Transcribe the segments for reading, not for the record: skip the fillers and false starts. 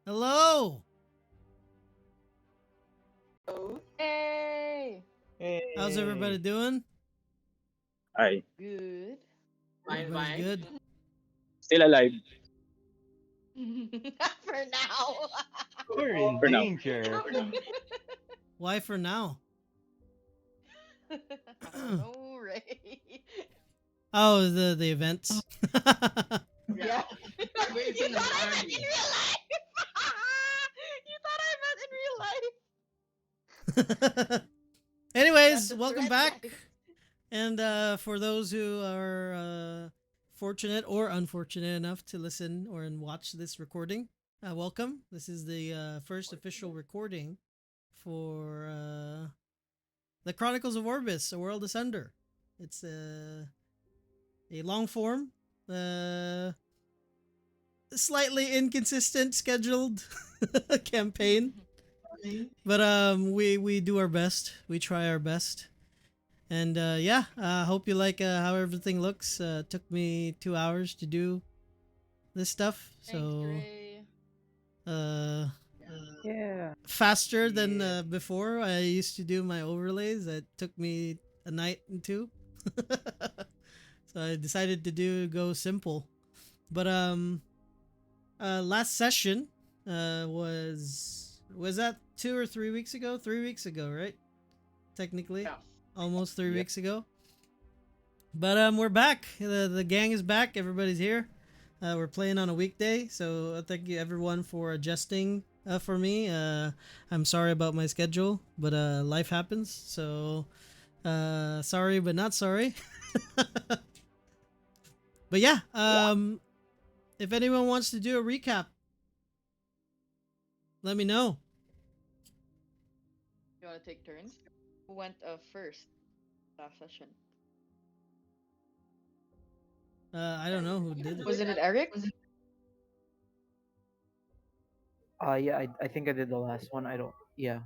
Hello. Oh, Hey! How's everybody Hey. doing? Hi. Good. fine, Everybody's fine. good. Still alive For now. for For now. now. For For now. now. Why for now? I don't know, Ray. Oh, the events. Yeah. Yeah. Wait You in thought an I meant in army. real life! You thought I meant in real life! Not Anyways, the welcome threat back. life. And for those who are fortunate or unfortunate enough to listen or and watch this recording, welcome. This is the first official recording for the Chronicles of Orbis: A World Asunder. It's a long form, uh, slightly inconsistent scheduled campaign, but we do our best. We try our best. And yeah, hope you like how everything looks. Took me 2 hours to do this stuff, Thanks, so Ray. uh, Yeah. faster than Yeah. before. I used to do my overlays. It took me a night and two, so I decided to go simple. But last session was that 2 or 3 weeks ago? 3 weeks ago, right? Technically, Yeah. almost three Yep. weeks ago. But we're back. The gang is back. Everybody's here. We're playing on a weekday, so thank you everyone for adjusting for me. I'm sorry about my schedule, but life happens. So sorry, but not sorry. But yeah, if anyone wants to do a recap, let me know. You want to take turns? Who went first last session? I don't know who did it. Wasn't it Eric? Yeah, I think I did the last one. I don't. Yeah.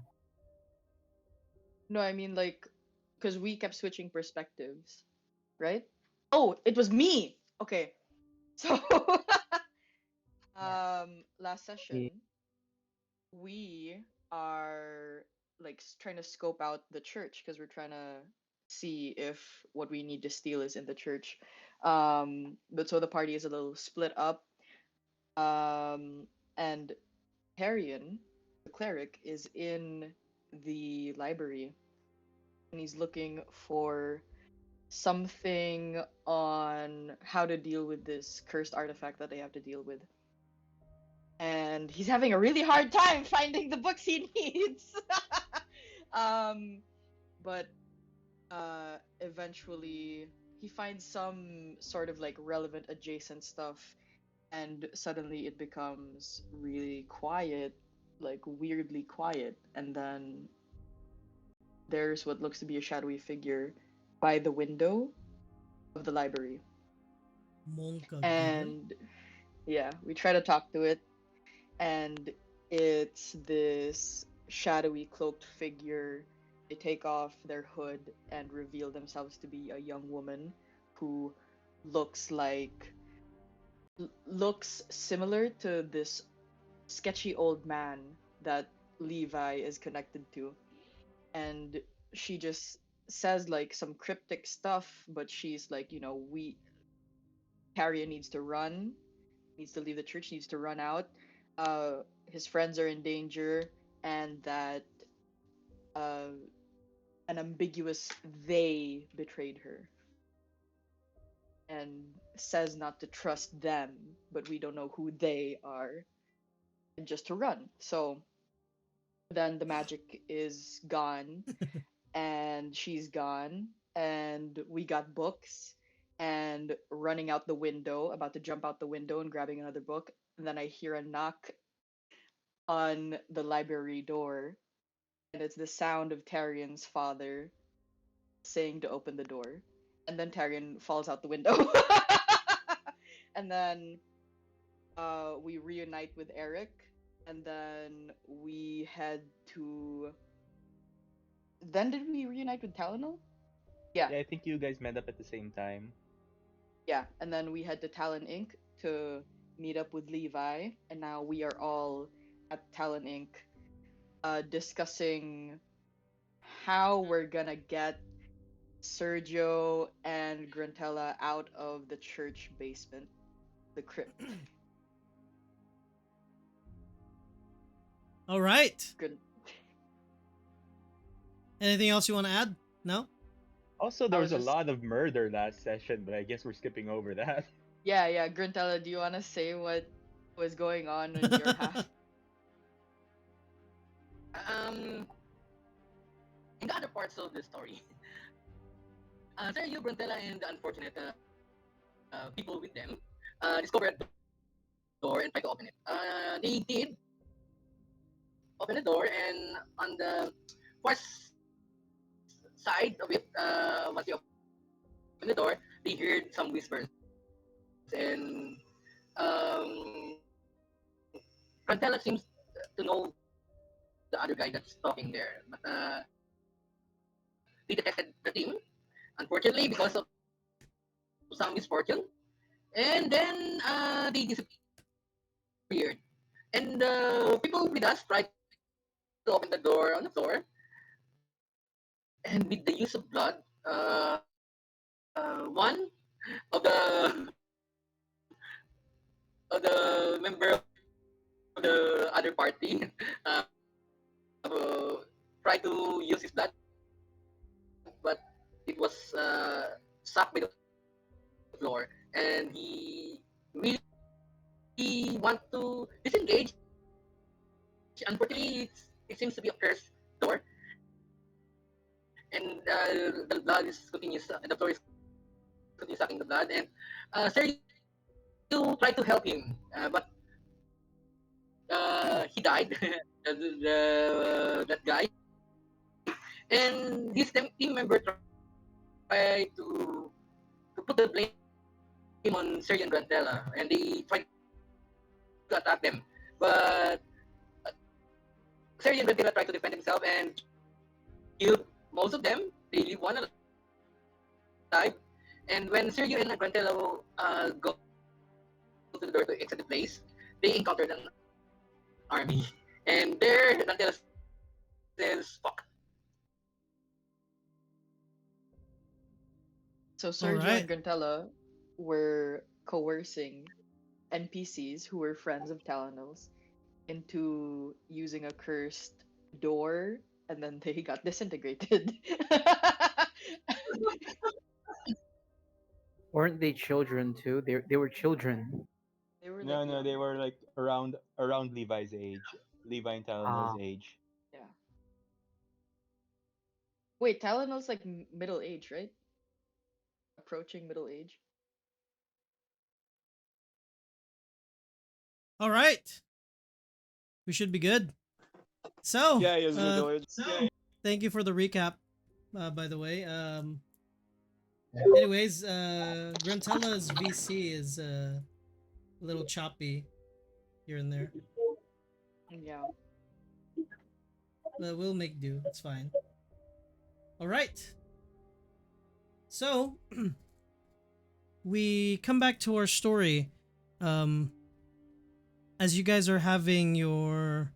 No, I mean like, because we kept switching perspectives, right? Oh, it was me! Okay. So, last Yeah. session, we are like trying to scope out the church because we're trying to see if what we need to steal is in the church. But so the party is a little split up. And Harrion, the cleric, is in the library and he's looking for something on how to deal with this cursed artifact that they have to deal with. And he's having a really hard time finding the books he needs. um, but eventually he finds some sort of like relevant adjacent stuff, and suddenly it becomes really quiet, like weirdly quiet. And then there's what looks to be a shadowy figure by the window of the library. Monka giver. And yeah, we try to talk to it, and it's this shadowy cloaked figure. They take off their hood and reveal themselves to be a young woman who looks like looks similar to this sketchy old man that Levi is connected to. And she just says like some cryptic stuff, but she's like, we Carrion needs to run, needs to leave the church, needs to run out. His friends are in danger, and that uh, an ambiguous they betrayed her, and says not to trust them, but we don't know who they are, and just to run. So then the magic is gone, and she's gone, and we got books, and running out the window, about to jump out the window and grabbing another book. And then I hear a knock on the library door, and it's the sound of Tarian's father saying to open the door. And then Tarian falls out the window. And then we reunite with Eric, and then we head to. Then did we reunite with Talonel? Yeah, Yeah, I think you guys met up at the same time. yeah. And then we head to Talon Inc. to meet up with Levi, and now we are all at Talon Inc. Discussing how we're gonna get Sergio and Grantella out of the church basement, the crypt. All right. Good. Anything else you want to add? No? Also, I there was was a just lot of murder last session, but I guess we're skipping over that. yeah. Grantella, do you wanna say what was going on in your half? Um, in the other parts of the story, Sergio, Brantella, and the unfortunate people with them discovered a door and tried to open it. They did open the door, and on the first side of it, once they opened the door, they heard some whispers, and um, Brantella seems to know the other guy that's talking there, but they detected the team, unfortunately, because of some misfortune. And then they disappeared. And people with us tried to open the door on the floor. And with the use of blood, one of the member of the other party tried to use his blood, but it was sucked by the floor, and he really want to disengage. Unfortunately, it seems to be a cursed door, and the blood is continuous. The floor is continuous sucking the blood, and Sergio tried to help him, but he died. That guy, and his team member tried to put the blame on Sergio and Grantella, and they tried to attack them, but Sergio and Grantella tried to defend himself and killed most of them. They leave one alive. And when Sergio and Grantella go to the door to exit the place, they encountered an army. And there, Grantella says, "Fuck." So All Sergio right. and Grantella were coercing NPCs who were friends of Talanos into using a cursed door, and then they got disintegrated. Weren't they children too? They were children. They were like No, no, they young. were like around Levi's age, Levi and Talonel's Ah, age. Yeah. Wait, Talano's like middle age, right? Approaching middle age. All right. We should be good. So, Yeah, he was middle aged. thank you for the recap, by the way. Anyways, Grantella's VC is a little choppy here and there, Yeah. but we'll make do. It's fine. All right. So, we come back to our story. Um, as you guys are having your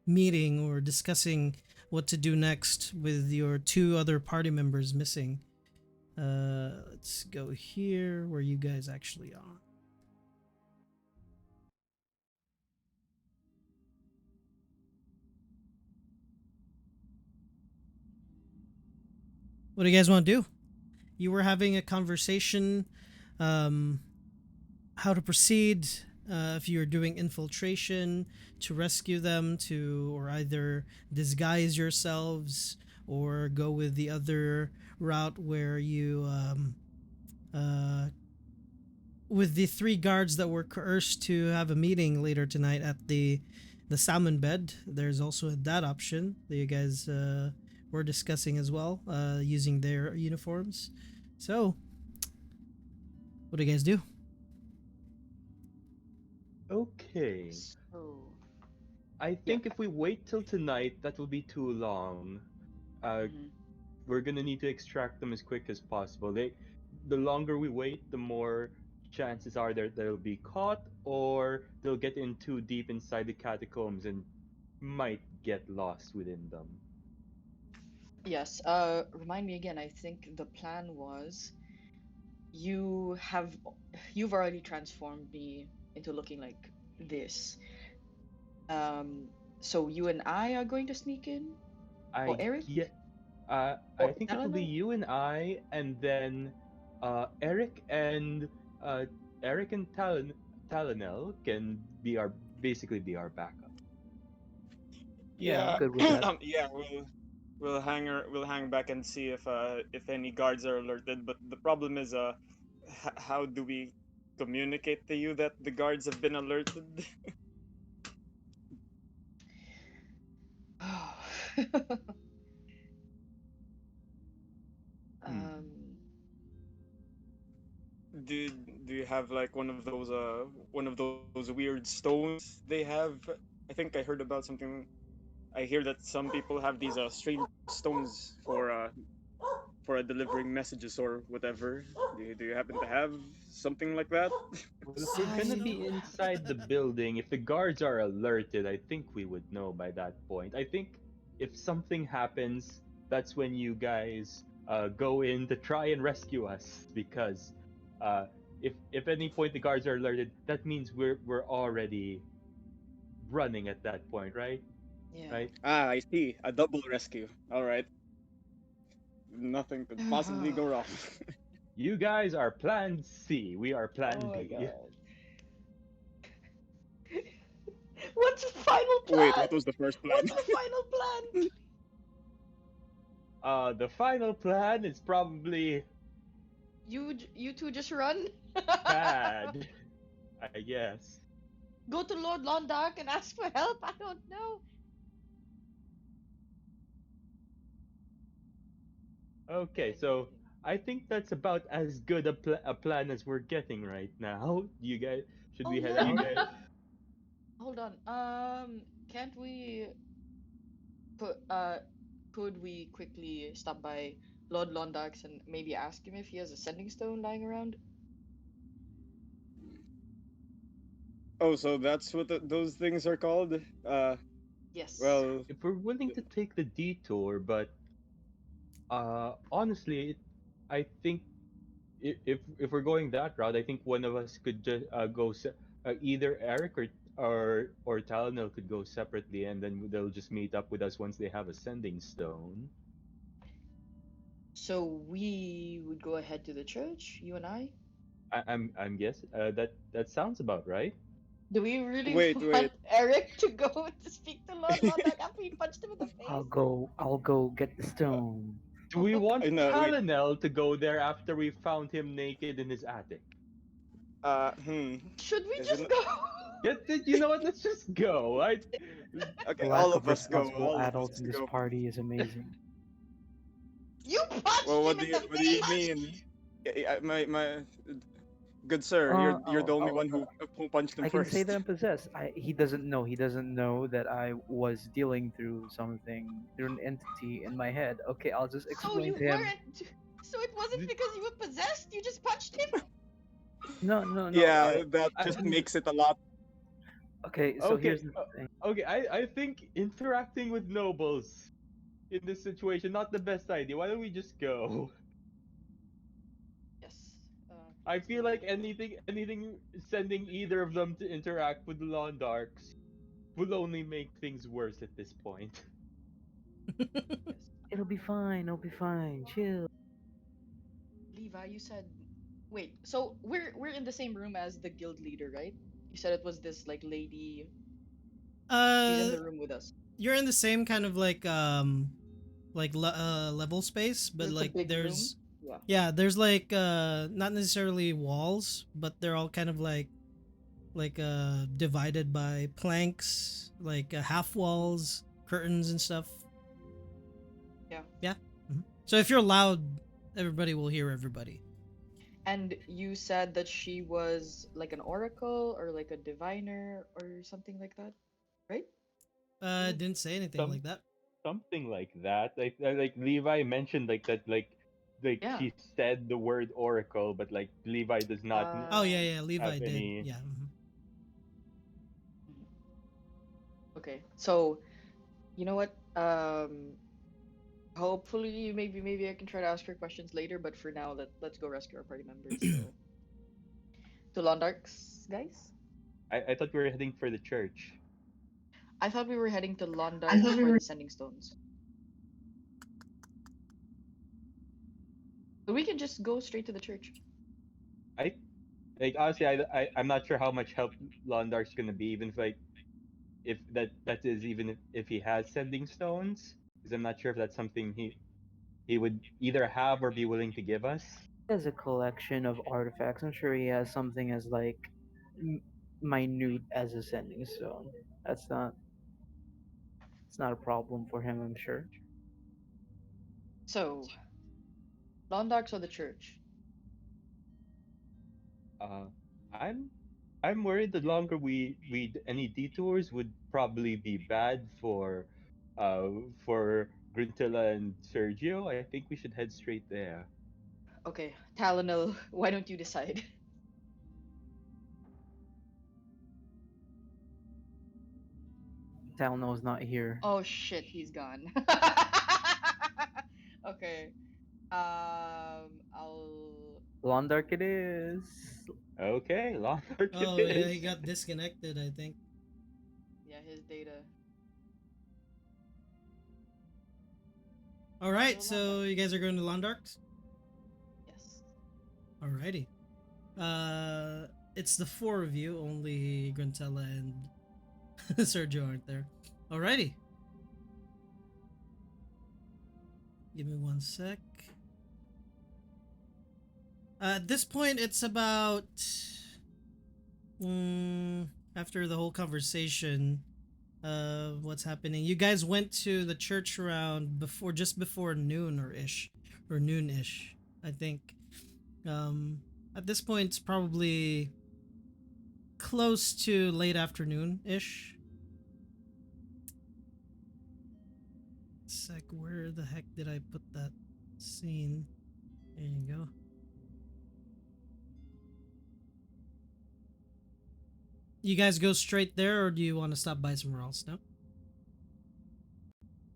meeting or discussing what to do next with your two other party members missing. Let's go here where you guys actually are. What do you guys want to do? You were having a conversation, um, how to proceed, if you're doing infiltration to rescue them, to or either disguise yourselves or go with the other route where you uh, with the three guards that were coerced to have a meeting later tonight at the salmon bed. There's also that option that you guys were discussing as well, using their uniforms. So, what do you guys do? Okay. So, I yeah. think if we wait till tonight, that will be too long. Uh, Mhm. we're gonna need to extract them as quick as possible. The longer we wait, the more chances are they'll be caught or they'll get in too deep inside the catacombs and might get lost within them. Yes. Remind me again. I think the plan was you have you've already transformed me into looking like this. Um, so you and I are going to sneak in, or I Eric, get I or think I it'll don't be know. you and I, and then Eric and uh, Talonel can be our basically be our backup. Yeah, I'm Yeah, good with that. yeah, we'll hang back and see if any guards are alerted. But the problem is, how do we communicate to you that the guards have been alerted? Hmm. um, Do you have like one of those weird stones they have? I think I heard about something. I hear that some people have these strange stones for delivering messages or whatever. Do you happen to have something like that? Well, if we're Sand gonna I be stone. inside the building, if the guards are alerted, I think we would know by that point. I think if something happens, that's when you guys go in to try and rescue us. Because uh, if any point the guards are alerted, that means we're already running at that point, right? yeah. Right? Ah, I see. A double rescue. All right. Nothing could possibly go wrong. You guys are Plan C. We are Oh Plan my B. god. What's the final Wait, plan? what was the first plan? What's the final plan? The final plan is probably You two just run. bad, I guess. Go to Lord Londark and ask for help. I don't know. Okay, Can do so anything. I think that's about as good a plan as we're getting right now. You guys, should Oh we head yeah. out? Hold on. Can't we put could we quickly stop by Lord Londark's and maybe ask him if he has a sending stone lying around? Oh, so that's what those things are called? Yes. Well, If we're willing to take the detour, but honestly, I think if we're going that route, I think one of us could just either Eric or Talonel could go separately, and then they'll just meet up with us once they have a sending stone. So we would go ahead to the church, you and I? I'm guess that sounds about right. Do we really wait, want wait. Eric to go to speak to Lord Londark after he punched him in the face? I'll go get the stone. Do we want I know, wait. Talonel to go there after we found him naked in his attic? Hmm. Should we Is it? just go? You know what? Let's just go. The Okay, lack all of of us go. responsible All of adults us in this go. party is amazing. You punched Well, him in the what do you face! mean? My good sir, you're the only Oh, one who punched him I can say that first. I'm possessed. He doesn't know. He doesn't know that I was dealing through something, through an entity in my head. Okay, I'll just So explain you to him. weren't. So it wasn't because you were possessed. You just punched him. No, no, no. Yeah, that I just makes it a lot. Okay, so okay. here's the thing. Okay. I think interacting with nobles in this situation not the best idea. Why don't we just go? Yes. I Let's feel go. like anything sending either of them to interact with the Londarks will only make things worse at this point. Yes. It'll be fine. It'll be fine. Chill. Levi, you said. Wait. So we're in the same room as the guild leader, right? You said it was this like lady. She's in uh, the room with us. you're in the same kind of level space, Is but it the like big room? there's Yeah. yeah, there's like not necessarily walls, but they're all kind of divided by planks, like half walls, curtains and stuff. Yeah. Yeah. So if you're loud, everybody will hear everybody. And you said that she was like an oracle or like a diviner or something like that, right? Didn't say anything Some like that. something like that. Like Levi mentioned, like that, like like Yeah. she said the word oracle, but like Levi does not Oh Uh, yeah, yeah. Levi have did. any. Yeah. mhm. Okay. So, you know what? Hopefully, maybe I can try to ask her questions later. But for now, let's go rescue our party members. So, to Londarks, guys. I thought we were heading for the church. I thought we were heading to I thought Londarks we for were. the sending stones. But we can just go straight to the church. I like honestly, I'm not sure how much help Londark's gonna be, even if like if that is even if he has sending stones, because I'm not sure if that's something he would either have or be willing to give us. He has a collection of artifacts. I'm sure he has something as like m- minute as a sending stone. That's not. It's not a problem for him. I'm sure. So, Londarks or the church? Uh, I'm I'm worried the longer any detours would probably be bad uh for Grintilla and Sergio. I think we should head straight there. Okay, Talonel, why don't you decide? Talno's not here. Oh shit, he's gone. Okay. I'll. Londark it is. Okay, Londark it Oh yeah, he is. got disconnected. I think. Yeah, his data. All So right, so you Londarks. guys are going to Londarks. Yes. Alrighty. It's the four of you. Only Gruntella and Sergio aren't there. Alrighty. Give me one sec. At this point, it's about after the whole conversation. What's happening? You guys went to the church around before, just before noon or noon ish, I think. At this point, it's probably close to late afternoon ish. Sec, where the heck did I put that scene? There you go. You guys go straight there, or do you want to stop by somewhere else? No.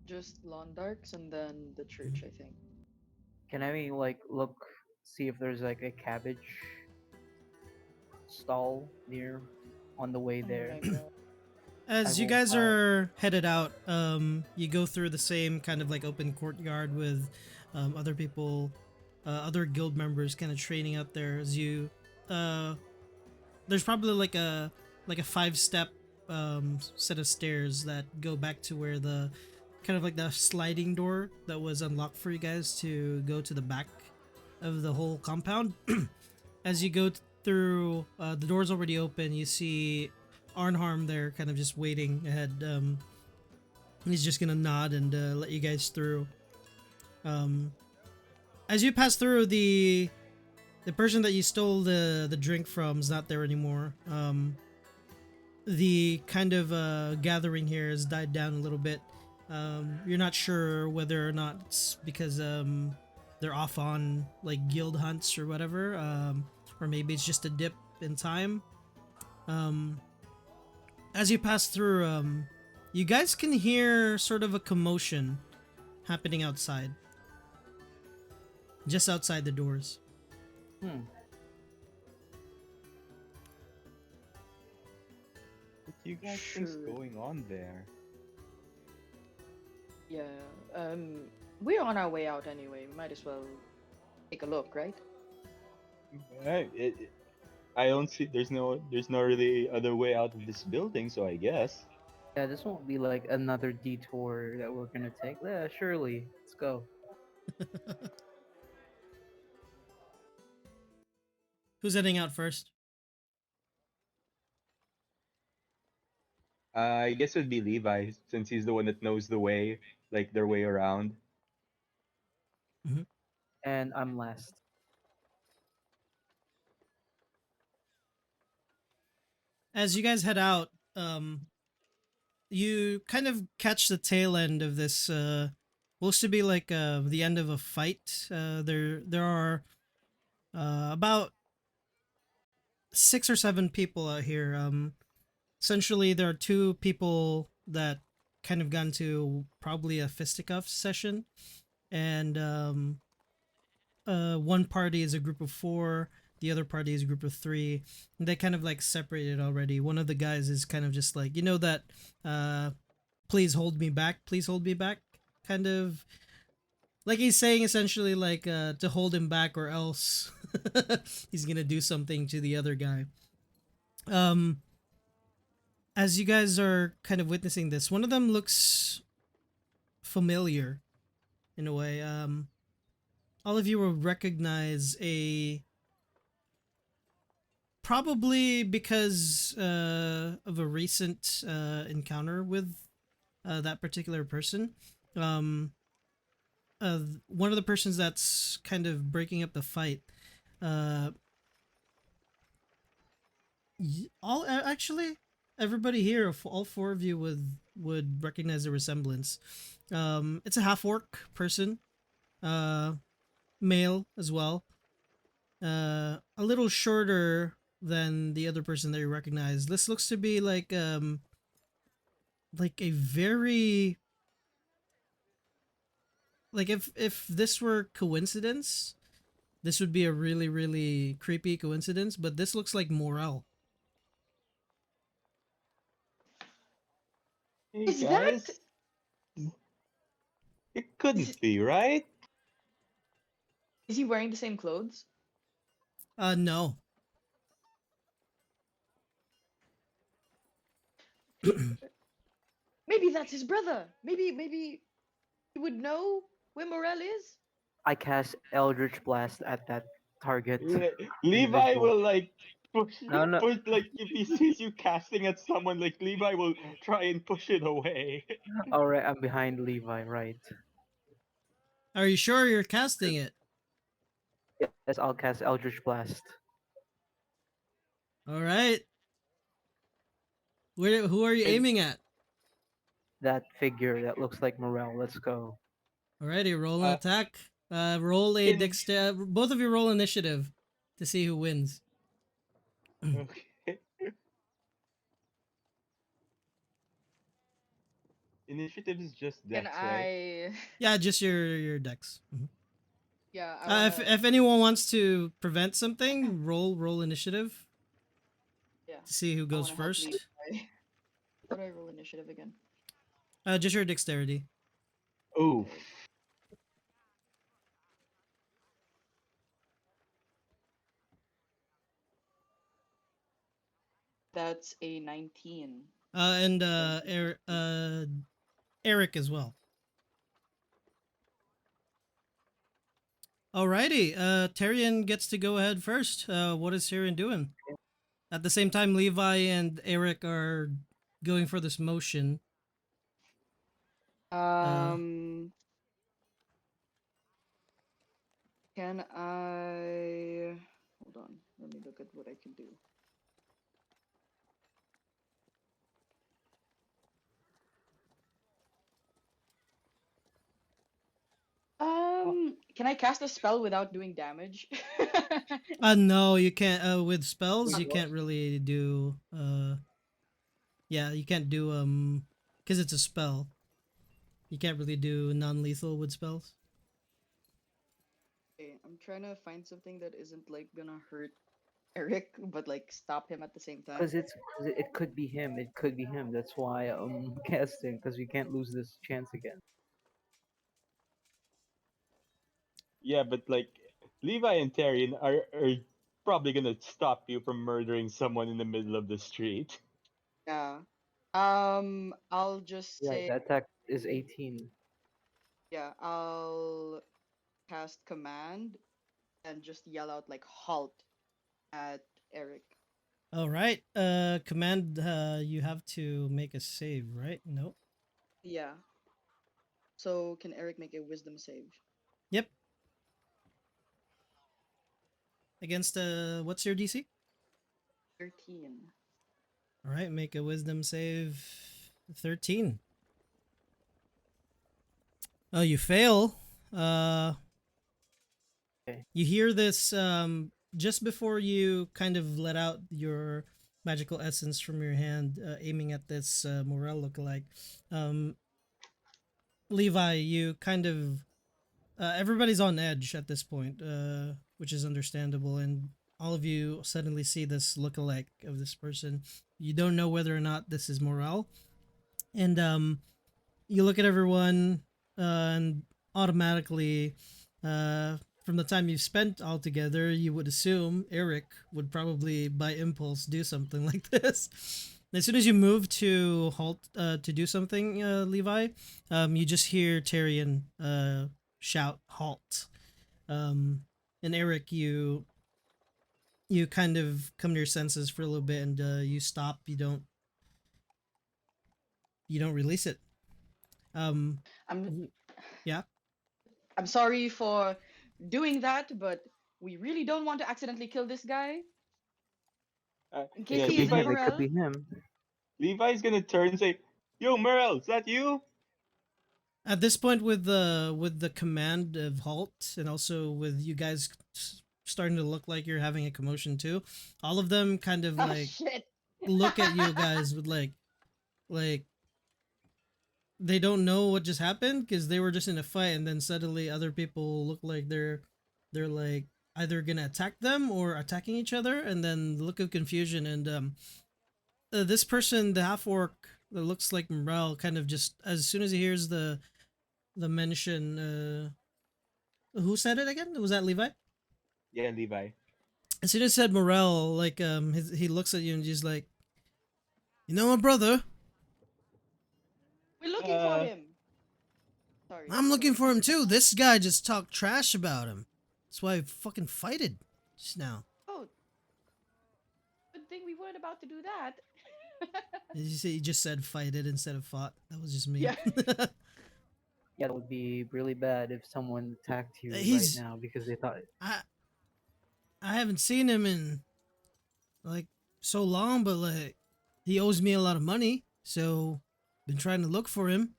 Just Londarks and then the church, I think. Can I like look, see if there's like a cabbage stall near on the way Oh there? my god. I As you will guys buy. are headed out, you go through the same kind of like open courtyard with other people, other guild members, kind of training out there. As you, uh, there's probably like a five-step set of stairs that go back to where the kind of like the sliding door that was unlocked for you guys to go to the back of the whole compound. As you go through, the door's already open. You see Arnharm there, kind of just waiting ahead. He's just gonna nod and let you guys through. Um, as you pass through, the person that you stole the drink from is not there anymore. The kind of gathering here has died down a little bit. You're not sure whether or not it's because they're off on like guild hunts or whatever, or maybe it's just a dip in time. Um, as you pass through, you guys can hear sort of a commotion happening outside, just outside the doors. Hmm. What do you guys think's Sure. going on there? Yeah. We're on our way out anyway. We might as well take a look, right? I don't see. There's no really other way out of this building. So I guess. Yeah, this won't be like another detour that we're gonna take. Yeah, surely. Let's go. Who's heading out first? I guess it'd be Levi since he's the one that knows the way, like their way around. Mhm. And I'm last. As you guys head out, you kind of catch the tail end of this Supposed to be like the end of a fight. There are about 6 or 7 people out here. Essentially, there are two people that kind of got into probably a fisticuff session, and one party is a group of 4, the other party is a group of 3, and they kind of like separated already. One of the guys is kind of just like, you know, that please hold me back, please hold me back kind of, like he's saying essentially like to hold him back or else he's gonna do something to the other guy. um as you guys are kind of witnessing this, one of them looks familiar in a way. All of you will recognize a, probably because of a recent encounter with that particular person. Um, one of the persons that's kind of breaking up the fight. Uh, all actually, everybody here, all 4 of you would recognize the resemblance. It's a half orc person, uh, male as well. A little shorter than the other person that you recognize. This looks to be like a very, like if this were coincidence, this would be a really really creepy coincidence. But this looks like Morel. Hey Is that guys, it is, couldn't be, right? is he wearing the same clothes? No. Maybe that's his brother. Maybe he would know where Morel is. I cast Eldritch Blast at that target in Levi visual. will like push, No, no. push, like if he sees you casting at someone, like Levi will try and push it away. All right, I'm behind Levi. Right. Are you sure you're casting it? Yes, I'll cast Eldritch Blast. All right. Who are you Hey, aiming at? that figure that looks like Morel. Let's go. Alrighty, roll an Uh, attack. Roll a in dexter. Both of you roll initiative to see who wins. okay. Initiative is just Can dex, right? I? Yeah, just your dex. Mhm. Yeah, I If wanna. if anyone wants to prevent something, roll initiative Yeah, to see who I goes wanna help first. Levi. How do I roll initiative again? Just your dexterity. Oof. Okay, that's a 19. And So this Eric as well. Alrighty, Tyrion gets to go ahead first. What is Tyrion doing? At the same time, Levi and Eric are going for this motion. Uh, Um, can I? Hold on. Let me look at what I can do. Can I cast a spell without doing damage? no, you can't. With spells, Wait, you what? can't really do. Yeah, you can't do because it's a spell. You can't really do non-lethal with spells. Okay, I'm trying to find something that isn't like gonna hurt Eric, but like stop him at the same time. Because it could be him. It could be him. That's why I'm casting. Because we can't lose this chance again. Yeah, but like Levi and Tyrion are probably gonna stop you from murdering someone in the middle of the street. Yeah. I'll just Yeah, say, that attack is 18. yeah, I'll cast command and just yell out like halt at Eric. All right. Command. You have to make a save, right? No. Yeah. So can Eric make a wisdom save? Yep. Against what's your DC? 13. All right. Make a wisdom save. 13. Oh, you fail. Uh, Okay. you hear this just before you kind of let out your magical essence from your hand, aiming at this Morel lookalike. Um, Levi, you kind of everybody's on edge at this point, which is understandable, and all of you suddenly see this lookalike of this person. You don't know whether or not this is Morel, and you look at everyone, and automatically, from the time you've spent all together, you would assume Eric would probably, by impulse, do something like this. As soon as you move to halt, to do something, Levi, you just hear Tyrion shout "halt," and Eric, you kind of come to your senses for a little bit, and you stop. You don't release it. Um, I'm yeah. I'm sorry for doing that, but we really don't want to accidentally kill this guy in case Yeah, he isn't Yeah, Levi. that could Morel. be him. Levi's gonna turn and say, "Yo, Merrill, is that you?" At this point, with the command of halt, and also with you guys starting to look like you're having a commotion too, all of them kind of Oh like shit. look at you guys with like they don't know what just happened because they were just in a fight, and then suddenly other people look like they're like either gonna attack them or attacking each other, and then the look of confusion, and this person, the half orc that looks like Morel, kind of just as soon as he hears the mention, who said it again? Was that Levi? Yeah, Levi. As soon as he said Morel, like he looks at you and just like, you know, my brother. We're looking for Uh, him. Sorry, I'm go looking for ahead. him too. This guy just talked trash about him. That's why I fucking fighted just now. Oh, good thing we weren't about to do that. Did you say you just said fighted instead of fought? That was just me. Yeah. Yeah, that would be really bad if someone attacked you right He's now because they thought. I I haven't seen him in like so long, but like he owes me a lot of money, so been trying to look for him.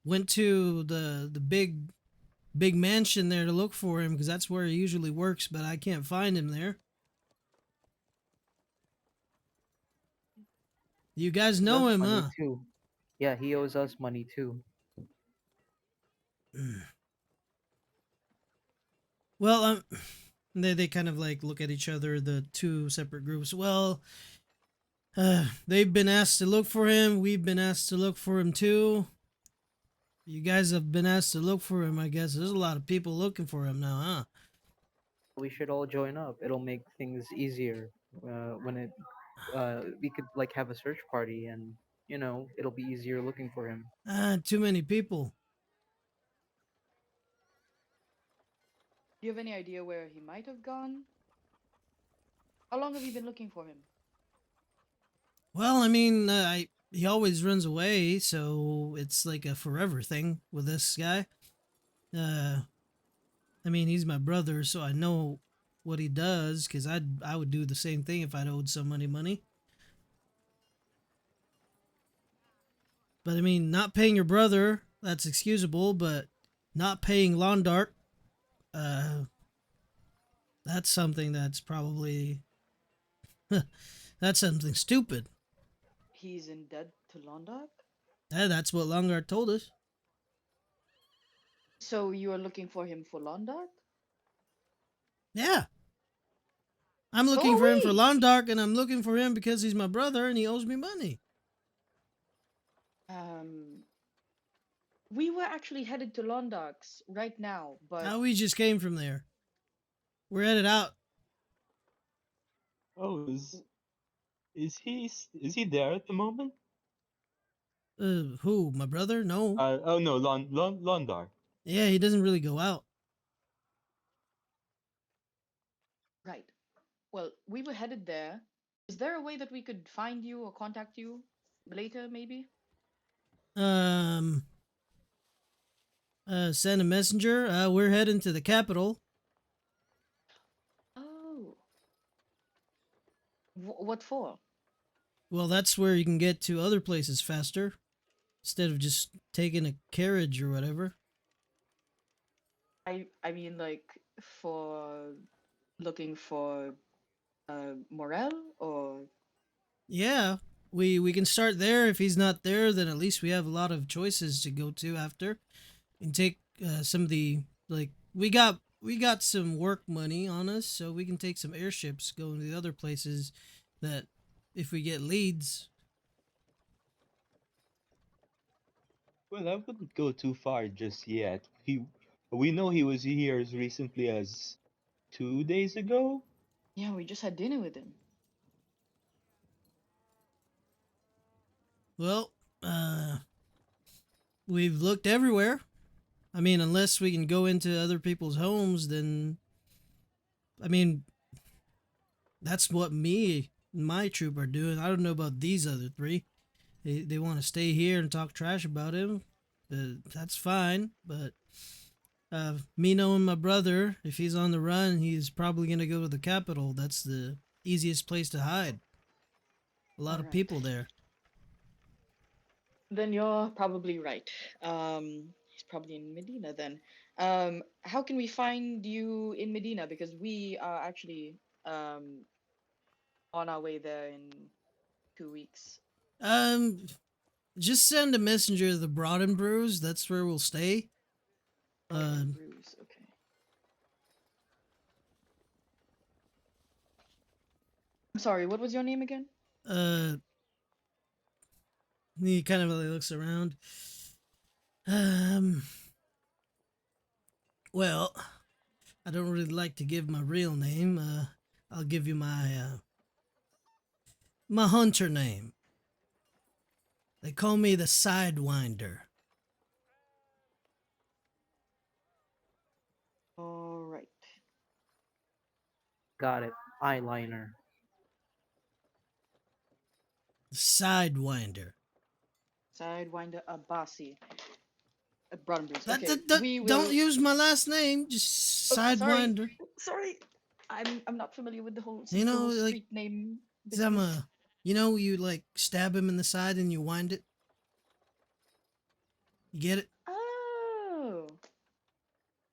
Went to the big mansion there to look for him because that's where he usually works, but I can't find him there. You guys Owes know us him, money huh? too. Yeah, he owes us money too. Well, they kind of like look at each other, the two separate groups. Well, they've been asked to look for him. We've been asked to look for him too. You guys have been asked to look for him. I guess there's a lot of people looking for him now, huh? We should all join up. It'll make things easier when it. We could like have a search party, and it'll be easier looking for him. Too many people. Do you have any idea where he might have gone? How long have you been looking for him? Well, I mean, he always runs away, so it's like a forever thing with this guy. Uh, I mean, he's my brother, so I know what he does because I would do the same thing if I'd owed somebody money. But I mean, not paying your brother, that's excusable, but not paying Londart, uh, that's something that's probably that's something stupid. He's in debt to Londark? That's what Longard told us. So you are looking for him for Londark? Yeah, I'm So looking are for him for we! Londark, and I'm looking for him because he's my brother and he owes me money. Um, we were actually headed to Londark's right now, but We just came from there. We're headed out. Oh, is he there at the moment? Who? My brother? No. Oh no, Londar. Yeah, he doesn't really go out. right. Well, we were headed there. Is there a way that we could find you or contact you later, maybe? Um, send a messenger. We're heading to the capital. Oh, what for? Well, that's where you can get to other places faster instead of just taking a carriage or whatever. I mean like for looking for Morel or Yeah, we can start there. If he's not there, then at least we have a lot of choices to go to after, and take some of the, like, we got some work money on us, so we can take some airships going to the other places that if we get leads. Well, I wouldn't go too far just yet. We know he was here as recently as 2 days ago. yeah, we just had dinner with him. Well, uh, we've looked everywhere. I mean, unless we can go into other people's homes, then I mean, that's what me and my troop are doing. I don't know about these other three. They want to stay here and talk trash about him. That's fine, but me knowing my brother, if he's on the run, he's probably gonna go to the capital. That's the easiest place to hide. A lot All of right. people there. Then you're probably right. He's probably in Medina then. How can we find you in Medina? Because we are actually um on our way there in 2 weeks. Um, just send a messenger to the Broad and Brews. That's where we'll stay. Broad and Um, Bruise. Okay. I'm sorry. What was your name again? uh, he kind of like looks around. Um, well, I don't really like to give my real name. I'll give you my hunter name. They call me the Sidewinder. All right. Got it. Eyeliner. The Sidewinder. Sidewinder Abasi. Broad and Bruise. That, Okay. that, that, We don't will. use my last name. Just Oh, sorry. Sidewinder. Sorry. I'm not familiar with You the know, whole like street name I'm business. you like stab him in the side and you wind it. You get it? Oh.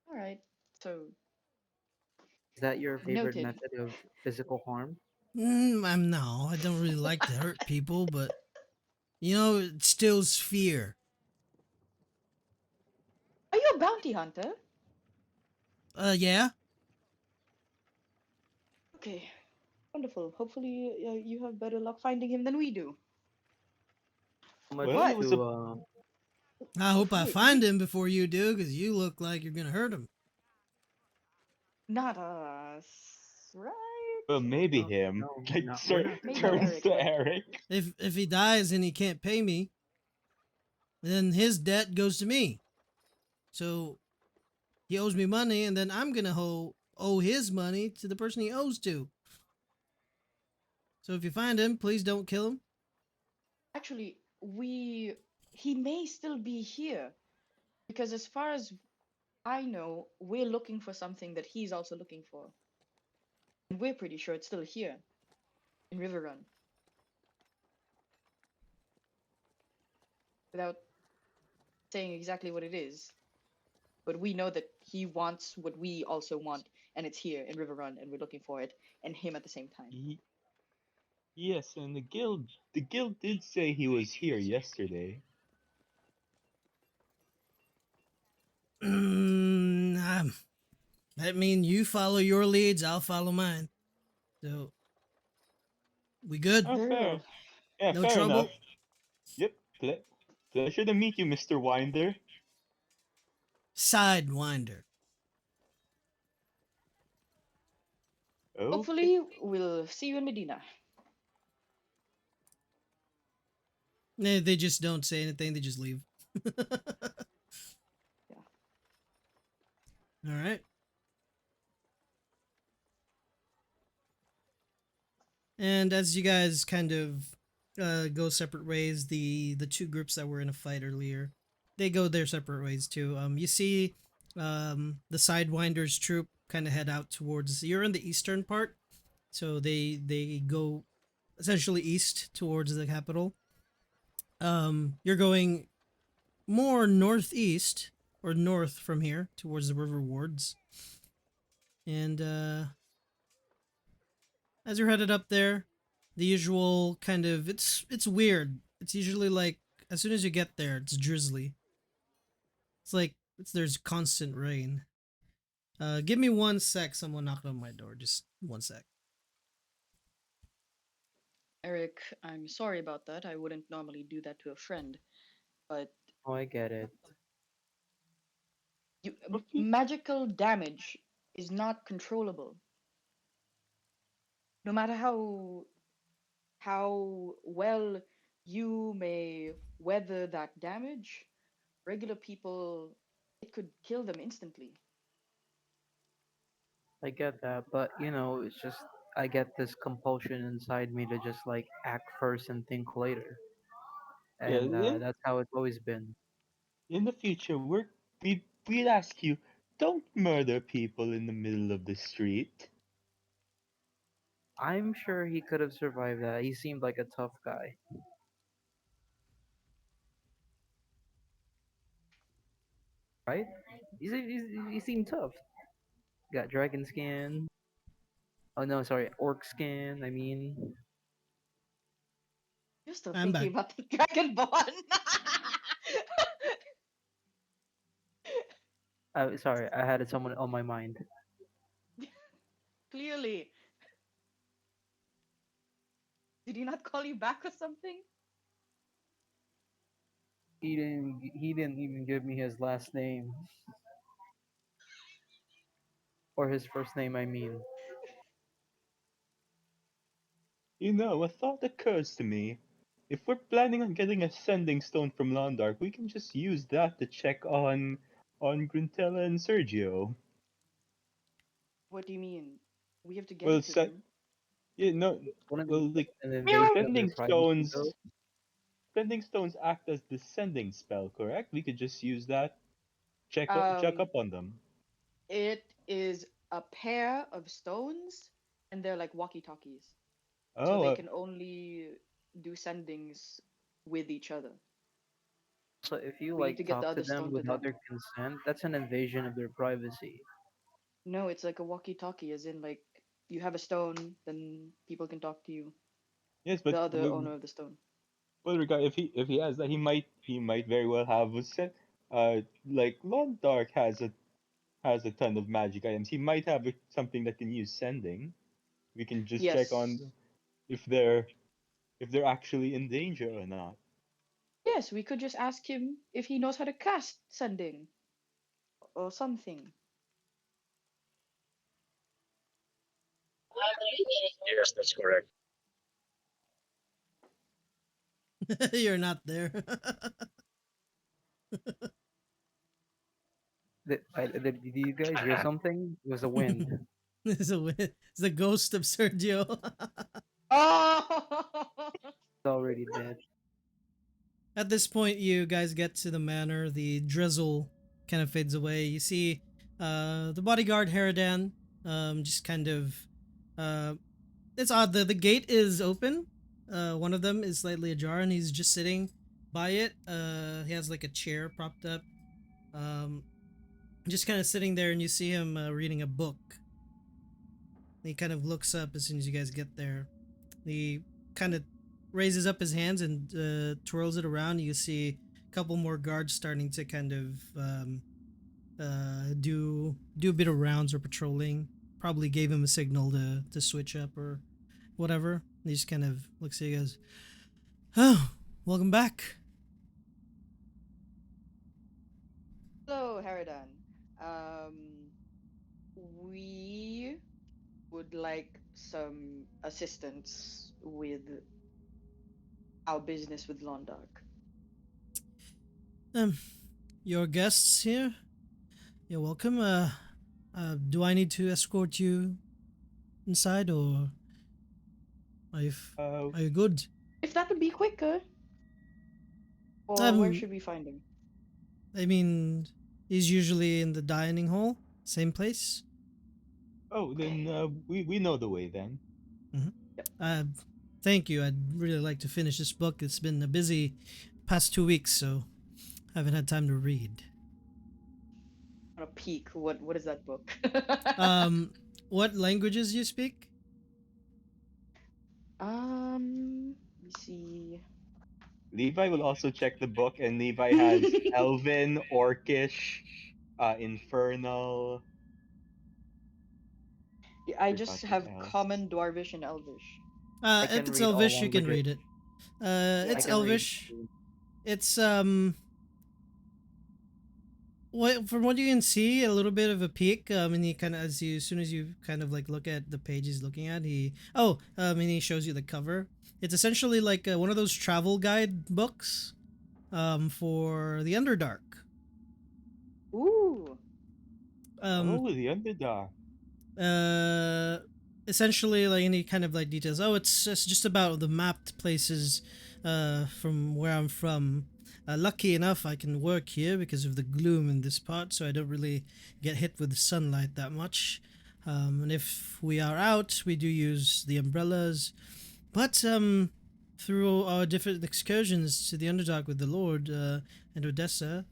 All right. So Is that your favorite noted. method of physical harm? I'm no. I don't really like to hurt people, but it stills fear. Are you a bounty hunter? Yeah. Okay. Wonderful. Hopefully, you have better luck finding him than we do. How Well, much it But was to a I hope I hey, find we him before you do, because you look like you're gonna hurt him. not us, right? well, maybe no, him. no, Like, no, we're not Maybe no. turns Eric, to but Eric. If he dies and he can't pay me, then his debt goes to me. So he owes me money, and then I'm gonna owe his money to the person he owes to. So if you find him, please don't kill him. actually, we he may still be here because as far as I know, we're looking for something that he's also looking for, and we're pretty sure it's still here in River Run. Without saying exactly what it is, but we know that he wants what we also want, and it's here in River Run, and we're looking for it, and him at the same time. Yes, and the guild did say he was here yesterday. Mm, I mean, you follow your leads, I'll follow mine. So we good? Oh, Very well. fair. Yeah, No fair enough. trouble. Yep. Pleasure to meet you, Mr. Winder. Sidewinder. Okay. Hopefully, we'll see you in Medina. They just don't say anything. They just leave. Yeah. All right. And as you guys kind of go separate ways, the two groups that were in a fight earlier, they go their separate ways too. You see, the Sidewinders troop kind of head out towards. You're in the eastern part, so they go essentially east towards the capital. You're going more northeast. or north from here towards the river wards. And as you're headed up there, the usual kind of it's weird. It's usually like as soon as you get there, it's drizzly. It's like there's constant rain. Give me 1 sec. Someone knocked on my door. Just 1 sec. Eric, I'm sorry about that. I wouldn't normally do that to a friend, but Oh, I get it. Okay. magical damage is not controllable. No matter how well you may weather that damage, regular people, it could kill them instantly. I get that, but it's just I get this compulsion inside me to just like act first and think later, Yeah, and that's how it's always been. in the future, we'd ask you, don't murder people in the middle of the street. I'm sure he could have survived that. He seemed like a tough guy, right? He seemed tough. Got dragon skin. Oh no, sorry, orc skin. I mean, You're still I'm thinking back. about the Dragonborn. sorry, I had someone on my mind. Clearly. Did he not call you back or something? He didn't even give me his last name or his first name. I mean, A thought occurs to me. If we're planning on getting a sending stone from Londark, we can just use that to check on Grintella and Sergio. What do you mean? We have to get Well, it to them. yeah, no, wouldn't well, it be like an invasion of their sending privacy though? stones, sending stones act as the sending spell, correct? We could just use that, check Um, up on them. it is a pair of stones, and they're like walkie-talkies, so Oh, they can only do sendings with each other. So if you We need like to get the talk to other them stone to without them. their consent, that's an invasion of their privacy. No, it's like a walkie-talkie, as in like you have a stone, then people can talk to you, yes, the but other owner of the stone. well, regard if he has that, he might very well have a set. Like Londark has a ton of magic items. He might have something that can use sending. We can just check Yes. on if they're actually in danger or not. Yes, we could just ask him if he knows how to cast sending or something. Yes, that's correct. You're not there. Did you guys hear something? It was a wind. It's the ghost of Sergio. Oh! It's already dead. At this point, you guys get to the manor. The drizzle kind of fades away. You see the bodyguard Haradan just kind of. Uh, it's odd. The gate is open. One of them is slightly ajar, and he's just sitting by it. He has like a chair propped up. Um, just kind of sitting there, and you see him reading a book. He kind of looks up as soon as you guys get there. He kind of raises up his hands and twirls it around. You see a couple more guards starting to kind of do a bit of rounds or patrolling. Probably gave him a signal to switch up or whatever. He just kind of looks at you guys. Oh, welcome back. Hello, Haradan. Um, we would like some assistance with our business with Londark. Um, your guests here. You're welcome. Do I need to escort you inside, or are you, Uh, are you good? If that would be quicker, or where Um, should we find him? I mean, he's usually in the dining hall, same place. oh, then Okay. we know the way then. Hmm. Yep. Thank you. I'd really like to finish this book. It's been a busy past 2 weeks, so I haven't had time to read. On a peek. What is that book? Um, what languages you speak? Let me see. Levi will also check the book, and Levi has Elven, Orcish, Infernal. Yeah, I Forgot just what have else. Common, Dwarvish, and Elvish. I If can it's read all Elvish, you can languages. read it. I It's Yeah. can read. Elvish. It's from what you can see, a little bit of a peek. And he kind of, as soon as you kind of like look at the page he's looking at, and he shows you the cover. It's essentially like one of those travel guide books, for the Underdark. Ooh. Um, Oh, the Underdog. uh, essentially like any kind of like details. Oh, it's just about the mapped places, from where I'm from. Lucky enough, I can work here because of the gloom in this part, so I don't really get hit with the sunlight that much. And if we are out, we do use the umbrellas. But through our different excursions to the Underdark with the Lord, and Odessa,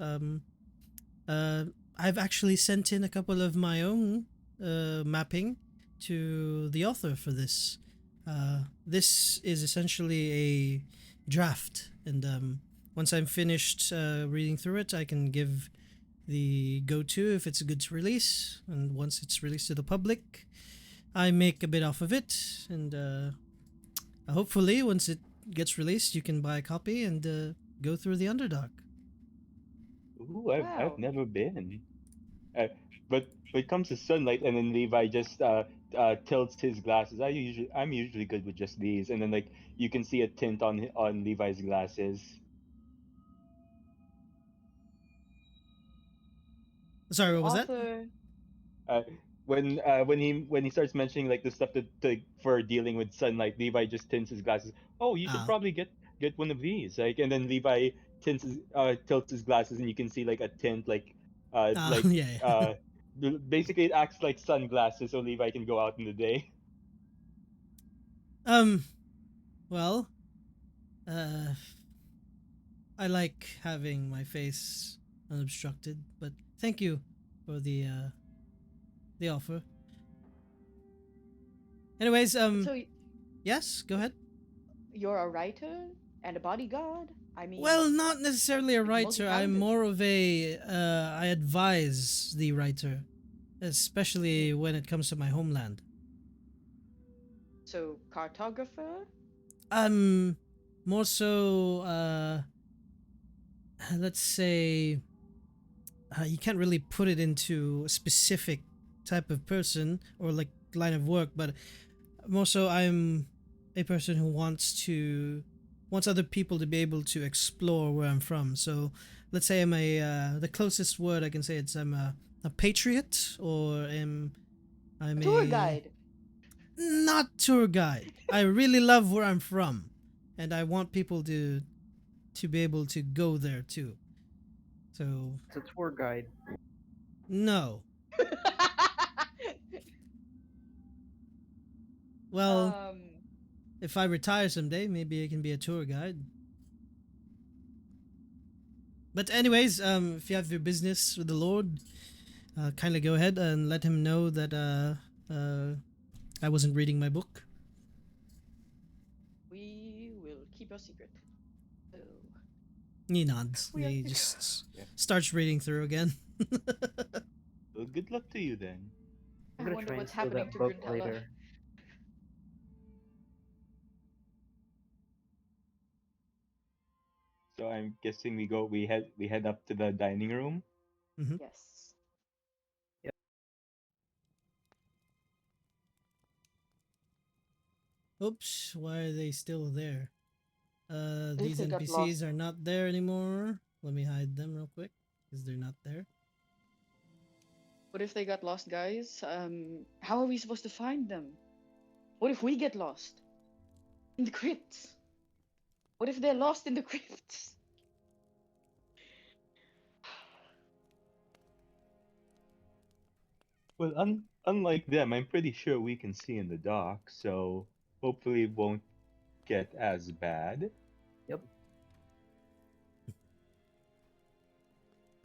uh, I've actually sent in a couple of my own mapping to the author for this. This is essentially a draft, and once I'm finished reading through it, I can give the go to if it's good to release. And once it's released to the public, I make a bit off of it, and hopefully, once it gets released, you can buy a copy and go through the Underdark. Ooh, I've Wow. never been. But when it comes to sunlight, and then Levi just tilts his glasses. I'm usually good with just these, and then like you can see a tint on Levi's glasses. Sorry, So what was that? author. Uh, when he starts mentioning like the stuff for dealing with sunlight, Levi just tints his glasses. Oh, you should Ah, probably get one of these. Like, and then Levi tilts his glasses, and you can see like a tint like yeah, yeah. basically it acts like sunglasses, so Levi can go out in the day. um, well, uh, I like having my face unobstructed, but thank you for the offer. Anyways, So yes, go ahead. you're a writer and a bodyguard? I mean, Well, not necessarily a like writer. I'm multi-talented. more of a I advise the writer, especially Mm. when it comes to my homeland. So cartographer? I'm more so let's say you can't really put it into a specific type of person or like line of work, but more so I'm a person who wants other people to be able to explore where I'm from. So let's say I'm a the closest word I can say it's a patriot, or I'm A tour a guide. not tour guide. I really love where I'm from, and I want people to be able to go there too. So It's a tour guide. no. Well, um, if I retire someday, maybe I can be a tour guide. But anyways, if you have your business with the Lord, kindly go ahead and let him know that I wasn't reading my book. we will keep your secret. So He nods. we are. He just Yeah. starts reading through again. Well, good luck to you then. I'm I gonna wonder try and what's steal happening that to book Brunella. later. So I'm guessing we head up to the dining room. Hmm. Yes. Yep. Oops, why are they still there? If These they got lost. NPCs are not there anymore. Let me hide them real quick because they're not there. What if they got lost, guys? How are we supposed to find them? What if we get lost in the crypts? What if they're lost in the crypts? Well, unlike them, I'm pretty sure we can see in the dark, so hopefully it won't get as bad. Yep.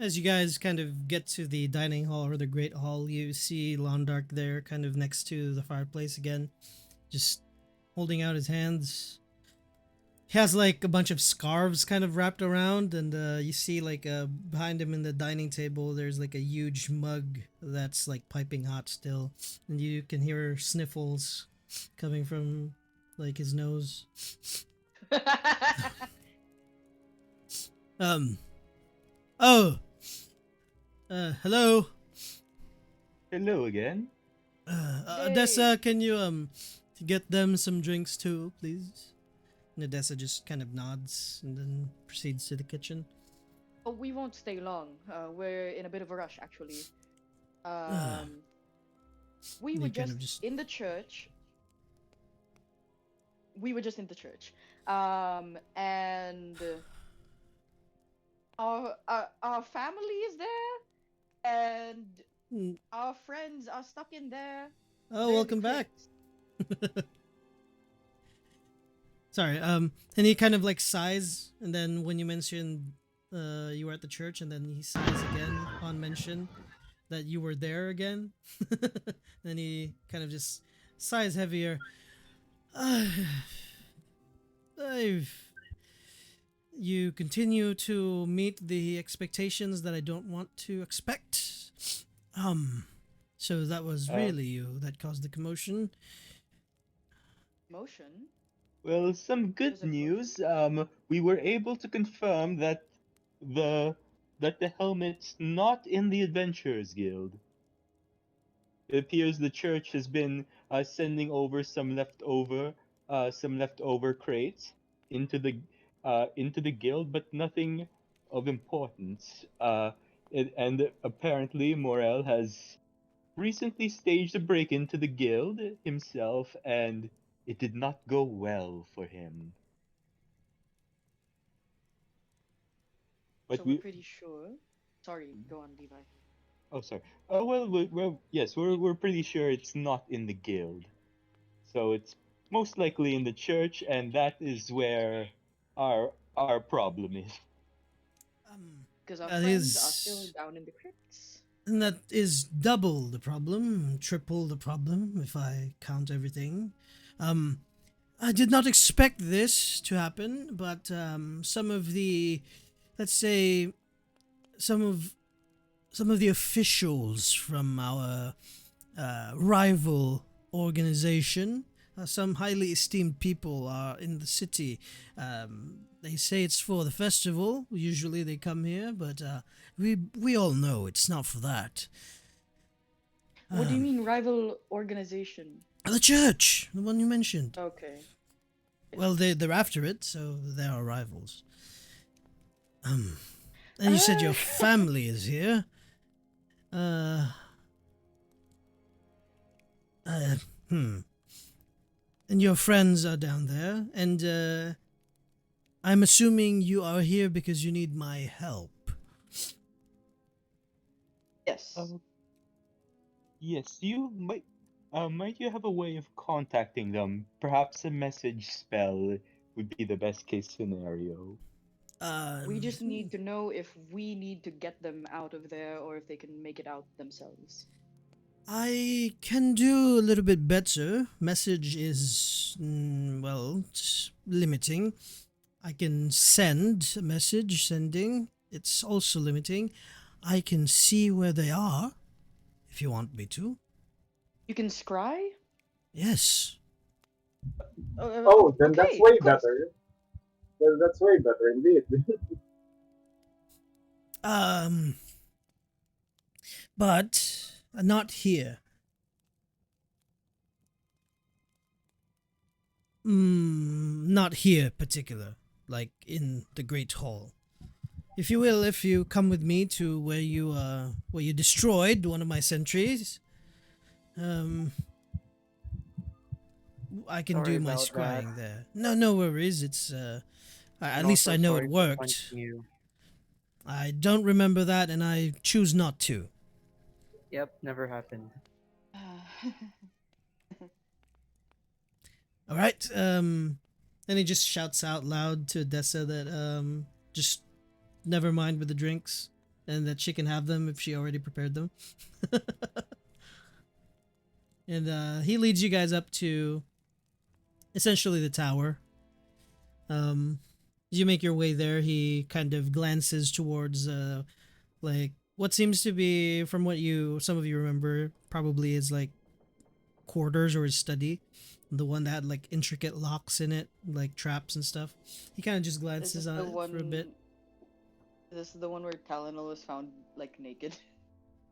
As you guys kind of get to the dining hall or the great hall, you see Londark there, kind of next to the fireplace again, just holding out his hands. He has like a bunch of scarves kind of wrapped around, and you see like behind him in the dining table, there's like a huge mug that's like piping hot still, and you can hear sniffles coming from like his nose. Um. Oh. Hello. Hello again. Odessa, can you get them some drinks too, please? And Odessa just kind of nods and then proceeds to the kitchen. Oh, we won't stay long. We're in a bit of a rush, actually. Uh, We you were kind just of just in the church. We were just in the church. And our family is there, and Mm. our friends are stuck in there. Oh, They're in the welcome back. crypts. Sorry. And he kind of like sighs, and then when you mentioned you were at the church, and then he sighs again upon mention that you were there again. Then he kind of just sighs heavier. I've you continue to meet the expectations that I don't want to expect. So that was Uh, really you that caused the commotion. Motion. well, some good There's a news. We were able to confirm the the helmet's not in the Adventurers Guild. It appears the church has been sending over some leftover crates into the guild, but nothing of importance. And apparently Morel has recently staged a break into the guild himself, and it did not go well for him. So But we're we, pretty sure. Sorry, go on, Levi. oh sorry. Oh well, yes, we're pretty sure it's not in the guild. So it's most likely in the church, and that is where our problem is. Um, Because our that friends are still is down in the crypts. and that is double the problem, triple the problem if I count everything. Um, I did not expect this to happen, but some of the, let's say, some of some of the officials from our rival organization, some highly esteemed people are in the city. They say it's for the festival. Usually they come here, but we all know it's not for that. What do you mean rival organization? The church, the one you mentioned. Okay. Well, they're after it, so they are rivals. And you said your family is here. Uh, uh, hmm. And your friends are down there, and I'm assuming you are here because you need my help. Yes. Uh, yes, you might you have a way of contacting them? Perhaps a message spell would be the best case scenario. We just Hmm. need to know if we need to get them out of there or if they can make it out themselves. I can do a little bit better. Message is, well, it's limiting. I can send a message, sending. It's also limiting. I can see where they are, if you want me to. You can scry? Yes. Oh, then that's Okay, of way course. better. That's way better indeed. Um, but not here. Not here, particular. Like in the Great Hall. If you will, if you come with me to where you destroyed one of my sentries, um, I can Sorry do my about that. scrying there. No, no worries. It's at And least also I know it sorry for punching worked. you. I don't remember that, and I choose not to. Yep, never happened. All right. And he just shouts out loud to Dessa that just never mind with the drinks, and that she can have them if she already prepared them. And he leads you guys up to essentially the tower. As you make your way there, he kind of glances towards like what seems to be, from what some of you remember, probably is like quarters or his study, the one that had like intricate locks in it, like traps and stuff. He kind of just This glances is on the it one. for a bit. This is the one where Talonel was found like naked.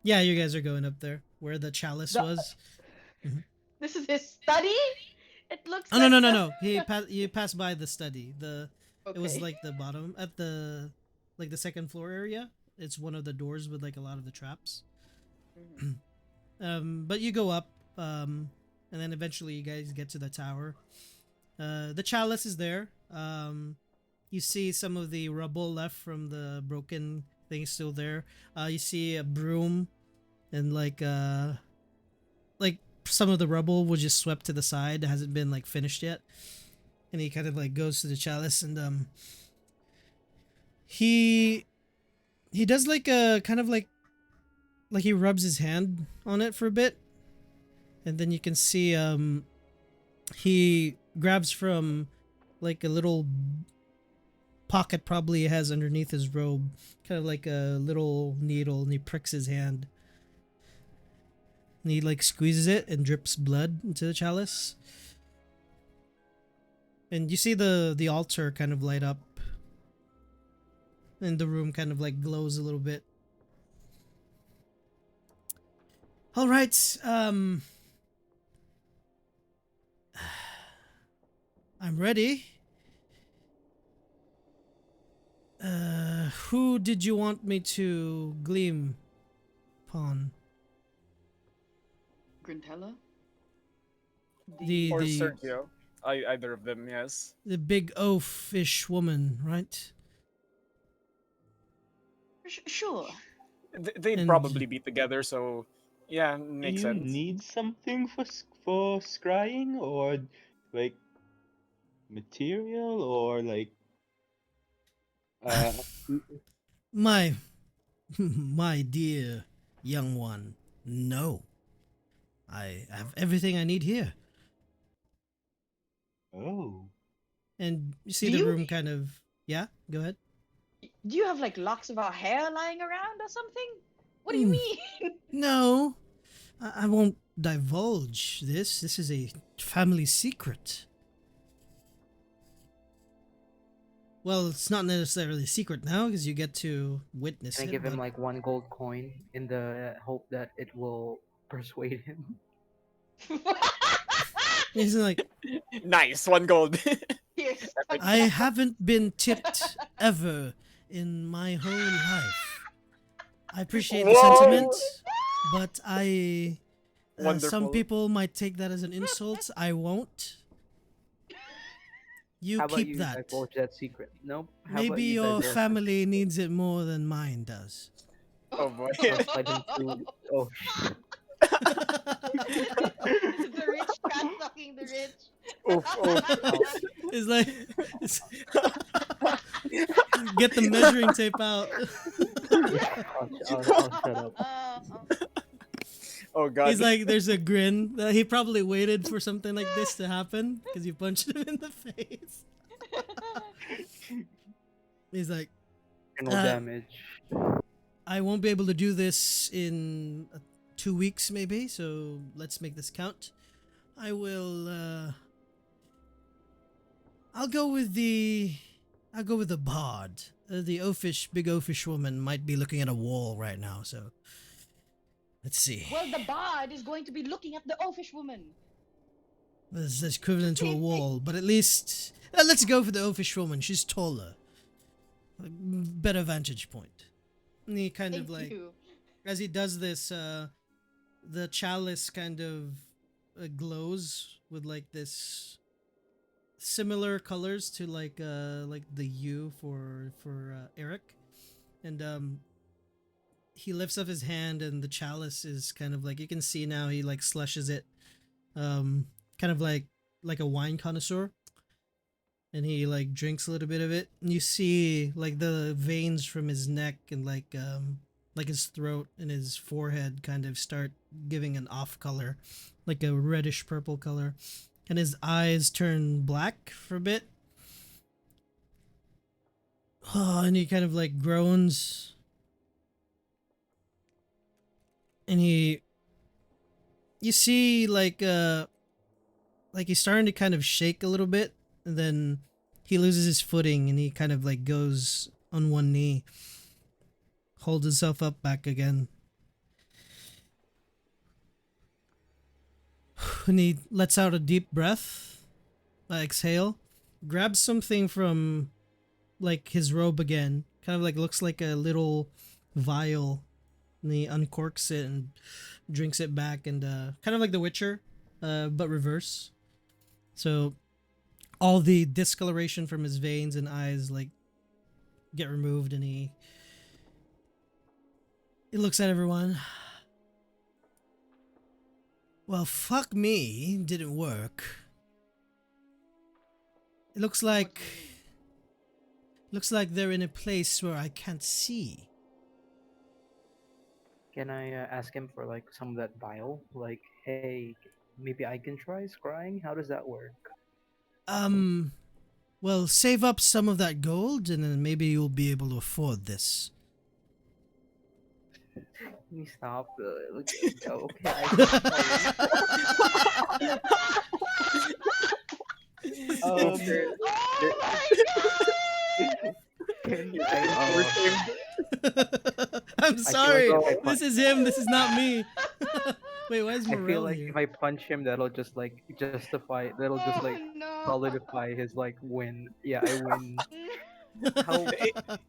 Yeah, you guys are going up there where the chalice The- was. This is his study. It looks Oh like. no, the- you passed by the study. It was Okay. like the bottom at the like the second floor area. It's one of the doors with like a lot of the traps. Mhm. But you go up, and then eventually you guys get to the tower. The chalice is there. You see some of the rubble left from the broken things still there. You see a broom, and like some of the rubble was just swept to the side. It hasn't been like finished yet. And he kind of like goes to the chalice, and he does like a kind of like he rubs his hand on it for a bit, and then you can see he grabs from like a little pocket probably he has underneath his robe, kind of like a little needle, and he pricks his hand, and he like squeezes it and drips blood into the chalice. And you see the altar kind of light up, and the room kind of like glows a little bit. All right, I'm ready. Who did you want me to gleam upon? Grintella? The Or the Sergio. Either of them, yes. the big oafish woman, right? Sure. They'd And- probably be together, so yeah, Do makes you sense. need something for scrying, or like material, or like uh My my dear young one, no. I have everything I need here. oh. And you see Do the you- room kind of, yeah, go ahead. Do you have like locks of our hair lying around or something? What do you mean? No, I won't divulge this. This is a family secret. Well, it's not necessarily a secret now because you get to witness Can I it. give him but- like one gold coin in the hope that it will persuade him? He's like, Nice, 1 gold. Here's I haven't been tipped ever in my whole life. I appreciate the Whoa! sentiment, but some Wonderful. people might take that as an insult. I won't. You How about keep you that. divulge that secret? Nope. How about Maybe you your divulge that family needs it more than mine does. Oh boy. Slide into oh shit. the rich cat sucking the rich. Oof, oof. It's like get the measuring tape out. I'll shut up. Oh god. He's like, there's a grin. He probably waited for something like this to happen because you punched him in the face. He's like, No Uh, damage. I won't be able to do this in 2 weeks, maybe. So let's make this count. I will. I'll go with the bard. The big oafish woman might be looking at a wall right now. So let's see. Well, the bard is going to be looking at the oafish woman. That's equivalent to a wall, but at least let's go for the oafish woman. She's taller, better vantage point. And he kind Thank of like, you. as he does this, the chalice kind of glows with like this similar colors to like the U for Eric, and he lifts up his hand, and the chalice is kind of like, you can see now he like slushes it, kind of like a wine connoisseur, and he like drinks a little bit of it, and you see like the veins from his neck and like like his throat and his forehead kind of start giving an off color, like a reddish purple color, and his eyes turn black for a bit. And he kind of like groans, and you see like he's starting to kind of shake a little bit, and then he loses his footing and he kind of like goes on one knee, holds himself up back again, and he lets out a deep breath, exhale, grabs something from like his robe again, kind of like looks like a little vial, and he uncorks it and drinks it back, and kind of like The Witcher, but reverse. So all the discoloration from his veins and eyes like get removed, and he looks at everyone. Well, fuck me, didn't work. It looks like they're in a place where I can't see. Can I ask him for like some of that vial? Like, hey, maybe I can try scrying. How does that work? Well, save up some of that gold and then maybe you'll be able to afford this. Can you stop? Okay, I Um, there- Oh my god! We're I, saved. I'm feel sorry. like if I This is him. This is not me. Wait, why is I feel Morel like here? if I punch him, that'll just like justify. That'll just like Oh no. solidify his like win. Yeah, I win. How?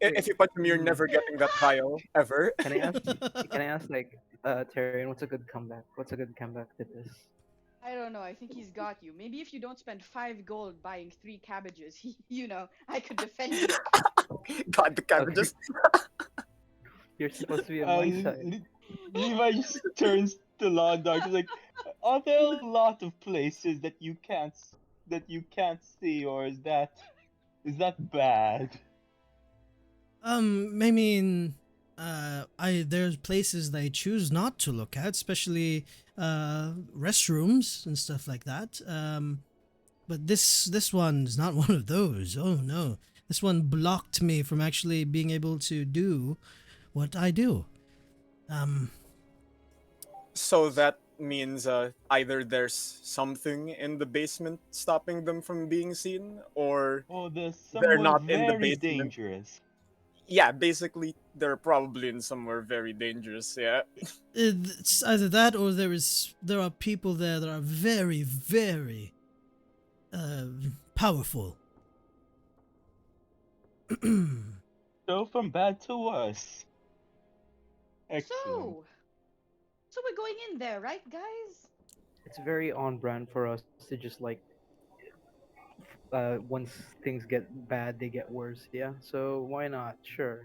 If Wait, you punch him, you're mm, never getting that vial ever. can I ask? Can I ask like, Tyrion, what's a good comeback? What's a good comeback to this? I don't know. I think he's got you. Maybe if you don't spend 5 gold buying 3 cabbages, I could defend you. God, the Okay, cabbages. you're supposed to be on my side. Levi just turns to Law Dog. He's like, are there a lot of places that you can't see, or is that bad? I mean, I there's places that I choose not to look at, especially restrooms and stuff like that. But this one's not one of those. Oh no, this one blocked me from actually being able to do what I do. Um, So that means either there's something in the basement stopping them from being seen, or Oh, there's they're somewhere not in the very basement. dangerous. Yeah, basically, they're probably in somewhere very dangerous. Yeah. it's either that or there are people there that are very very powerful. So from bad to worse. Excellent. So we're going in there, right, guys? It's very on brand for us to just like, once things get bad, they get worse. Yeah. So why not? Sure.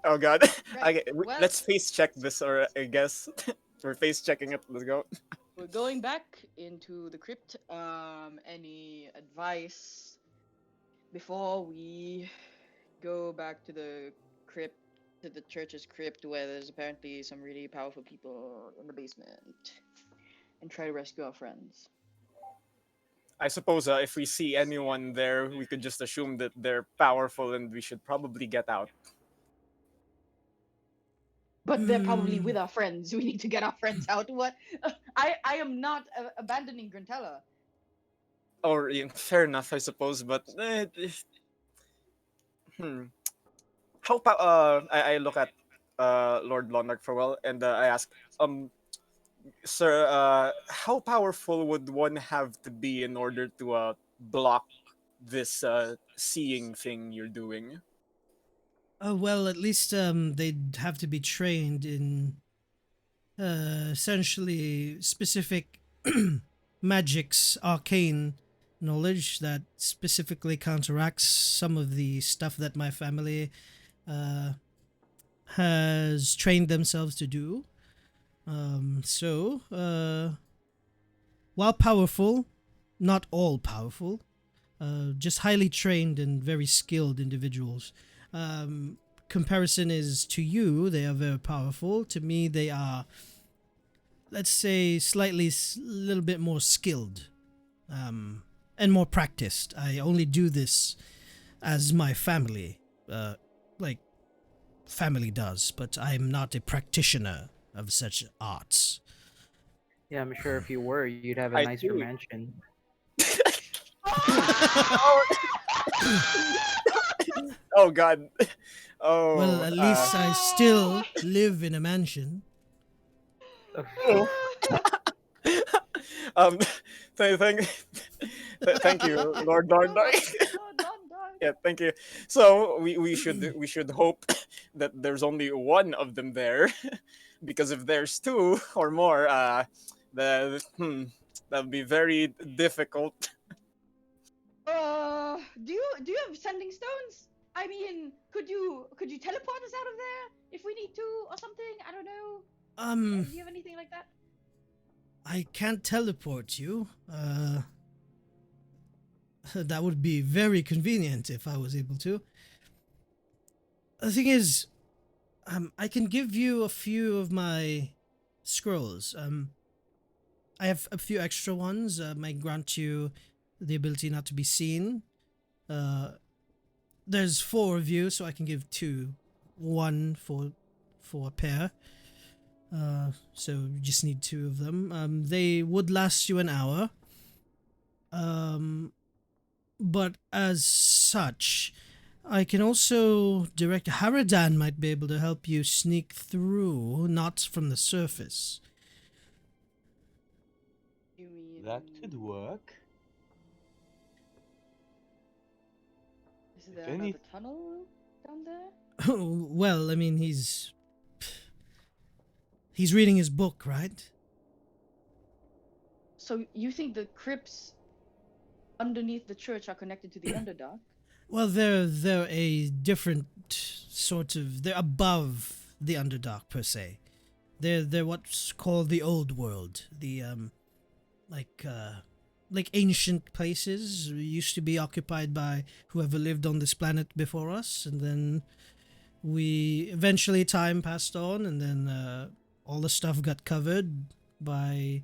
Oh God. Right. Well, Let's face check this, or I guess we're face checking it. Let's go. we're going back into the crypt. Any advice before we go back to the crypt, to the church's crypt, where there's apparently some really powerful people in the basement, and try to rescue our friends? I suppose if we see anyone there, we could just assume that they're powerful, and we should probably get out. But they're probably Hmm. with our friends. We need to get our friends out. What? I am not abandoning Grantella. Or fair enough, I suppose. But hmm. I look at Lord Lonark for well, and I ask, sir, how powerful would one have to be in order to block this seeing thing you're doing? Well, at least they'd have to be trained in essentially specific magic's arcane knowledge that specifically counteracts some of the stuff that my family uh, has trained themselves to do. While powerful, not all powerful, just highly trained and very skilled individuals. Um, comparison is to you, they are very powerful. To me, they are, let's say, slightly, little bit more skilled, and more practiced. I only do this as my family, like family does, but I'm not a practitioner of such arts. Yeah, I'm sure if you were, you'd have a I nicer see. mansion. Oh God. Well, Oh. at least I still live in a mansion. Oh. um. Thank you, Lord Darndark. Yeah, thank you. So we should hope that there's only one of them there, because if there's two or more, that'll be very difficult. Do you have sending stones? I mean, could you teleport us out of there if we need to or something? I don't know. Um, Do you have anything like that? I can't teleport you. That would be very convenient if I was able to. The thing is, I can give you a few of my scrolls. I have a few extra ones. Might grant you the ability not to be seen. Uh, there's 4 of you, so I can give 2, one for a pair. So you just need 2 of them. They would last you an hour. But as such, I can also direct Haradan might be able to help you sneak through, not from the surface. You mean That could work. is If there any, another tunnel down there? Well, I mean, he's reading his book, right? So you think the crypts underneath the church are connected to the Underdark? Well, they're a different sort of. They're above the Underdark per se. They're what's called the Old World. The like like ancient places used to be occupied by whoever lived on this planet before us, and then we eventually time passed on, and then all the stuff got covered by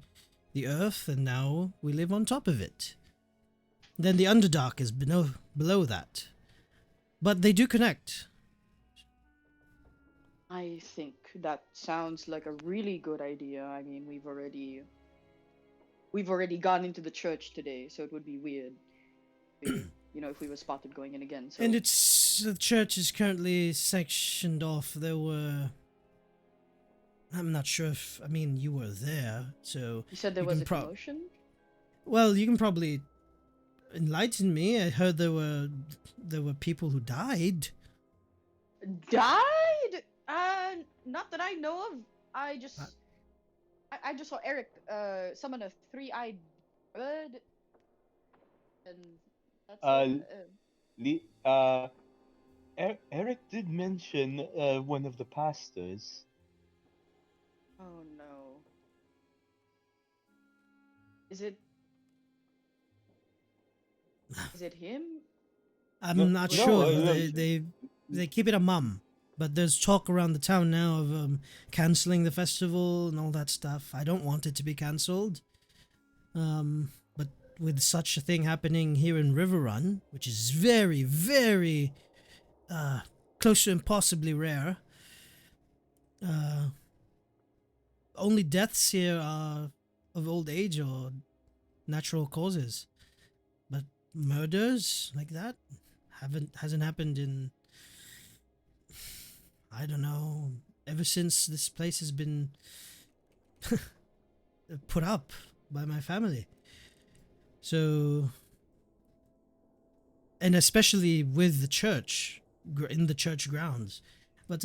the Earth, and now we live on top of it. Then the Underdark is below that. But they do connect. I think that sounds like a really good idea. I mean, we've already gone into the church today, so it would be weird, if we were spotted going in again. So And the church is currently sectioned off. I'm not sure if, I mean, you were there, so you said there you was can a commotion. well, you can probably enlighten me. I heard there were people who died. Died? Not that I know of. I just Uh, I just saw Eric summon a 3-eyed bird, and that's uh, it. Le- Eric did mention one of the pastors. Oh no. Is it him? I'm No, not Was sure. it- no, They keep it a mum, but there's talk around the town now of canceling the festival and all that stuff. I don't want it to be cancelled. But with such a thing happening here in Riverrun, which is very, very close to impossibly rare, only deaths here are of old age or natural causes. But murders like that hasn't happened in, I don't know, ever since this place has been put up by my family. So, and especially with the church, in the church grounds. But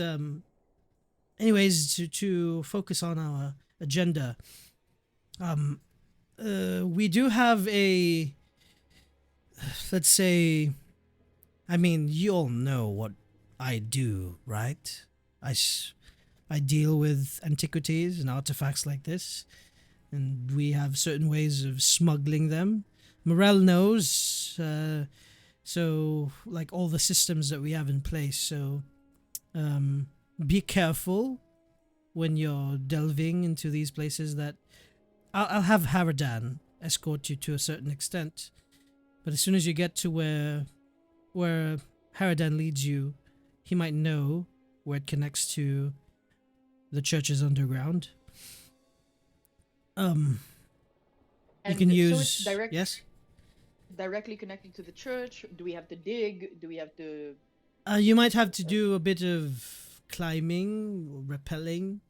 anyways, to focus on our agenda, we do have a, let's say, I mean, you all know what I do, right? I deal with antiquities and artifacts like this, and we have certain ways of smuggling them. Morel knows, so like all the systems that we have in place. So Um, be careful when you're delving into these places. That I'll have Haradan escort you to a certain extent, but as soon as you get to where Haradan leads you, he might know where it connects to the church's underground. You And can so it's use yes. directly connected to the church. Do we have to dig? Do we have to? You might have to do a bit of climbing, rappelling.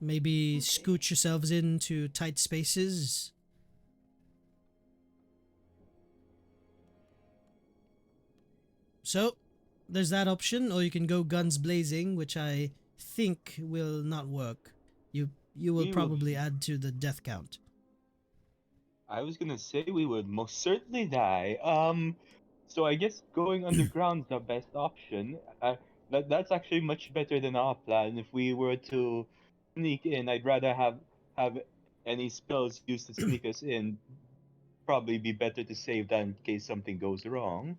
Maybe Okay. scooch yourselves into tight spaces. So, there's that option, or you can go guns blazing, which I think will not work. You will We would. probably add to the death count. I was gonna say we would most certainly die. So I guess going underground is the best option. That's actually much better than our plan. If we were to sneak in, I'd rather have any spells used to sneak us in. Probably be better to save that in case something goes wrong.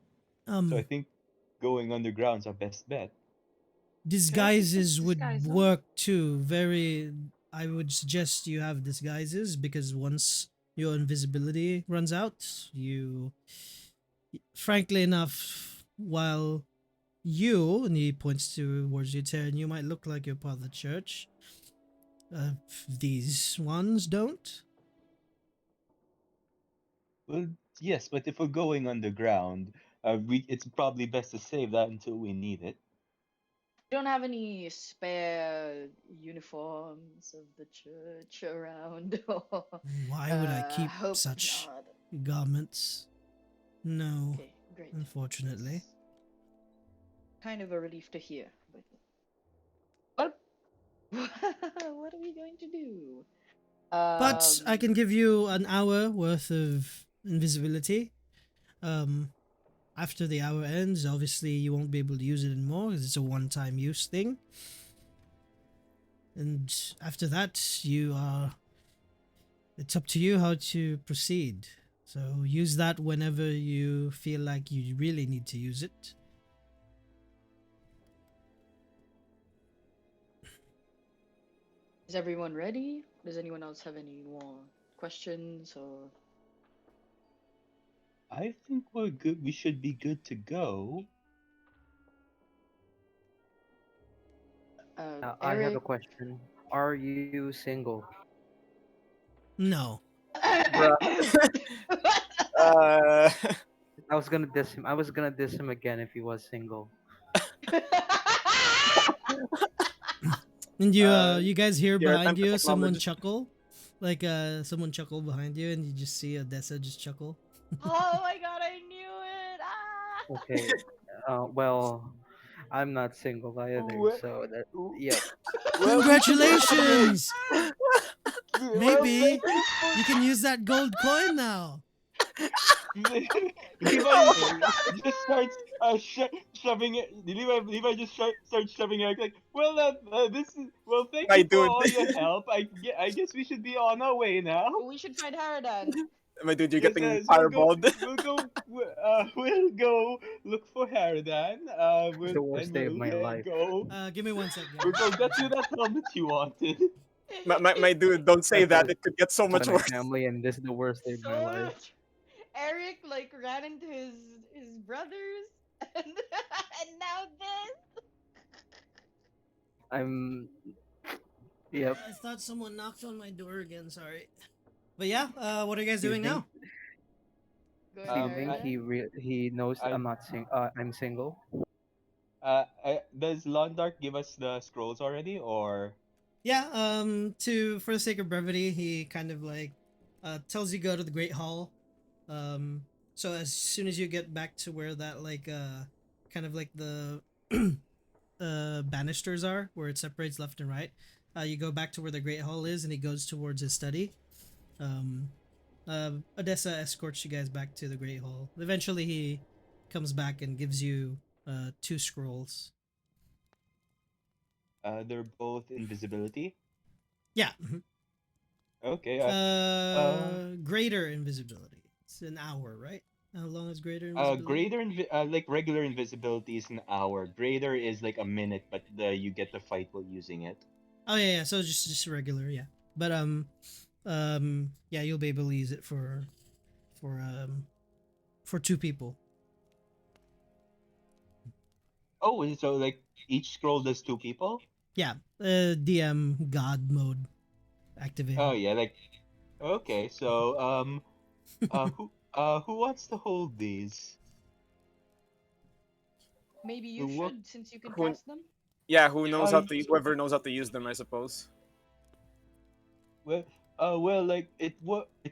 So I Um, think going underground's our best bet. disguises would Disguise, huh? work too. I would suggest you have disguises because once your invisibility runs out, frankly enough, while and he points towards you, Taryn, you might look like you're part of the church. These ones don't. Well, yes, but if we're going underground, it's probably best to save that until we need it. We don't have any spare uniforms of the church around. Why would I keep Hope such not. garments? No, Okay, great. unfortunately. That's kind of a relief to hear. But what are we going to do? But I can give you an hour worth of invisibility. Um, After the hour ends, obviously you won't be able to use it anymore because it's a one-time use thing. And after that, it's up to you how to proceed. So use that whenever you feel like you really need to use it. Is everyone ready? Does anyone else have any more questions or? I think we're good. We should be good to go. I have a Eric? question. Are you single? No. Bruh. Uh, I was gonna diss him. I was gonna diss him again if he was single. And uh, you guys hear yeah, behind time to you someone acknowledge. chuckle, like someone chuckle behind you, and you just see Odessa just chuckle. Oh my god, I knew it! Ah! Okay. Well, I'm not single either, Well, so that yep. we could Congratulations! well, Maybe you can use that gold coin now. Levi just starts shoving it. Levi just starts shoving it like, well, this is well. Thank My you for dude, all your help. I guess we should be on our way now. We should find Haradan. my dude, you're Yes, getting so fireballed. we'll go look for Haradan. The worst day of We'll my life. go. Give me one sec, We'll guys. go get you that helmet you wanted. My dude, don't say that. It could get so By much my worse. family, and this is the worst day of my So life. Eric like ran into his brothers and now this. I'm. Yep. I thought someone knocked on my door again. Sorry. But yeah, what are you guys Do you doing think? now? Going Do you to think I, Haradan? he knows I, I'm not I'm single? does Londark give us the scrolls already, or? Yeah. For the sake of brevity, he kind of like tells you go to the Great Hall. So as soon as you get back to where that like kind of like the banisters are, where it separates left and right, you go back to where the Great Hall is, and he goes towards his study. Um, Odessa escorts you guys back to the Great Hall. Eventually, he comes back and gives you two scrolls. They're both invisibility. Yeah. Mhm. Okay. Greater invisibility. It's an hour, right? How long is greater invisibility? Like regular invisibility is an hour. Greater is like a minute, but you get the fight while using it. Oh yeah, yeah. So just regular, yeah. But yeah, you'll be able to use it for um for two people. Oh, so like each scroll does two people? Yeah, DM God mode activated. Oh yeah, like okay. So who wants to hold these? Maybe you Who what? should, since you can Who? cast them. Yeah, who knows how I to? Whoever knows how to use them, I suppose. well like it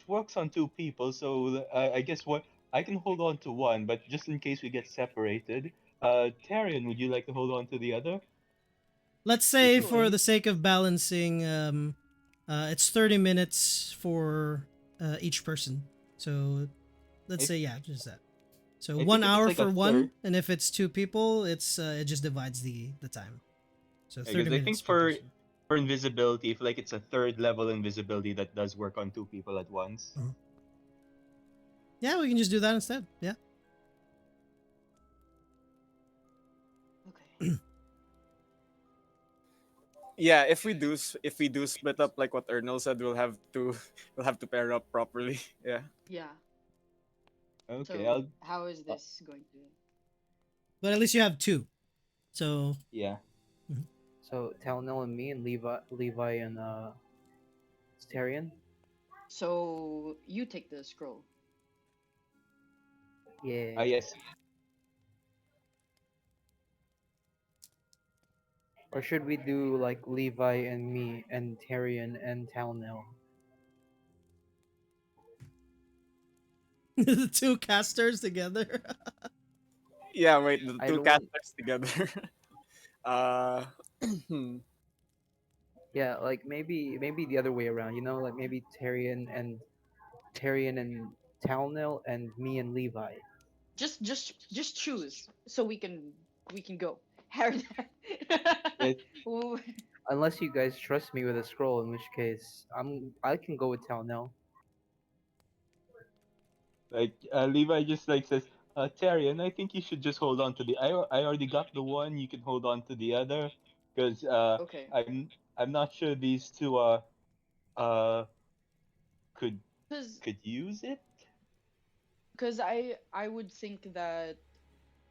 works on two people. So I guess what I can hold on to one, but just in case we get separated, Tarion, would you like to hold on to the other? Let's If say you for Sure. the please. sake of balancing, it's 30 minutes for each person. So let's I say yeah, just that. So I one think if it's hour like a for one, third, and if it's two people, it just divides the time. So thirty because I minutes think per person. for invisibility, if like it's a third level invisibility that does work on two people at once. Mhm. Yeah, we can just do that instead. Yeah. Okay. Yeah, if we do split up like what Ernal said, we'll have to we'll have to pair up properly. Yeah. Yeah. Okay, So how is uh, this going to? But at least you have two. So yeah. mhm. So Talnell and me and Levi and Starion. So you take the scroll. Yeah. Yes. Or should we do like Levi and me and Tyrion and Talnell? the two casters together. Yeah. Wait, the I two don't want. casters together. uh. Yeah, like maybe the other way around. You know, like maybe Tyrion and Talnell and me and Levi. Just choose so we can go. Harry. It Ooh, Unless you guys trust me with a scroll, in which case I can go with Talnell. like Levi just like says, Tarion, I think you should just hold on to I already got the one. You can hold on to the other, because okay. I'm not sure these two uh could Because could use it. I would think that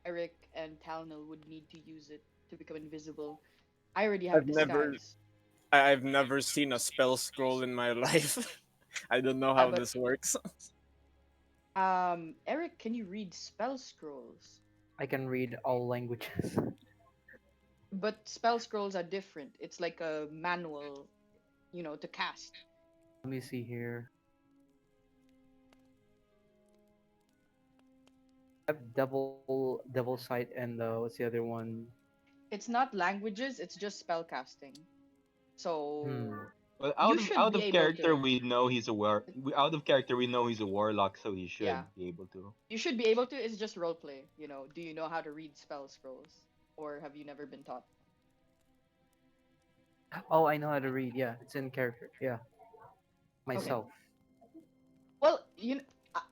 Eric and Talnell would need to use it to become invisible. I already have I've never disguise. I've never seen a spell scroll in my life. I don't know Yeah, how but this works. Eric, can you read spell scrolls? I can read all languages. But spell scrolls are different. It's like a manual, to cast. Let me see here. I have devil sight and what's the other one? It's not languages, it's just spell casting. Hmm. So Well, you should out be of able character, to. we know he's a out of character, we know he's a warlock, so he Yeah, should be able to. you should be able to. It's just role play. Do you know how to read spell scrolls, or have you never been taught? Oh, I know how to read. Yeah, it's in character. Yeah, Okay. myself. Well,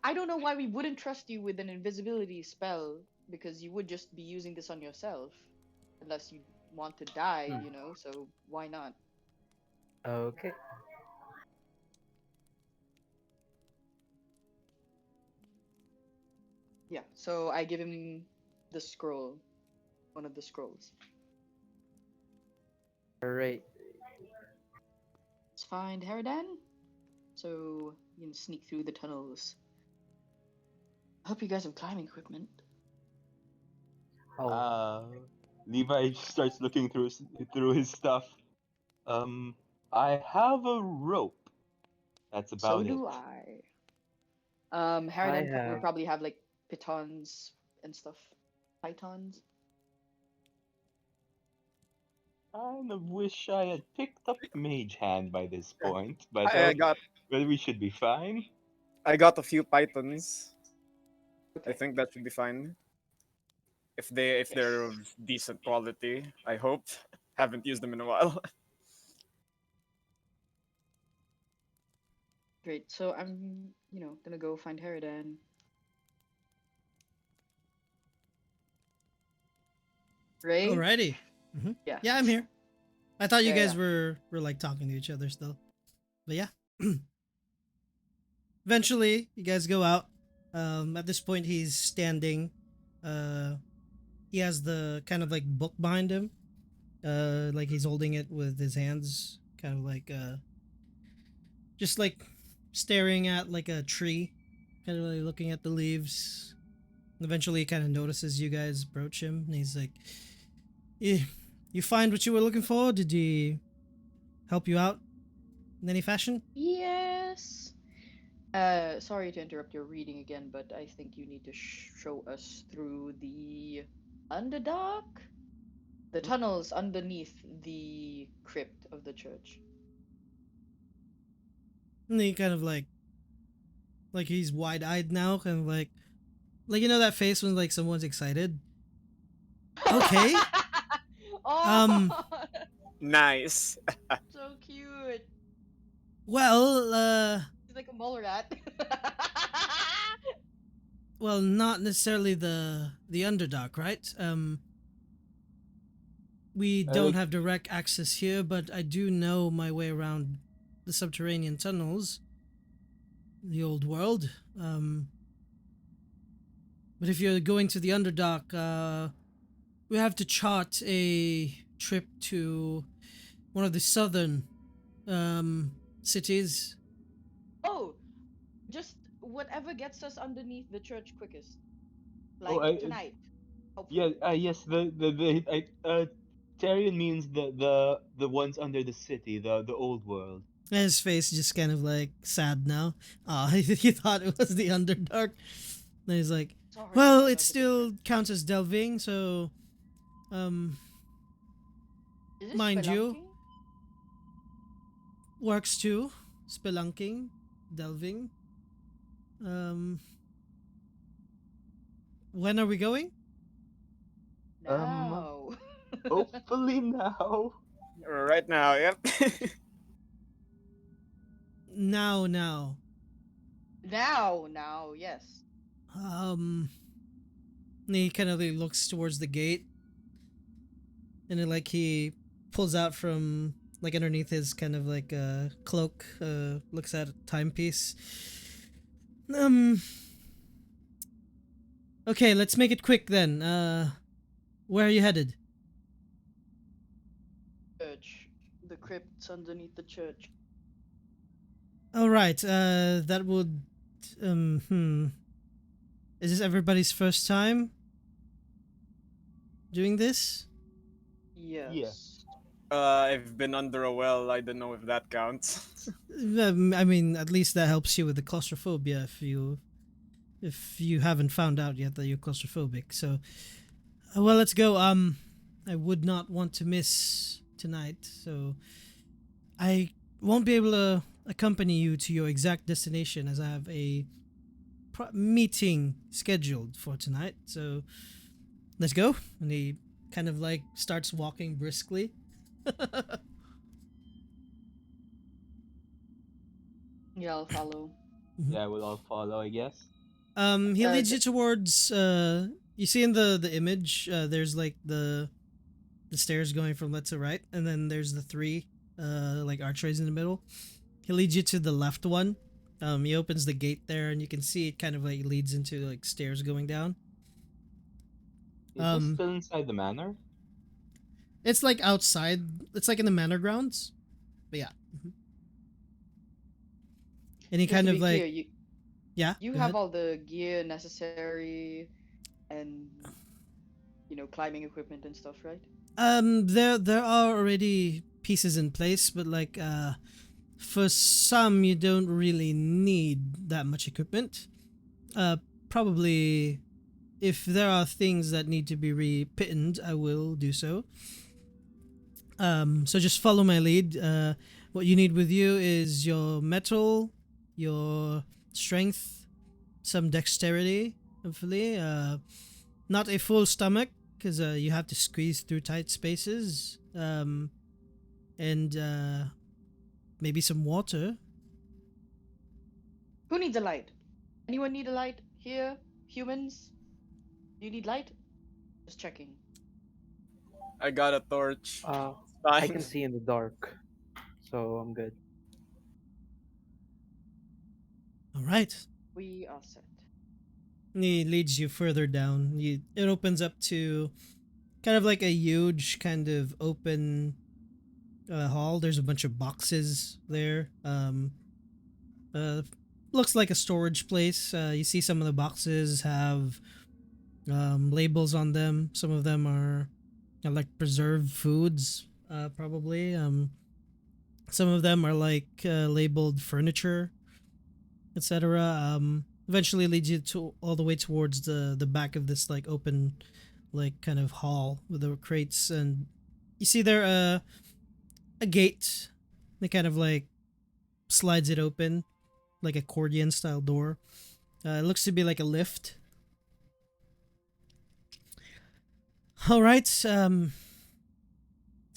I don't know why we wouldn't trust you with an invisibility spell because you would just be using this on yourself, unless you want to die. Hmm. So why not? Okay. Yeah. So I give him the scroll, one of the scrolls. All right. Let's find Haradan. So you can sneak through the tunnels. I hope you guys have climbing equipment. Oh, Uh, Levi starts looking through his stuff. Um, I have a rope. That's So about it. do I. I Haradan would have. probably have like pitons and stuff. Pythons. Kind of wish I had picked up Mage Hand by this Yeah. point, but I got well, we should be fine. I got a few pythons. I Okay. think that should be fine. If they're of Yes. decent quality, I hope. Haven't used them in a while. Great. So I'm, gonna go find Haradan. Ray? Alrighty. Yeah. Yeah, I'm here. I thought you Yeah, guys yeah. were like talking to each other still, but yeah. Eventually, you guys go out. At this point, he's standing. Uh, he has the kind of like book behind him. Like he's holding it with his hands, kind of like just like staring at like a tree, kind of like looking at the leaves. Eventually, he kind of notices you guys approach him, and he's like, "You, you find what you were looking for? Did he help you out in any fashion?" Yes. Sorry to interrupt your reading again, but I think you need to show us through the underdark, the tunnels underneath the crypt of the church. And he kind of like he's wide eyed now, kind of like you know that face when like someone's excited. Okay. Oh, Um. Nice. so cute. Well. He's like a mole rat. Well, not necessarily the Underdark, right? We don't Like, have direct access here, but I do know my way around the subterranean tunnels, the old world. But if you're going to the Underdark, we have to chart a trip to one of the southern cities. Oh, just whatever gets us underneath the church quickest. oh, Like tonight, yeah, hopefully. yes, Tarion means the ones under the city, the old world. And his face just kind of like sad now. He thought it was the Underdark. And he's like, Sorry, well, I it thought it was still counts as delving, so um Is this mind you, spelunking? works too. Spelunking, delving. Um when are we going? Um, No. hopefully now. Right now, yep. Now. now, yes. Um and he kind of like looks towards the gate, and then like he pulls out from like underneath his kind of like cloak, looks at a timepiece. Um Okay, let's make it quick then. Where are you headed? Church. The crypt's underneath the church. All right. That would. Is this everybody's first time doing this? Yeah. Yes. I've been under a well. I don't know if that counts. I mean, at least that helps you with the claustrophobia if you haven't found out yet that you're claustrophobic. So, well, let's go. I would not want to miss tonight, so I won't be able to accompany you to your exact destination as I have a meeting scheduled for tonight. So let's go. And he kind of like starts walking briskly. Yeah, I'll follow. Yeah, we'll all follow, I guess. He leads you D- towards you see in the image, there's like the stairs going from left to right, and then there's the three like archways in the middle. He leads you to the left one. He opens the gate there, and you can see it kind of like leads into like stairs going down. Is this still inside the manor? It's like outside. It's like in the manor grounds. But yeah. And he Just kind to of be like, clear, yeah. you Go have ahead. all the gear necessary and climbing equipment and stuff, right? There are already pieces in place, but like for some you don't really need that much equipment. Probably if there are things that need to be repitted, I will do so. So just follow my lead. What you need with you is your metal, your strength, some dexterity, hopefully. Not a full stomach, because you have to squeeze through tight spaces. And maybe some water. Who needs a light? Anyone need a light here? Humans? Do you need light? Just checking. I got a torch. Uh, It's I fine. can see in the dark, so I'm good. All right. We are set. He leads you further down. It opens up to kind of like a huge kind of open hall. There's a bunch of boxes there. Uh, looks like a storage place. You see some of the boxes have labels on them. Some of them are like preserved foods, probably. Some of them are like labeled furniture, etc. Eventually leads you to all the way towards the back of this like open, like kind of hall with the crates, and you see there a gate. That kind of like slides it open, like accordion style door. It looks to be like a lift. All right. It's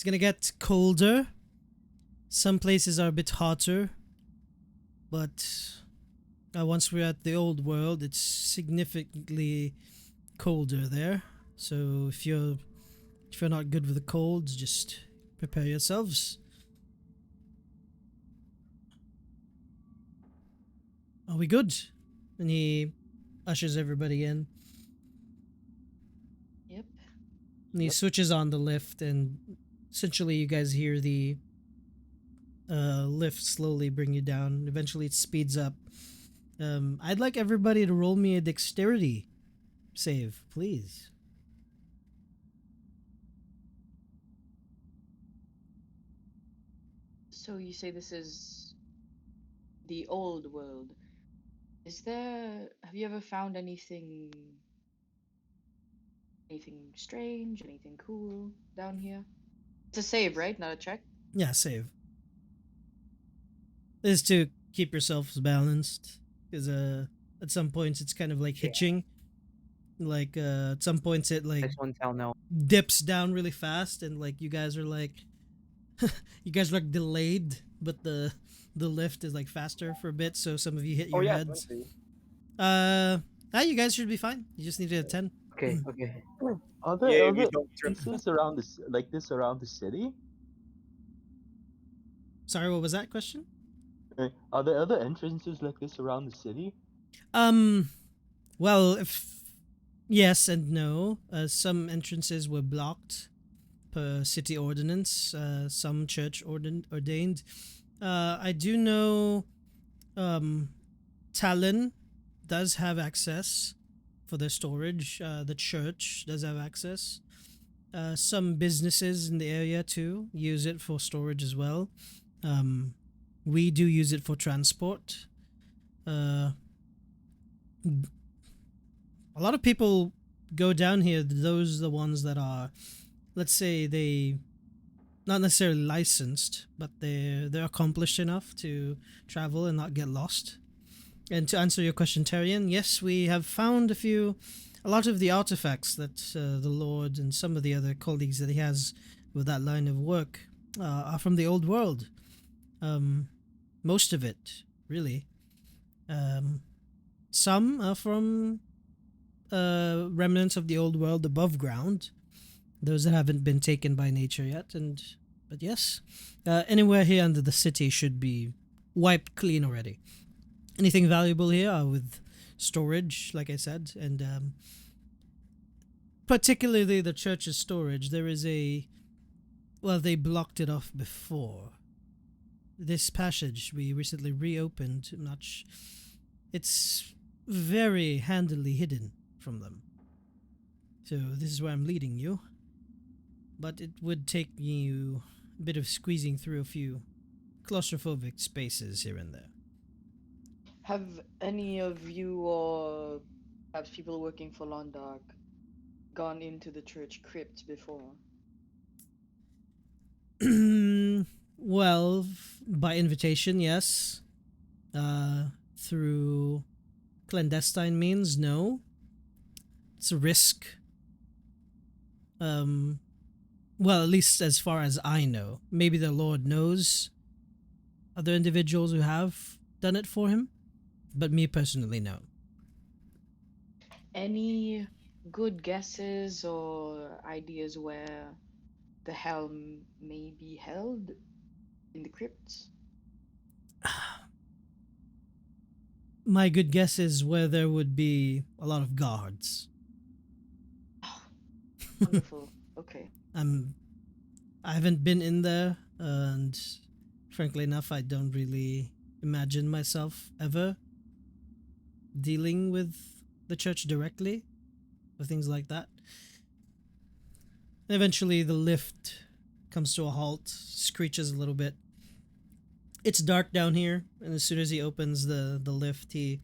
gonna get colder. Some places are a bit hotter, but once we're at the old world, it's significantly colder there. So if you're not good with the colds, just prepare yourselves. Are we good? And he ushers everybody in. Yep. And he Yep. switches on the lift, and essentially you guys hear the lift slowly bring you down. Eventually it speeds up. I'd like everybody to roll me a dexterity save, please. So you say this is the old world. Have you ever found anything strange, anything cool down here? It's a save, right? Not a check? Yeah, save. This is to keep yourselves balanced, because at some points it's kind of like Yeah. hitching. Like at some points it like This one tell no. dips down really fast, and like you guys are like you guys are like delayed, but the lift is like faster for a bit, so some of you hit Oh your yeah, heads. 20. You guys should be fine. You just need a 10. Okay, okay. Are there Yeah, we other don't trip. entrances around this like this around the city? Sorry, what was that question? Are there other entrances like this around the city? Um, well, if yes and no. Some entrances were blocked per city ordinance. Some church ordained. I do know. Talon does have access for their storage. The church does have access. Some businesses in the area too use it for storage as well. We do use it for transport. Uh, a lot of people go down here. Those are the ones that are, let's say, they not necessarily licensed, but they're accomplished enough to travel and not get lost. And to answer your question, Tyrion, yes, we have found a lot of the artifacts that the Lord and some of the other colleagues that he has with that line of work are from the old world. Most of it, really. Some are from remnants of the old world above ground, those that haven't been taken by nature yet. But yes, anywhere here under the city should be wiped clean already. Anything valuable here are with storage, like I said, and particularly the church's storage. There is they blocked it off before. This passage we recently reopened. It's very handily hidden from them. So this is where I'm leading you. But it would take you a bit of squeezing through a few claustrophobic spaces here and there. Have any of you or perhaps people working for Londark gone into the church crypt before? Well, by invitation, yes. Through clandestine means, no. It's a risk. Well, at least as far as I know. Maybe the Lord knows other individuals who have done it for him, but me personally, no. Any good guesses or ideas where the helm may be held in the crypts. My good guess is where there would be a lot of guards. Oh, wonderful. Okay. I'm I haven't been in there, and frankly enough, I don't really imagine myself ever dealing with the church directly or things like that. Eventually, the lift comes to a halt, screeches a little bit. It's dark down here, and as soon as he opens the lift, he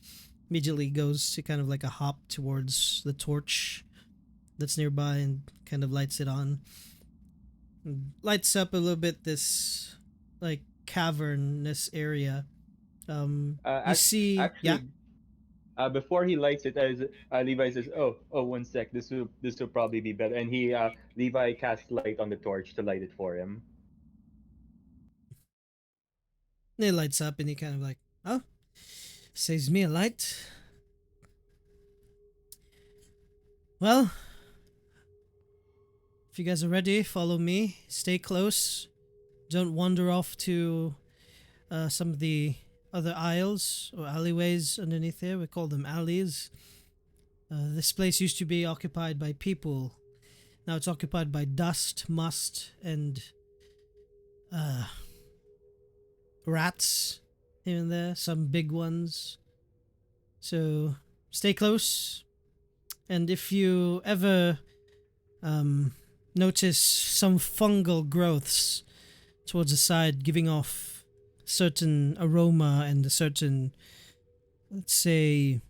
immediately goes to kind of like a hop towards the torch that's nearby and kind of lights it on. And lights up a little bit this like cavernous area. You see, yeah. Actually, before he lights it, as Levi says, "Oh, 1 sec. This will probably be better." And Levi casts light on the torch to light it for him. It lights up, and he kind of like, oh, saves me a light. Well, if you guys are ready, follow me. Stay close. Don't wander off to some of the other aisles or alleyways underneath here. We call them alleys. This place used to be occupied by people. Now it's occupied by dust, must, and uh, rats here and there. Some big ones. So stay close. And if you ever notice some fungal growths towards the side giving off certain aroma and a certain, let's say,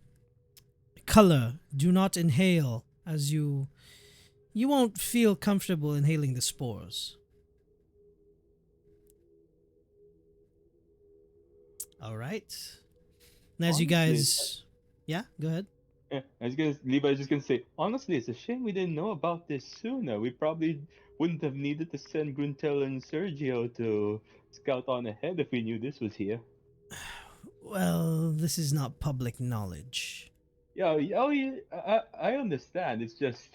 color, do not inhale, as you won't feel comfortable inhaling the spores. All right. And as you Honestly, guys, yeah, go ahead. Levi's just gonna say, honestly, it's a shame we didn't know about this sooner. We probably wouldn't have needed to send Gruntel and Sergio to scout on ahead if we knew this was here. Well, this is not public knowledge. Yeah, oh, yeah, I understand. It's just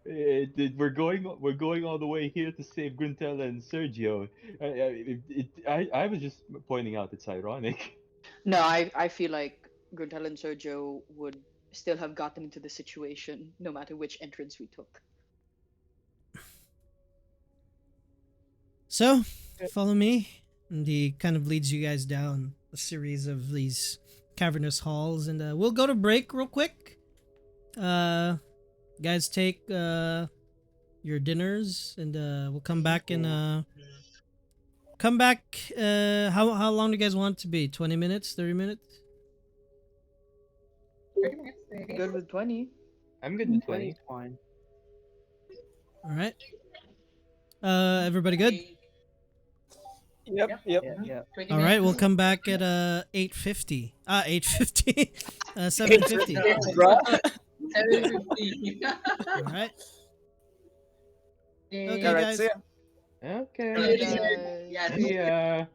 we're going all the way here to save Gruntel and Sergio. I was just pointing out it's ironic. No, I feel like Gruntel and Sergio would still have gotten into the situation no matter which entrance we took. So, follow me. And he kind of leads you guys down a series of these cavernous halls, and we'll go to break real quick. Guys, take your dinners, and we'll come back and come back. How long do you guys want it to be? 20 minutes? 30 minutes? 30 minutes, I guess. Good with 20. I'm good with 20 20. is fine. All right. Everybody good? Okay. Yep, Yep. yep. Yeah, yeah. 20 All right, minutes. we'll come back at 8:50. 8:50. 7:50. Bruh. 7:50. All right. Okay. Okay, All right, guys. see ya. Okay. Bye, Yeah. guys. Yeah. See ya.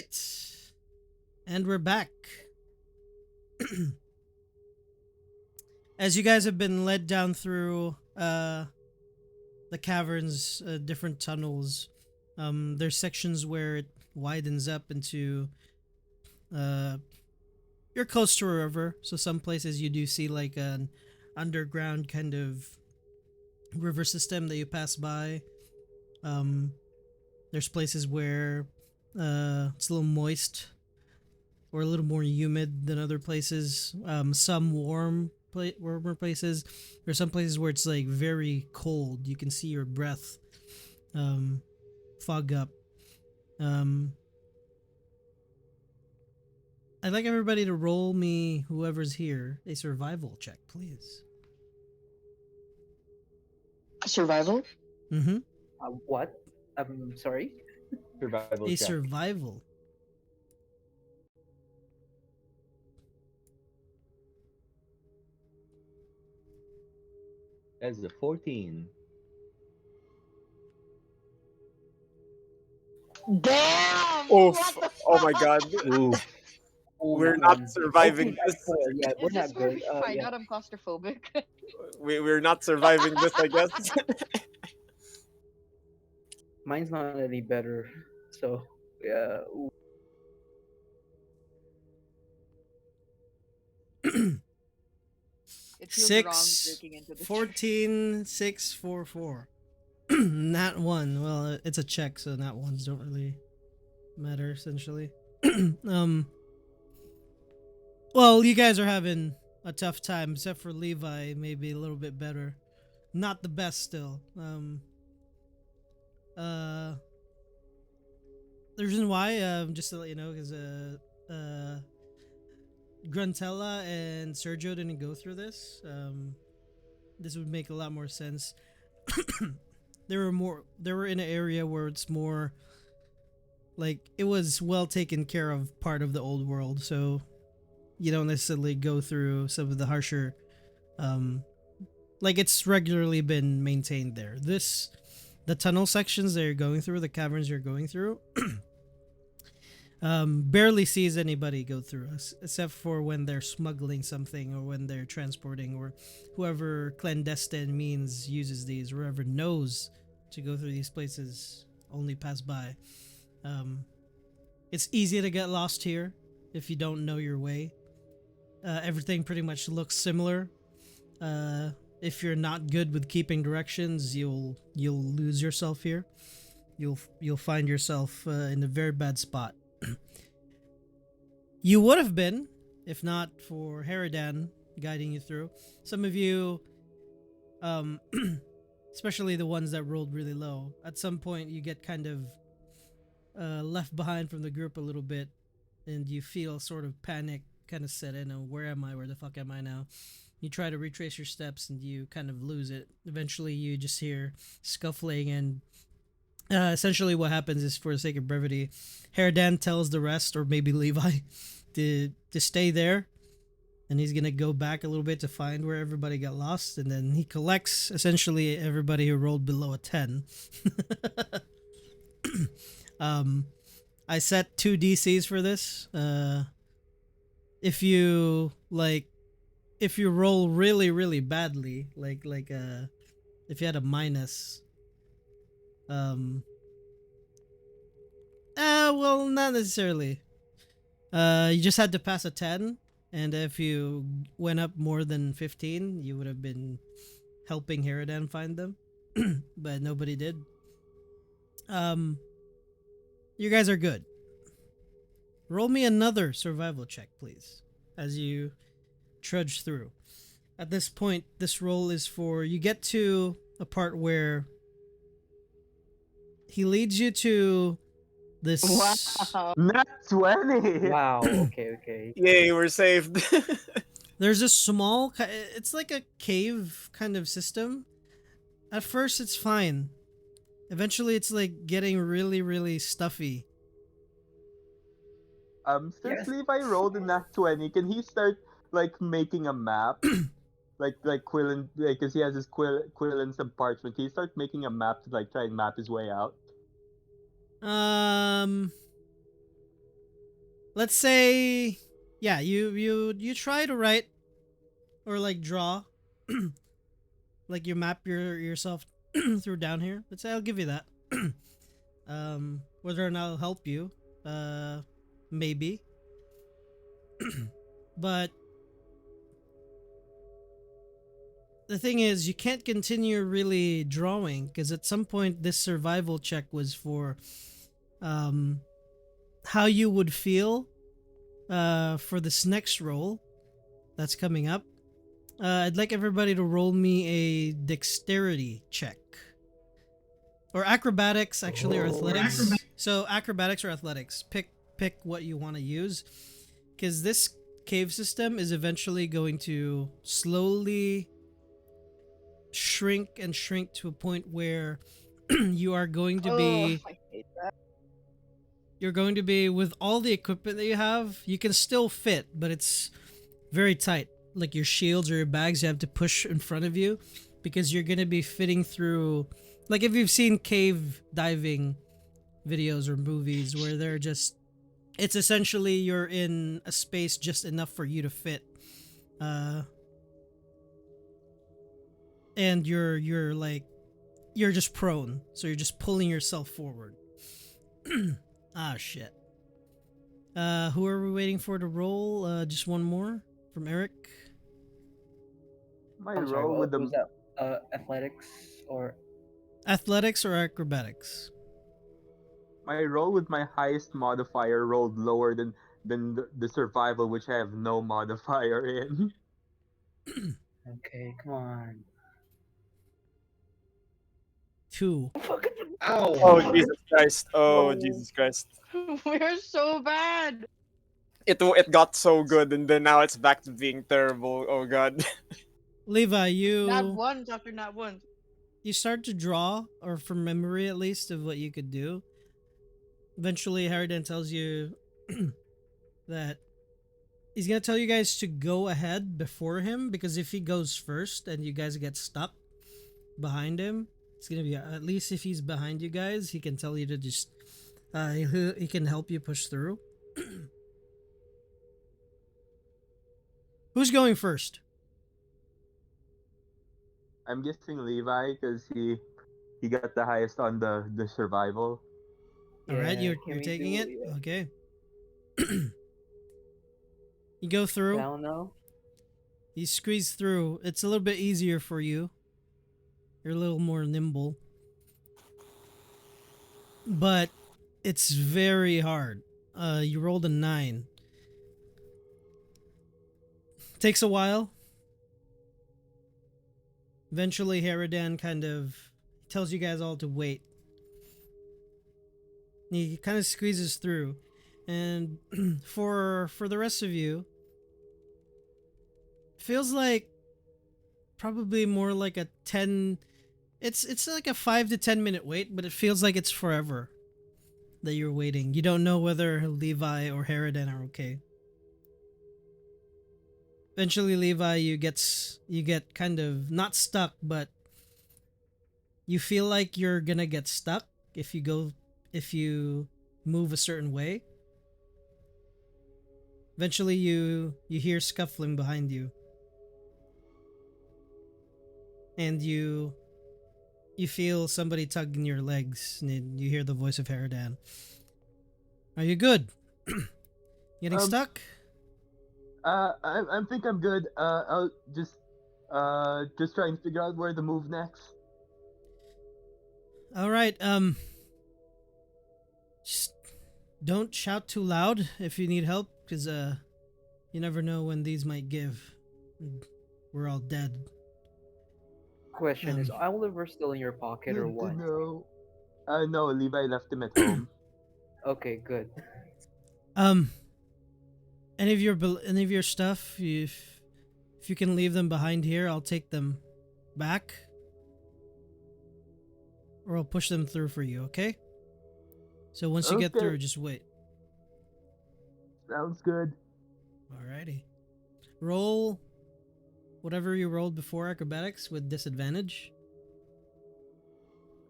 right. And we're back. As you guys have been led down through the caverns, different tunnels, there's sections where it widens up into uh, you're close to a river, so some places you do see like an underground kind of river system that you pass by. Um, there's places where it's a little moist or a little more humid than other places. Some warmer places. There's some places where it's like very cold. You can see your breath fog up. I'd like everybody to roll me, whoever's here, a survival check, please. Survival? Mm-hmm. What? I'm sorry. Survival A check. survival. That's a 14. Damn! Oh, What the oh my fuck? god. Ooh. Oh, We're not not one. surviving Okay, this. yeah, we're Is this not where good. we find Yeah, out I'm claustrophobic? We're not surviving this, I guess. mine's not any better. So yeah, ooh. It feels wrong Six, breaking into this. 14, 6, 4, 4. Nat 1. Well, it's a check, so nat 1s don't really matter, essentially. um, well, you guys are having a tough time, except for Levi, maybe a little bit better. Not the best still. Uh, the reason why, just to let you know, because Gruntella and Sergio didn't go through this. This would make a lot more sense. They were in an area where it's more like it was well taken care of part of the old world, so you don't necessarily go through some of the harsher like it's regularly been maintained there. The tunnel sections that you're going through, the caverns you're going through, barely sees anybody go through us, except for when they're smuggling something or when they're transporting, or whoever clandestine means uses these, or whoever knows to go through these places only pass by. It's easy to get lost here if you don't know your way. Everything pretty much looks similar. If you're not good with keeping directions, you'll lose yourself here. You'll find yourself in a very bad spot. You would have been if not for Haradan guiding you through. Some of you, especially the ones that rolled really low, at some point you get kind of left behind from the group a little bit, and you feel sort of panic kind of set in. Oh, where am I? Where the fuck am I now? You try to retrace your steps and you kind of lose it. Eventually, you just hear scuffling, and essentially what happens is, for the sake of brevity, Haradan tells the rest, or maybe Levi, to stay there, and he's gonna go back a little bit to find where everybody got lost, and then he collects essentially everybody who rolled below a 10. I set 2 DCs for this. If you if you roll really really badly, if you had a minus, well, not necessarily. You just had to pass a 10, and if you went up more than 15, you would have been helping Haradan find them, but nobody did. You guys are good. Roll me another survival check, please, as you trudge through. At this point, this roll is for, you get to a part where he leads you to this. Wow. Nat 20! Wow. Okay. Yay, we're saved. There's a small, it's like a cave kind of system. At first, it's fine. Eventually, it's like getting really, really stuffy. Since Yes. Levi rolled a nat 20, can he start like making a map? like Quillen, because he has his quill and some parchment. Can he start making a map to like try and map his way out? let's say, yeah, you try to write or like draw, like you map yourself through down here. Let's say I'll give you that. Whether or not it'll help you, maybe. But the thing is, you can't continue really drawing because at some point this survival check was for um, how you would feel for this next roll that's coming up. I'd like everybody to roll me a dexterity check. Or acrobatics, actually, or athletics. So acrobatics or athletics. Pick what you want to use. Because this cave system is eventually going to slowly shrink and shrink to a point where you are going to be I hate that. you're going to be with all the equipment that you have, you can still fit, but it's very tight. Like your shields or your bags you have to push in front of you because you're going to be fitting through, like if you've seen cave diving videos or movies where they're just, it's essentially you're in a space just enough for you to fit. And you're like you're just prone, so you're just pulling yourself forward. Ah, shit. Who are we waiting for to roll? Just one more from Eric. My I'm sorry. roll with What was the that? Athletics or Athletics or acrobatics? my roll with my highest modifier rolled lower than the survival, which I have no modifier in. okay? Come on. 2. Oh Ow. Jesus Christ! Oh No. Jesus Christ! We're so bad. It got so good, and then now it's back to being terrible. Oh God. Levi, Not you once after not once. you start to draw, or from memory at least, of what you could do. Eventually, Harridan tells you that he's gonna tell you guys to go ahead before him because if he goes first and you guys get stuck behind him, it's gonna be, at least if he's behind you guys, he can tell you to just he can help you push through. Who's going first? I'm guessing Levi because he got the highest on the survival. All right, Yeah, you're can we taking do it. Okay. You go through. down now? You squeeze through. It's a little bit easier for you. You're a little more nimble. But it's very hard. You rolled a 9. Takes a while. Eventually, Haradan kind of tells you guys all to wait. He kind of squeezes through, and for the rest of you, feels like probably more like a 10. It's like a 5 to 10 minute wait, but it feels like it's forever that you're waiting. You don't know whether Levi or Haradan are okay. Eventually, Levi, you get kind of not stuck, but you feel like you're gonna get stuck if you move a certain way. Eventually, you hear scuffling behind you, and you feel somebody tugging your legs, and you hear the voice of Haradan. Are you good? Getting Um, stuck? I think I'm good. I'll just try and figure out where to move next. All right. Just don't shout too loud if you need help, because you never know when these might give. We're all dead. Question is, Um, Oliver still in your pocket or Good to what? know. No, Levi left him at home. Okay, good. Um, any of your stuff, if you can leave them behind here, I'll take them back, or I'll push them through for you. Okay? So once you get Okay, through, just wait. sounds good. Alrighty. Roll whatever you rolled before acrobatics with disadvantage.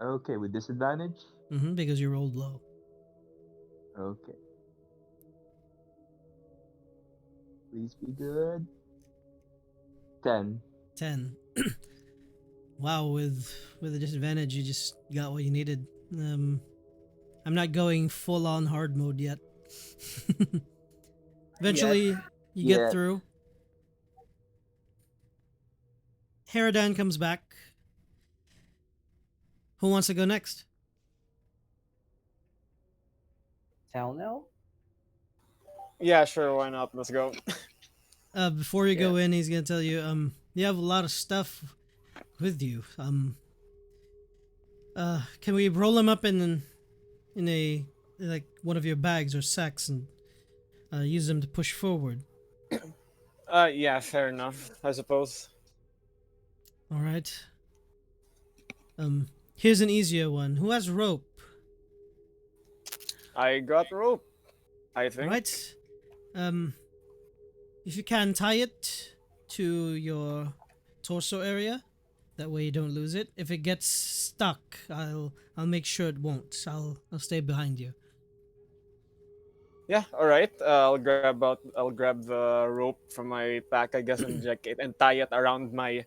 Okay, with disadvantage. Because you rolled low. Okay. Please be good. 10. 10. Wow, with a disadvantage, you just got what you needed. I'm not going full on hard mode yet. Yet. Eventually, you get Yeah. through. Haradan comes back. Who wants to go next? Tell now? Yeah, sure, why not? Let's go. Before you Yeah. go in, he's gonna tell you, you have a lot of stuff with you. Can we roll them up in a like one of your bags or sacks and use them to push forward? Yeah, fair enough, I suppose. All right. Here's an easier one. Who has rope? I got rope, I All think. right. Um, if you can tie it to your torso area, that way you don't lose it. If it gets stuck, I'll make sure it won't. I'll stay behind you. Yeah, all right. I'll grab the rope from my pack, I guess, and jacket, and tie it around my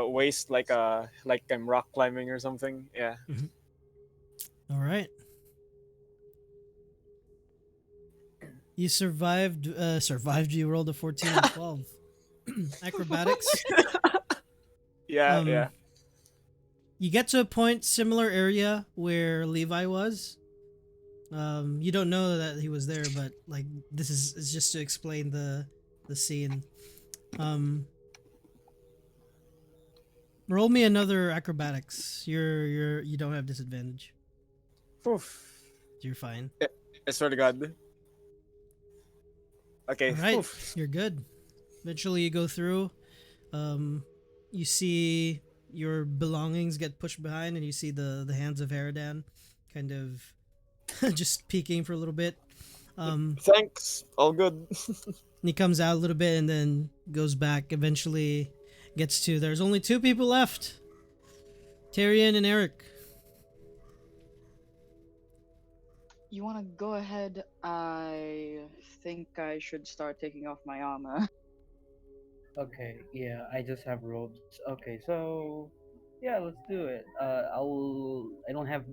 waist like I'm rock climbing or something. Yeah. Mhm. All right. You survived. Survived. You rolled a 14 and 12. Acrobatics. Yeah, Um, yeah. you get to a point similar area where Levi was. You don't know that he was there, but like this is just to explain the scene. Um, roll me another acrobatics. You don't have disadvantage. Oof. You're fine. I swear to God. All Okay. right, Oof. you're good. Eventually, you go through. Um, you see your belongings get pushed behind, and you see the hands of Haradan, kind of just peeking for a little bit. Um, Thanks. All good. and he comes out a little bit and then goes back. Eventually, gets to there's only two people left. Tyrion and Eric. You want to go ahead? I think I should start taking off my armor. Okay, yeah, I just have robes. Okay, so yeah, let's do it. I don't have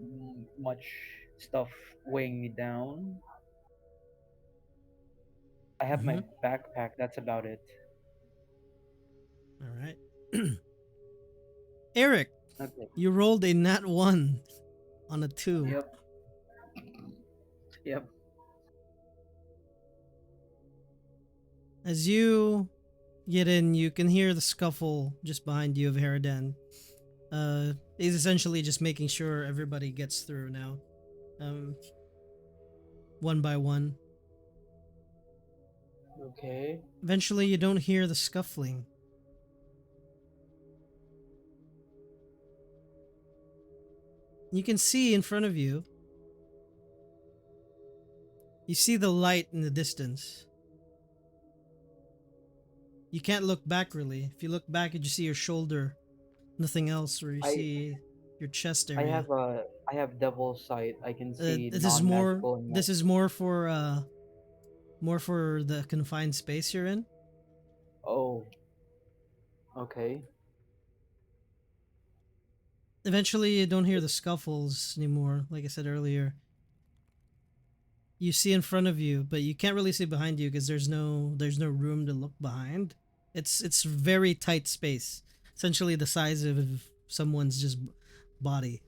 much stuff weighing me down. I have my Mm-hmm. backpack. That's about it. All right. Eric, Okay. you rolled a nat 1 on a 2. Yep. Yep. As you get in, you can hear the scuffle just behind you of Haradan. He's essentially just making sure everybody gets through now. Um, one by one. Okay. Eventually, you don't hear the scuffling. You can see in front of you. You see the light in the distance. You can't look back really. If you look back, you just see your shoulder. Nothing else, or you I see your chest I area. have a I have devil sight. I can see This is more. non-magical and This is more for the confined space you're in. oh, okay. Eventually, you don't hear the scuffles anymore. Like I said earlier, you see in front of you, but you can't really see behind you because there's no room to look behind. It's very tight space, essentially the size of someone's just body.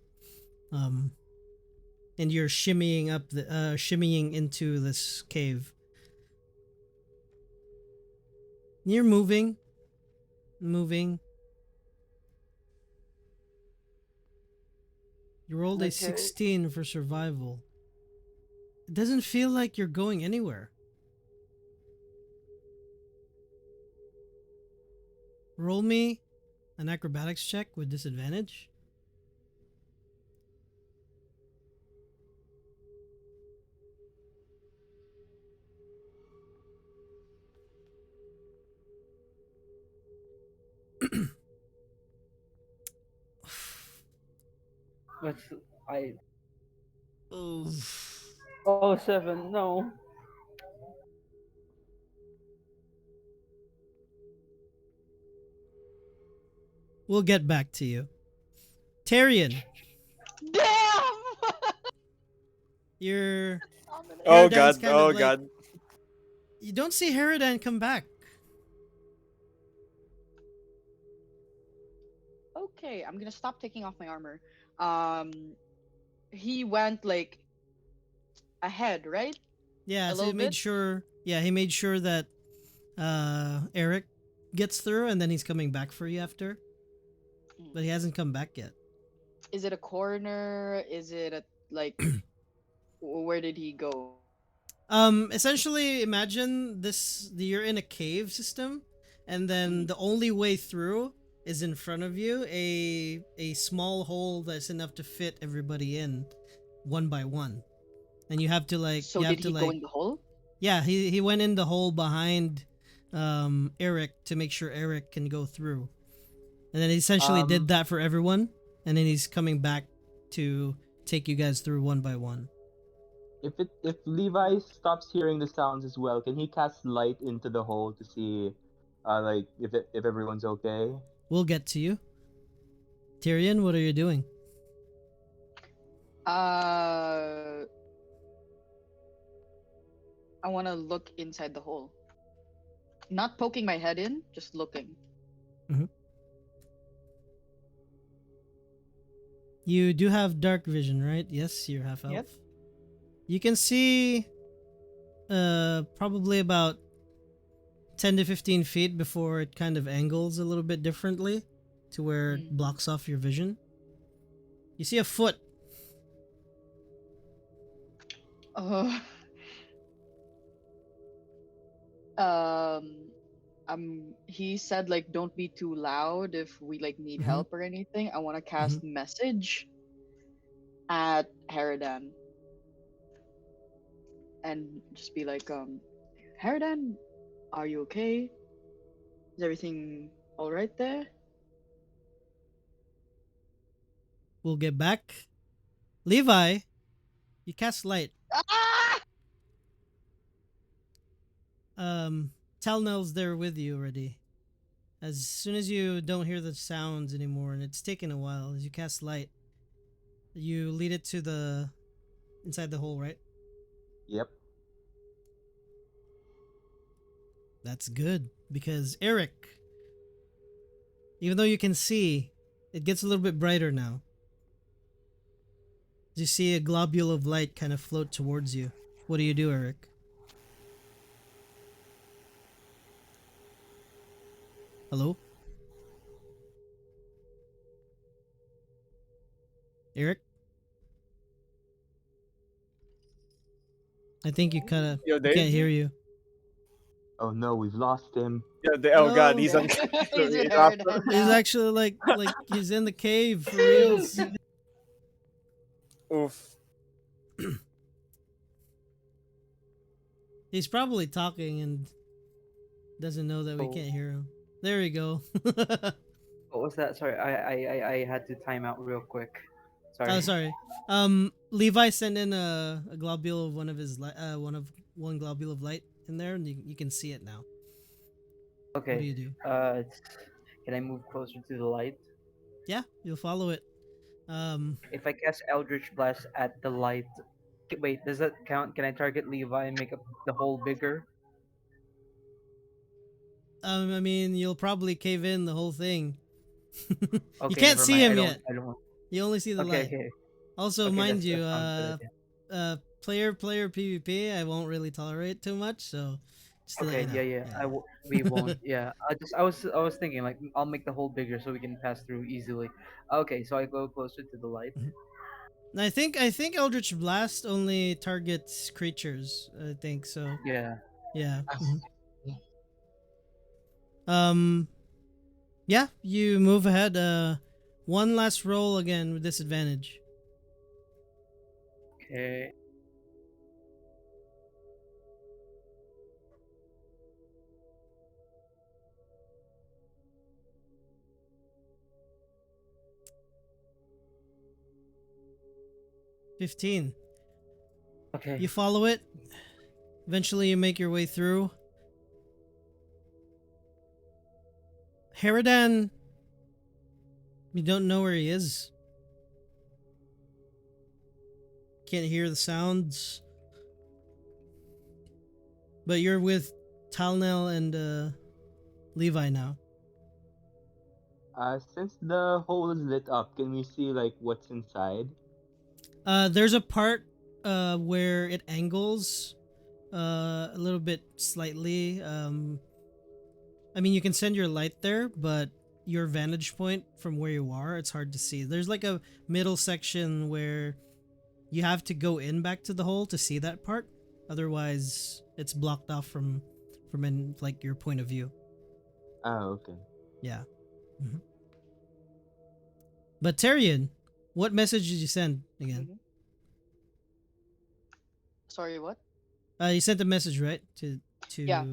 Um, and you're shimmying into this cave. You're moving. You rolled a Okay. 16 for survival. It doesn't feel like you're going anywhere. Roll me an acrobatics check with disadvantage. But I Oh, oh seven. No. We'll get back to you. Tyrion, Damn! your Oh Haradan's god, kind of oh like god. you don't see Haradan come back. Okay, I'm gonna stop taking off my armor. Um, he went like ahead, right? Yeah, A so he little made bit. sure. Yeah, he made sure that Eric gets through, and then he's coming back for you after. But he hasn't come back yet. Is it a corner? Is it a like? Where did he go? Essentially, imagine this: you're in a cave system, and then Mhm. the only way through is in front of you, a small hole that's enough to fit everybody in, one by one, and you have to So did he go in the hole? yeah, he went in the hole behind Eric to make sure Eric can go through. And then he essentially did Um, that for everyone, and then he's coming back to take you guys through one by one. If Levi stops hearing the sounds as well, can he cast light into the hole to see, like if everyone's okay? We'll get to you. Tyrion, what are you doing? Uh, I want to look inside the hole. Not poking my head in, just looking. You do have dark vision, right? Yes, you're half elf. Yep. You can see probably about 10 to 15 feet before it kind of angles a little bit differently to where it Mm. blocks off your vision. You see a foot. Uh, um, he said like don't be too loud if we like need Mhm. help or anything. I want to cast message at Haradan and just be like, Haradan, are you okay? Is everything all right there? We'll get back. Levi, you cast light. Ah! Talnell's there with you already. As soon as you don't hear the sounds anymore, and it's taken a while, as you cast light, you lead it to the inside the hole, right? Yep. That's good because Eric, even though you can see, it gets a little bit brighter now. You see a globule of light kind of float towards you. What do you do, Eric? Hello? Eric? I think Yo, you can't hear Dave? you. Oh no, we've lost him. Yeah, oh god, No. he's Yeah. unconscious. He's with He's off. Haradan He's now. actually like he's in the cave for reals. Oof. He's probably talking and doesn't know that we Oh. can't hear him. There we go. what was that? Sorry, I had to time out real quick. Sorry. Oh, sorry. Levi sent in a globule of one globule of light in there, and you can see it now. What do Okay. you do? Can I move closer to the light? Yeah, you'll follow it. If I cast Eldritch Blast at the light, wait, does that count? Can I target Levi and make up the hole bigger? I mean, you'll probably cave in the whole thing. You Okay, can't never see mind. him yet. I don't want. You only see the Okay, light. okay, Also, okay. mind you, That sounds good. player PvP, I won't really tolerate too much. So, just to let Okay, you know. yeah. We won't. Yeah, I was thinking like I'll make the hole bigger so we can pass through easily. Okay, so I go closer to the light. Mhm. And I think Eldritch Blast only targets creatures. I think so. Yeah. Yeah. Um. Yeah. You move ahead. One last roll again with disadvantage. Okay. $15. Okay. You follow it. Eventually, you make your way through. Haradan You don't know where he is. Can't hear the sounds. But you're with Talnell and Levi now. Since the hole is lit up, can we see like what's inside? There's a part where it angles a little bit slightly. I mean, you can send your light there, but your vantage point from where you are, it's hard to see. There's like a middle section where you have to go in back to the hole to see that part. Otherwise, it's blocked off from in like your point of view. Okay. Yeah. Mhm. But Tyrion, what message did you send again? Mhm. Sorry, what? You sent a message, right? To Yeah.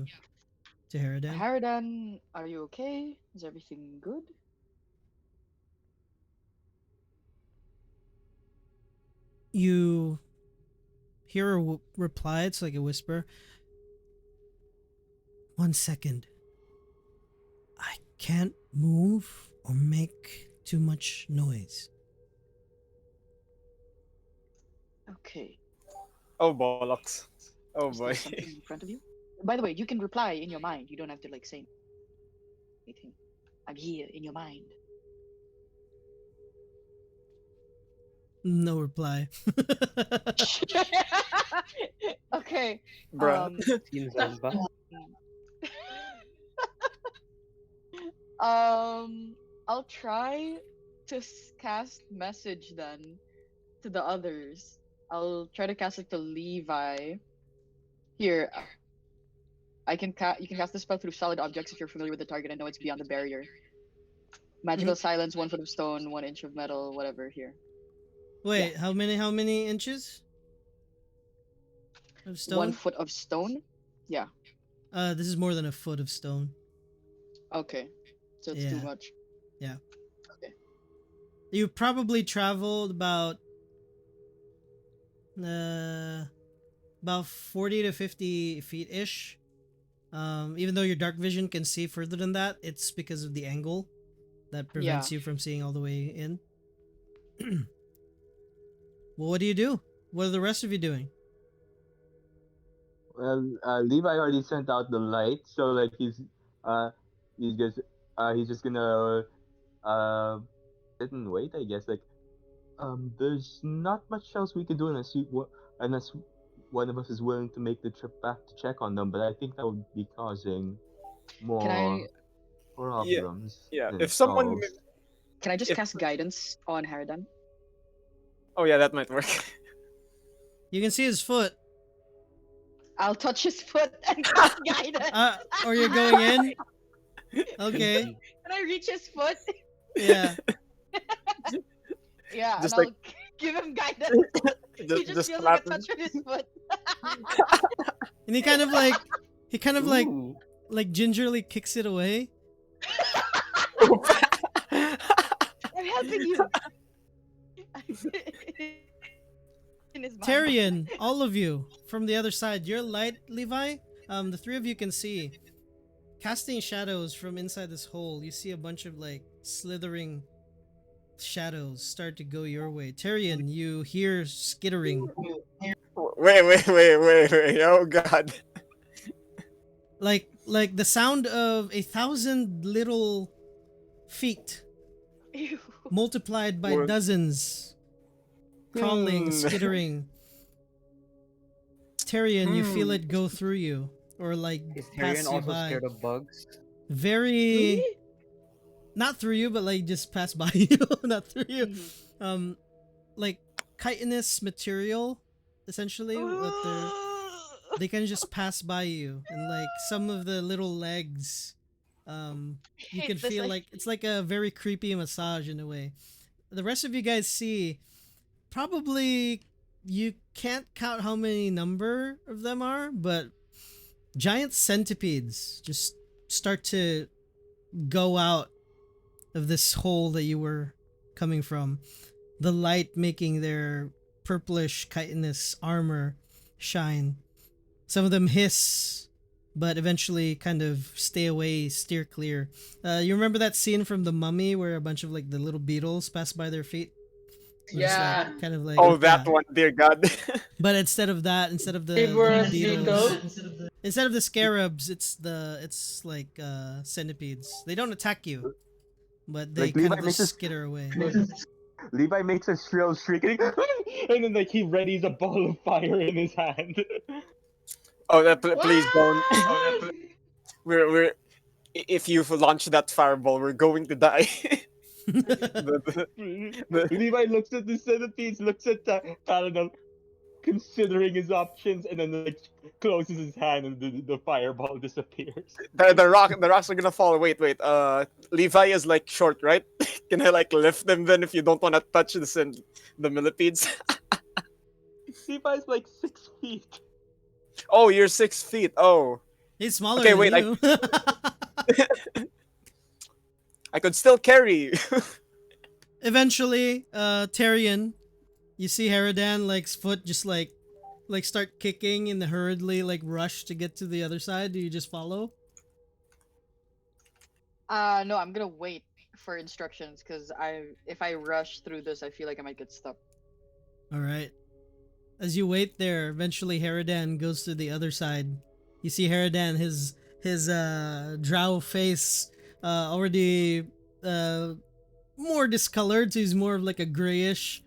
to Haradan. Haradan, are you okay? Is everything good? You hear a reply. It's like a whisper. 1 second. I can't move or make too much noise. Okay. Oh bollocks. Oh Is boy. there something in front of you? By the way, you can reply in your mind. You don't have to like say anything. I'm here in your mind. No reply. Okay. Bruh. Seems like that. I'll try to cast message then to the others. I'll try to cast it to Levi. Here, I can you can cast the spell through solid objects if you're familiar with the target and know it's beyond the barrier. Magical silence, 1 foot of stone, 1 inch of metal, whatever. Here, Wait, how many inches of stone? 1 foot of stone. Yeah. This is more than a foot of stone. Okay. So it's too much. Yeah. Okay. You probably traveled about 40 to 50 feet ish. Even though your dark vision can see further than that, it's because of the angle that prevents you from seeing all the way in. Well, what do you do? What are the rest of you doing? Well, Levi already sent out the light, so like uh he's just he's just gonna uh sit and wait, I guess. Like there's not much else we can do unless one of us is willing to make the trip back to check on them. But I think that would be causing Can I more Yeah. problems Yeah. than If someone solves. can I just If- cast guidance on Haradan? Oh yeah, that might work. You can see his foot. I'll touch his foot and cast guidance. Or you're going in? Okay. Can I reach his foot? Yeah. Yeah, Just and like- I'll give him guidance. He just just feels like a clap him. touch on his foot. And he kind of like Ooh. like gingerly kicks it away. I'm helping you. In his mind. Tyrion, all of you from the other side, your light, Levi. The three of you can see casting shadows from inside this hole. You see a bunch of like slithering shadows start to go your way. Tyrion, you hear skittering, Wait. Oh god. like the sound of 1,000 little feet Ew. multiplied by What? dozens, crawling, Hmm. skittering. Tyrion, you feel it go through you, or like Is pass Tyrion you also by. scared of bugs? Very not through you, but like just pass by you, not through you. Mhm. Like chitinous material, essentially. They can just pass by you, and like some of the little legs, you Hate can this, feel I- like it's like a very creepy massage in a way. The rest of you guys see, probably you can't count how many number of them are, but giant centipedes just start to go out of this hole that you were coming from. The light making their purplish chitinous armor shine. Some of them hiss, but eventually kind of stay away, steer clear. You remember that scene from The Mummy where a bunch of like the little beetles pass by their feet? They're just Yeah. like kind of like Oh, that yeah. one, dear God. But instead of that, instead of the Favorite beetles, beetle. instead of the scarabs, it's like centipedes. They don't attack you, but they Like kind Levi of just makes us skitter away. Levi makes a shrill shrieking, and then like he readies a ball of fire in his hand. Oh, please don't. What? We're if you launch that fireball, we're going to die. The- Levi looks at the centipedes, looks at Paladin, considering his options, and then like closes his hand, and the fireball disappears. the rocks are gonna fall. Wait. Levi is like short, right? Can I like lift them then if you don't want to touch the millipedes? Levi's like 6 feet. Oh, you're 6 feet. Oh, He's smaller okay. than Wait, you. I could still carry you. Eventually, Tyrion, you see Haradan like's foot just like start kicking and hurriedly like rush to get to the other side. Do you just follow? No, I'm gonna wait for instructions because if I rush through this, I feel like I might get stuck. All right. As you wait there, eventually Haradan goes to the other side. You see Haradan, his drow face already more discolored, so he's more of like a grayish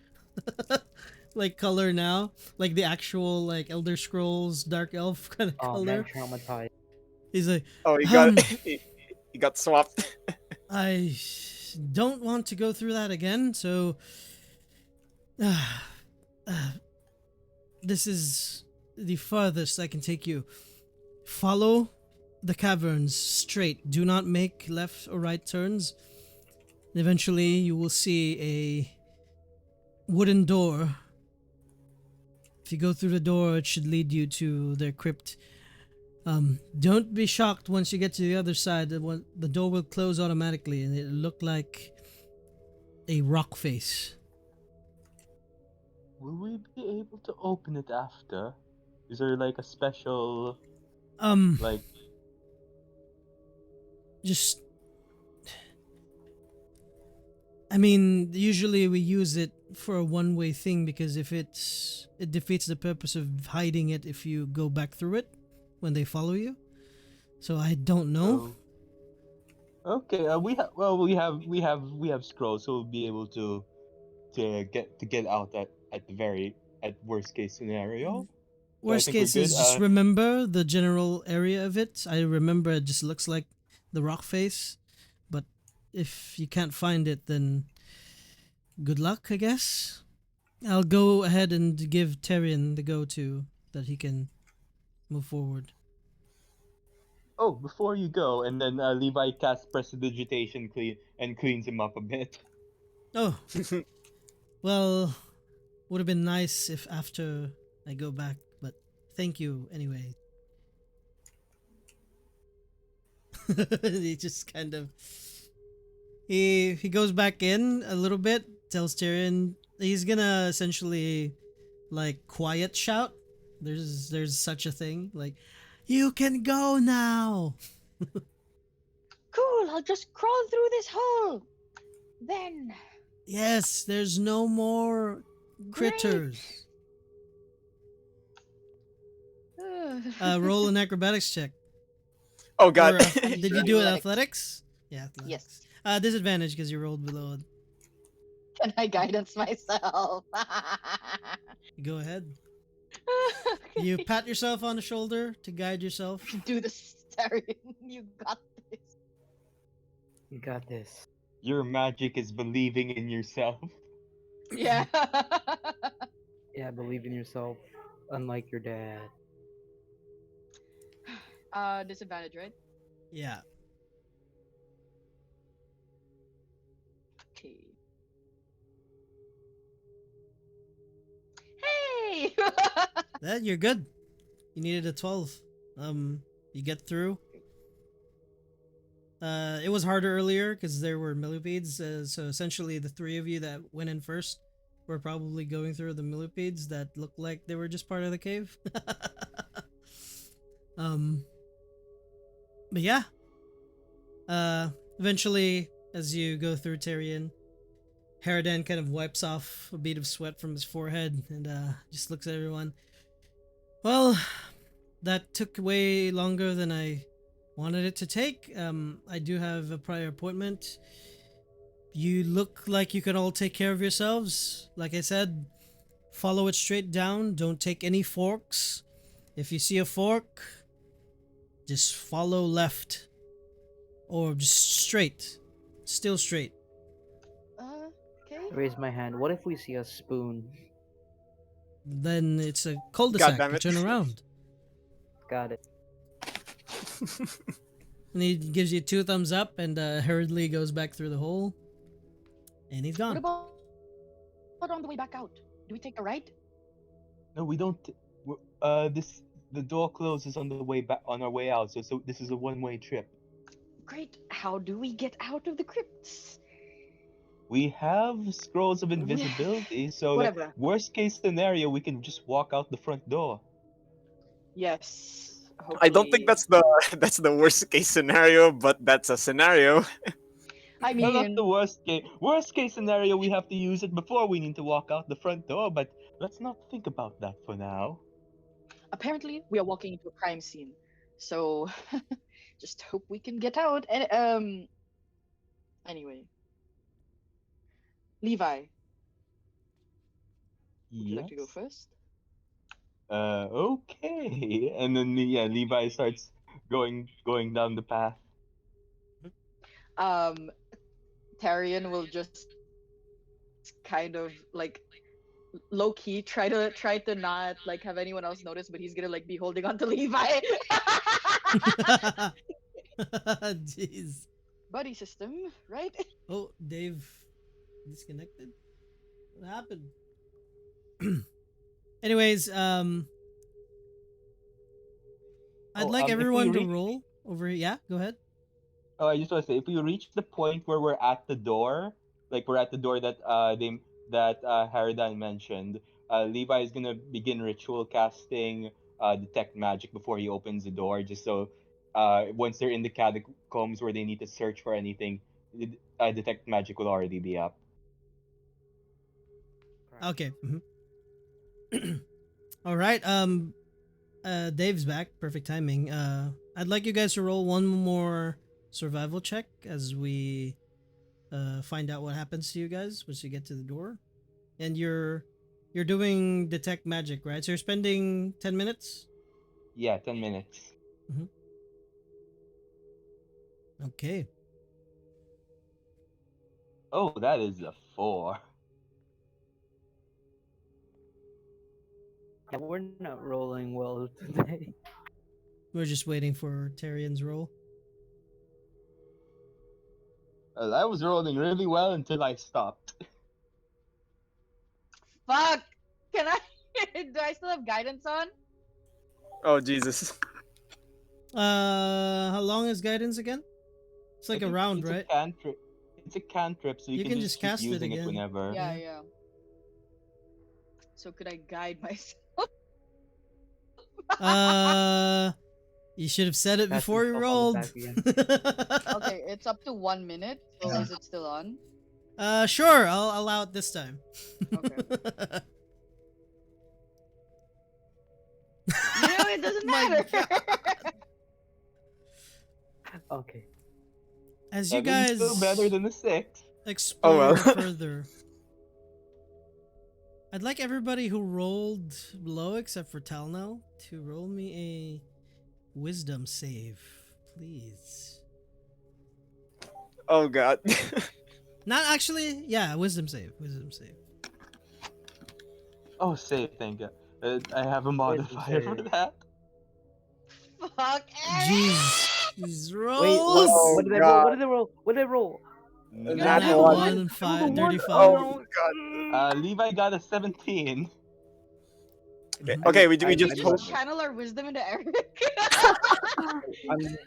like color now, like the actual like Elder Scrolls Dark Elf kind of Oh color. man, traumatized. He's like, Oh, you Um. got he got swapped. I don't want to go through that again, so uh, this is the farthest I can take you. Follow the caverns straight. Do not make left or right turns. Eventually, you will see a wooden door. If you go through the door, it should lead you to their crypt. Don't be shocked once you get to the other side. The door will close automatically, and it looked like a rock face. Will we be able to open it after? Is there like a special like? Just I mean, usually we use it for a one-way thing because if it defeats the purpose of hiding it if you go back through it when they follow you. So I don't know. Okay, we have scrolls, so we'll be able to get out at the very at worst case scenario. So I Worst think we're case good. is just remember the general area of it. I remember it just looks like the rock face, but if you can't find it, then good luck, I guess. I'll go ahead and give Tyrion the go-to that he can move forward. Oh, before you go, and then Levi casts prestidigitation clean and cleans him up a bit. Oh, well, would have been nice if after I go back, but thank you anyway. He just kind of he goes back in a little bit, tells Tyrion he's gonna essentially like quiet shout. There's such a thing. Like, you can go now. Cool, I'll just crawl through this hole. Then. Yes, there's no more critters. Roll an acrobatics check. Oh God. Or did you do it athletics? Yeah, athletics. Yes. Disadvantage because you rolled below. Can I guidance myself? Go ahead. You pat yourself on the shoulder to guide yourself. Do this, Tyrion. You got this. You got this. Your magic is believing in yourself. Yeah. Yeah, believe in yourself. Unlike your dad. Disadvantage, right? Yeah. Okay. Hey! You're good. You needed a 12. You get through. It was harder earlier because there were millipedes. So essentially, the three of you that went in first were probably going through the millipedes that looked like they were just part of the cave. But yeah, eventually, as you go through Tyrion, Harridan kind of wipes off a bead of sweat from his forehead and just looks at everyone. Well, that took way longer than I wanted it to take. I do have a prior appointment. You look like you can all take care of yourselves. Like I said, follow it straight down. Don't take any forks. If you see a fork, just follow left. Or just straight. Still straight. Okay. Raise my hand. What if we see a spoon? Then it's a God cul-de-sac. damn You it. turn around. Got it. And he gives you 2 thumbs up and hurriedly goes back through the hole. And he's What gone. about on the way back out? Do we take a right? No, we don't. This the door closes on the way back on our way out. So this is a one-way trip. Great. How do we get out of the crypts? We have scrolls of invisibility, so like Whatever. worst case scenario, we can just walk out the front door. Yes. I don't think Hopefully. that's the worst case scenario, but that's a scenario. I No, not mean, the worst case. Worst case scenario, we have to use it before we need to walk out the front door. But let's not think about that for now. apparently we are walking into a crime scene, so just hope we can get out. And anyway, Levi, would you like to go Yes. first? Okay. And then Levi starts going down the path. Um, Tarion will just kind of like low key try to not like have anyone else notice, but he's gonna like be holding on to Levi. Jeez. Buddy system, right? Oh, Dave disconnected? What happened? Anyways, I'd like if we everyone to reach- roll over here. Yeah, go ahead. Oh, I just want to say, if we reach the point where we're at the door, like we're at the door that Haradan mentioned, Levi is gonna begin ritual casting detect magic before he opens the door, just so once they're in the catacombs where they need to search for anything, detect magic will already be up. Okay. All right. Dave's back. Perfect timing. I'd like you guys to roll one more survival check as we find out what happens to you guys once you get to the door. And you're doing detect magic, right? So you're spending 10 minutes? Yeah, 10 minutes. Okay. Oh, that is a 4. Yeah, we're not rolling well today. We're just waiting for Tyrion's roll. I was rolling really well until I stopped. Fuck! Can I? Do I still have guidance on? Oh Jesus. How long is guidance again? It's like I a think round, it's right? A cantrip. It's a cantrip, so you can can just keep cast it using again. whenever. Yeah, Yeah. yeah. So could I guide myself? You should have said it Cast before you himself on the rolled. back again. Okay, it's up to 1 minute. So is it still on? Sure, I'll allow it this time. Okay. You know, it doesn't My matter. Okay. As you 7's guys still better than a 6. explore Oh, well. further, I'd like everybody who rolled low except for Talno to roll me a wisdom save, please. Oh God. Not actually, yeah, wisdom save. Oh, save, thank you. I have a modifier for save. that. Fuck. Jeez, these rolls. Wait, Oh, what did I roll? God. What did I roll? What did I roll? Nat Nat one. 1 and I rolled a 35. Oh God. Levi got a 17. Okay, we Did just we hope. just channel our wisdom into Eric?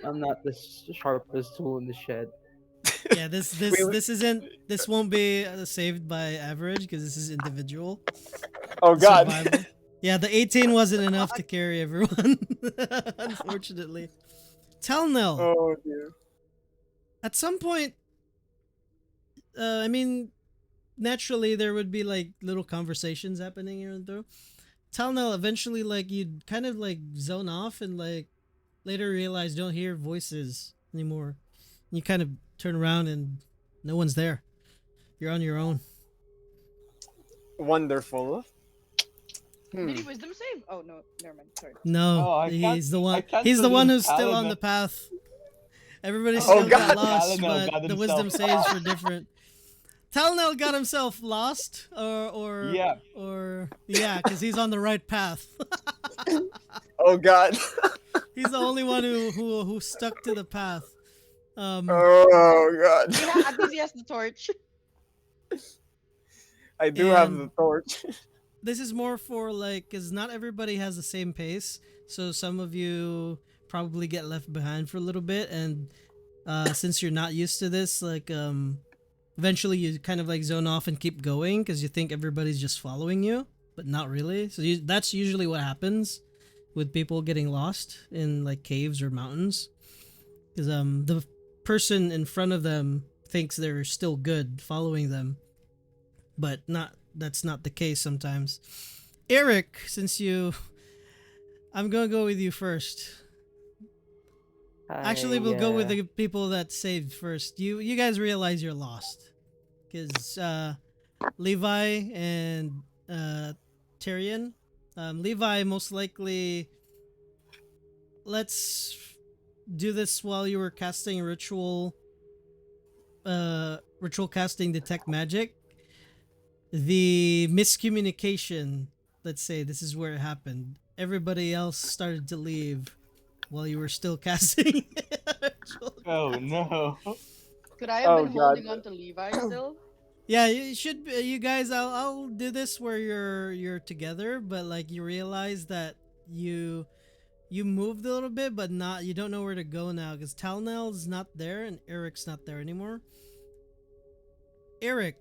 I'm not the sharpest tool in the shed. Yeah, this We- this won't be saved by average because this is individual. Oh God. Survival. Yeah, the 18 wasn't enough to carry everyone. Unfortunately. Tell Nell. Oh dear. At some point, I mean, naturally there would be like little conversations happening here and there. Tell Nell eventually, like you'd kind of like zone off and like later realize don't hear voices anymore. You kind of turn around and no one's there. You're on your own. Wonderful. Did he wisdom save? Oh no, never mind. Sorry. No, Oh, I can't- he's the I one. can't He's the one believe who's still on Talon- the path. Everybody Oh, still got God. lost, Talonel but got the himself wisdom saves lost. for different. Talonel got himself lost, or Yeah. or yeah, because he's on the right path. Oh God. He's the only one who stuck to the path. Oh God. Yeah, at least he has the torch. I do have And- the torch. This is more for like, because not everybody has the same pace. So some of you probably get left behind for a little bit, and since you're not used to this, like eventually you kind of like zone off and keep going because you think everybody's just following you, but not really. So that's usually what happens with people getting lost in like caves or mountains, because the person in front of them thinks they're still good following them, but that's not the case sometimes. Eric, since I'm gonna go with you first. Actually, we'll go with the people that saved first. You guys realize you're lost, because Levi and Tyrion. Levi most likely. Let's do this while you were casting ritual. Ritual casting detect magic. The miscommunication. Let's say this is where it happened. Everybody else started to leave while you were still casting. Oh no. Could I have Oh, been God. holding on to Levi still? Yeah, you should. You guys, I'll do this where you're together, but like you realize that you moved a little bit, but not. You don't know where to go now because Talnell's not there and Eric's not there anymore. Eric,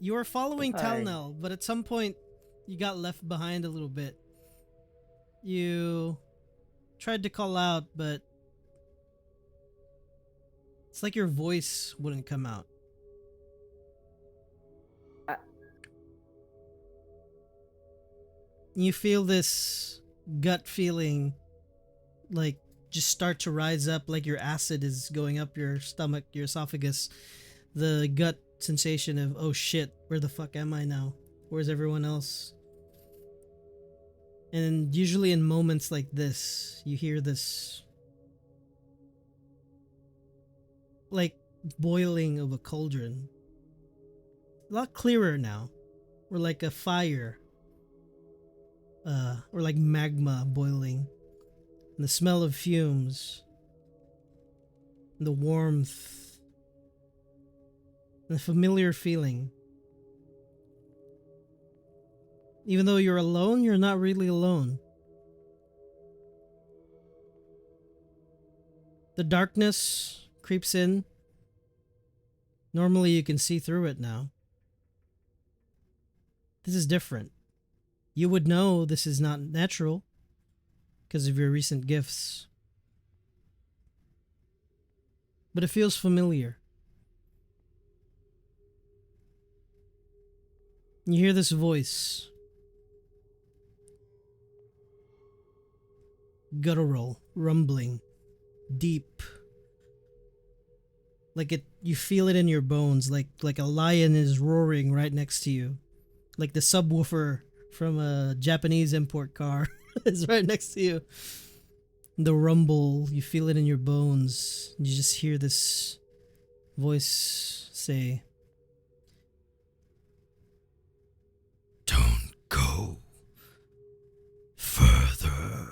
you were following Hi. Talnell, but at some point you got left behind a little bit. You tried to call out, but it's like your voice wouldn't come out. You feel this gut feeling like just start to rise up, like your acid is going up your stomach, your esophagus. The gut sensation of, oh shit, where the fuck am I now? Where's everyone else? And usually in moments like this, you hear this like boiling of a cauldron. A lot clearer now. Or like a fire. Or like magma boiling. And the smell of fumes. And the warmth. And the familiar feeling. Even though you're alone, you're not really alone. The darkness creeps in. Normally you can see through it now. This is different. You would know this is not natural because of your recent gifts. But it feels familiar. You hear this voice. Guttural, rumbling, deep. Like you feel it in your bones, like a lion is roaring right next to you. Like the subwoofer from a Japanese import car is right next to you. The rumble, you feel it in your bones. You just hear this voice say, "Don't go further.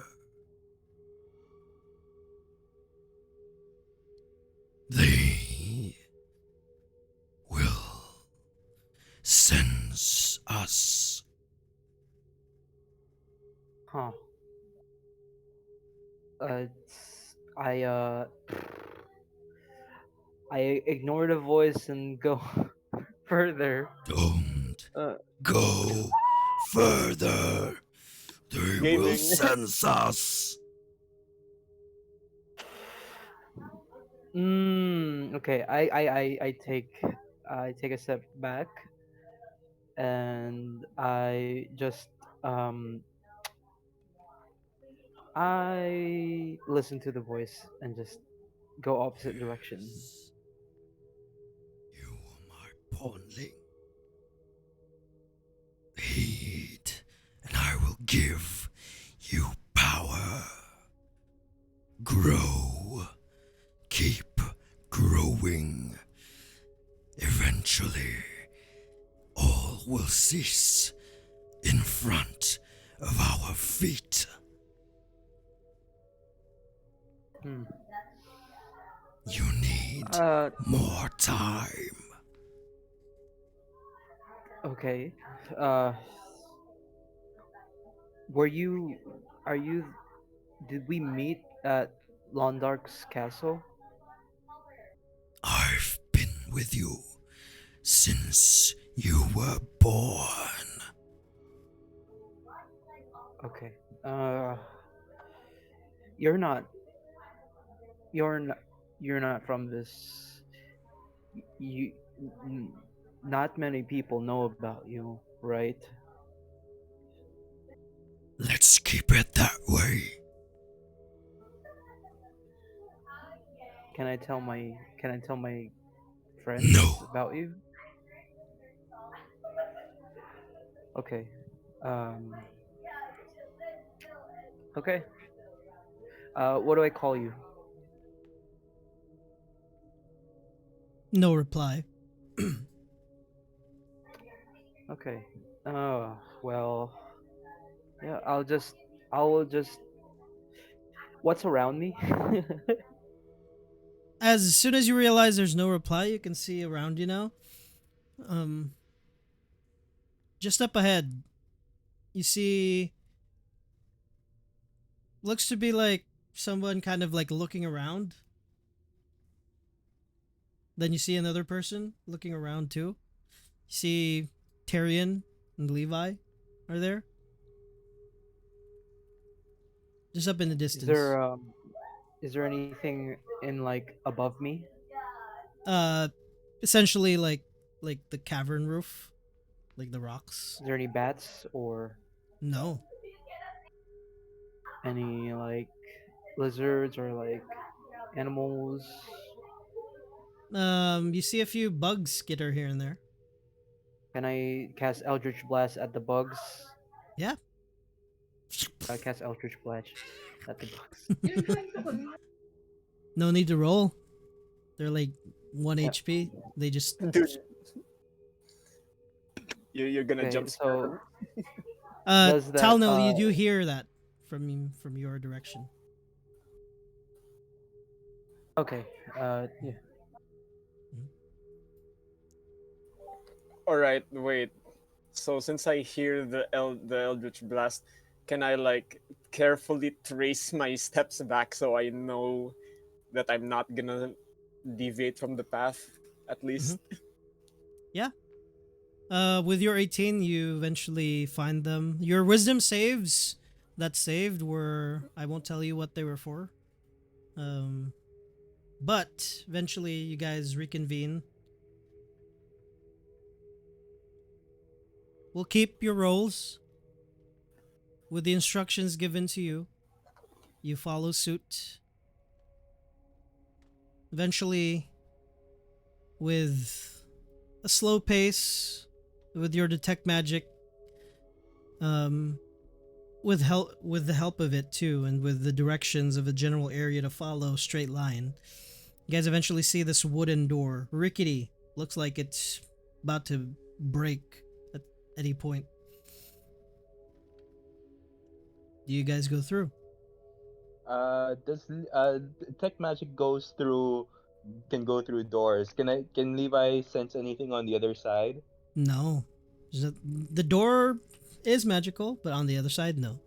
They will sense us." Huh. I I ignore the voice and go further. Don't Uh, go further. They will Gaming. sense us. Okay. I take a step back and I just um I listen to the voice and just go opposite direction. Yes, you are my Oh, pawnling. Heed, and I will give you power. Grow. Keep growing. Eventually, all will cease in front of our feet. hmm. You need Uh, more time. okay. Uh, were you? Are you? Did we meet at Londark's castle? I've been with you since you were born. Okay. You're not. You're not. You're not from this. You. n- Not many people know about you, right? Let's keep it that way. Can I tell my friends No, about you? Okay. Um. Okay. What do I call you? No reply. Okay. Uh. Well. Yeah. I'll just. I will just. What's around me? As soon as you realize there's no reply, you can see around you now. Um, just up ahead, you see looks to be like someone kind of like looking around. Then you see another person looking around too. You see Tyrion and Levi are there, just up in the is distance. there um. Is there anything in like above me? Uh, essentially like the cavern roof, like the rocks. Is there any bats or No. any like lizards or like animals? You see a few bugs skitter here and there. Can I cast Eldritch Blast at the bugs? Yeah. Cast Eldritch Blast at the bugs. No need to roll. They're like 1 Yeah. HP. They just Dude, you're gonna Okay. jump scare So her. does that Talnil, you do hear that from your direction. okay. Yeah. Mhm. All right, wait. So since I hear the Eldritch Blast, can I like carefully trace my steps back so I know that I'm not gonna deviate from the path at least? Mhm. Yeah. With your 18, you eventually find them. Your wisdom saves that saved were I won't tell you what they were for. Um, but eventually you guys reconvene. We'll keep your rolls with the instructions given to you. You follow suit. Eventually, with a slow pace, with your detect magic, um, with the help of it too, and with the directions of a general area to follow, straight line. You guys eventually see this wooden door, rickety, looks like it's about to break at any point. Do you guys go through? Does tech magic goes through can go through doors? Can Levi sense anything on the other side? No. The door is magical, but on the other side, no.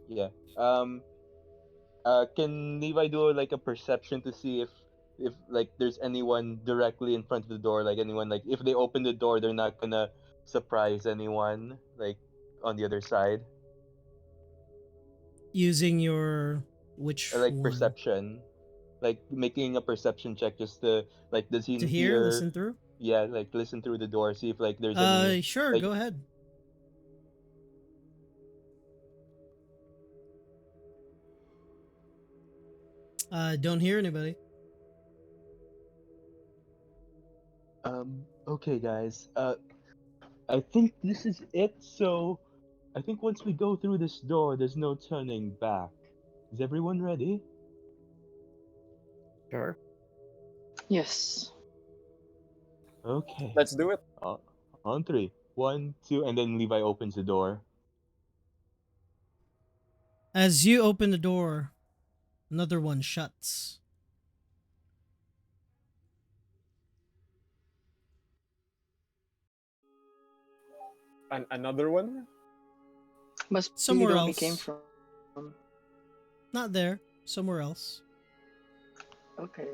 Yeah. Can Levi do like a perception to see if like there's anyone directly in front of the door, like anyone like if they open the door, they're not gonna surprise anyone like on the other side, Using your which or like one? perception. like making a perception check just to like does he To hear, hear? listen through. Yeah, like listen through the door, see if like there's any Sure, like go ahead. Don't hear anybody. okay guys. I think this is it. So I think once we go through this door, there's no turning back. Is everyone ready? Sure. Yes. Okay. Let's do it. Uh, on three. One, two, and then Levi opens the door. As you open the door, another one shuts. Another one. Must be the Somewhere one we came else. from. Not there. Somewhere else. Okay.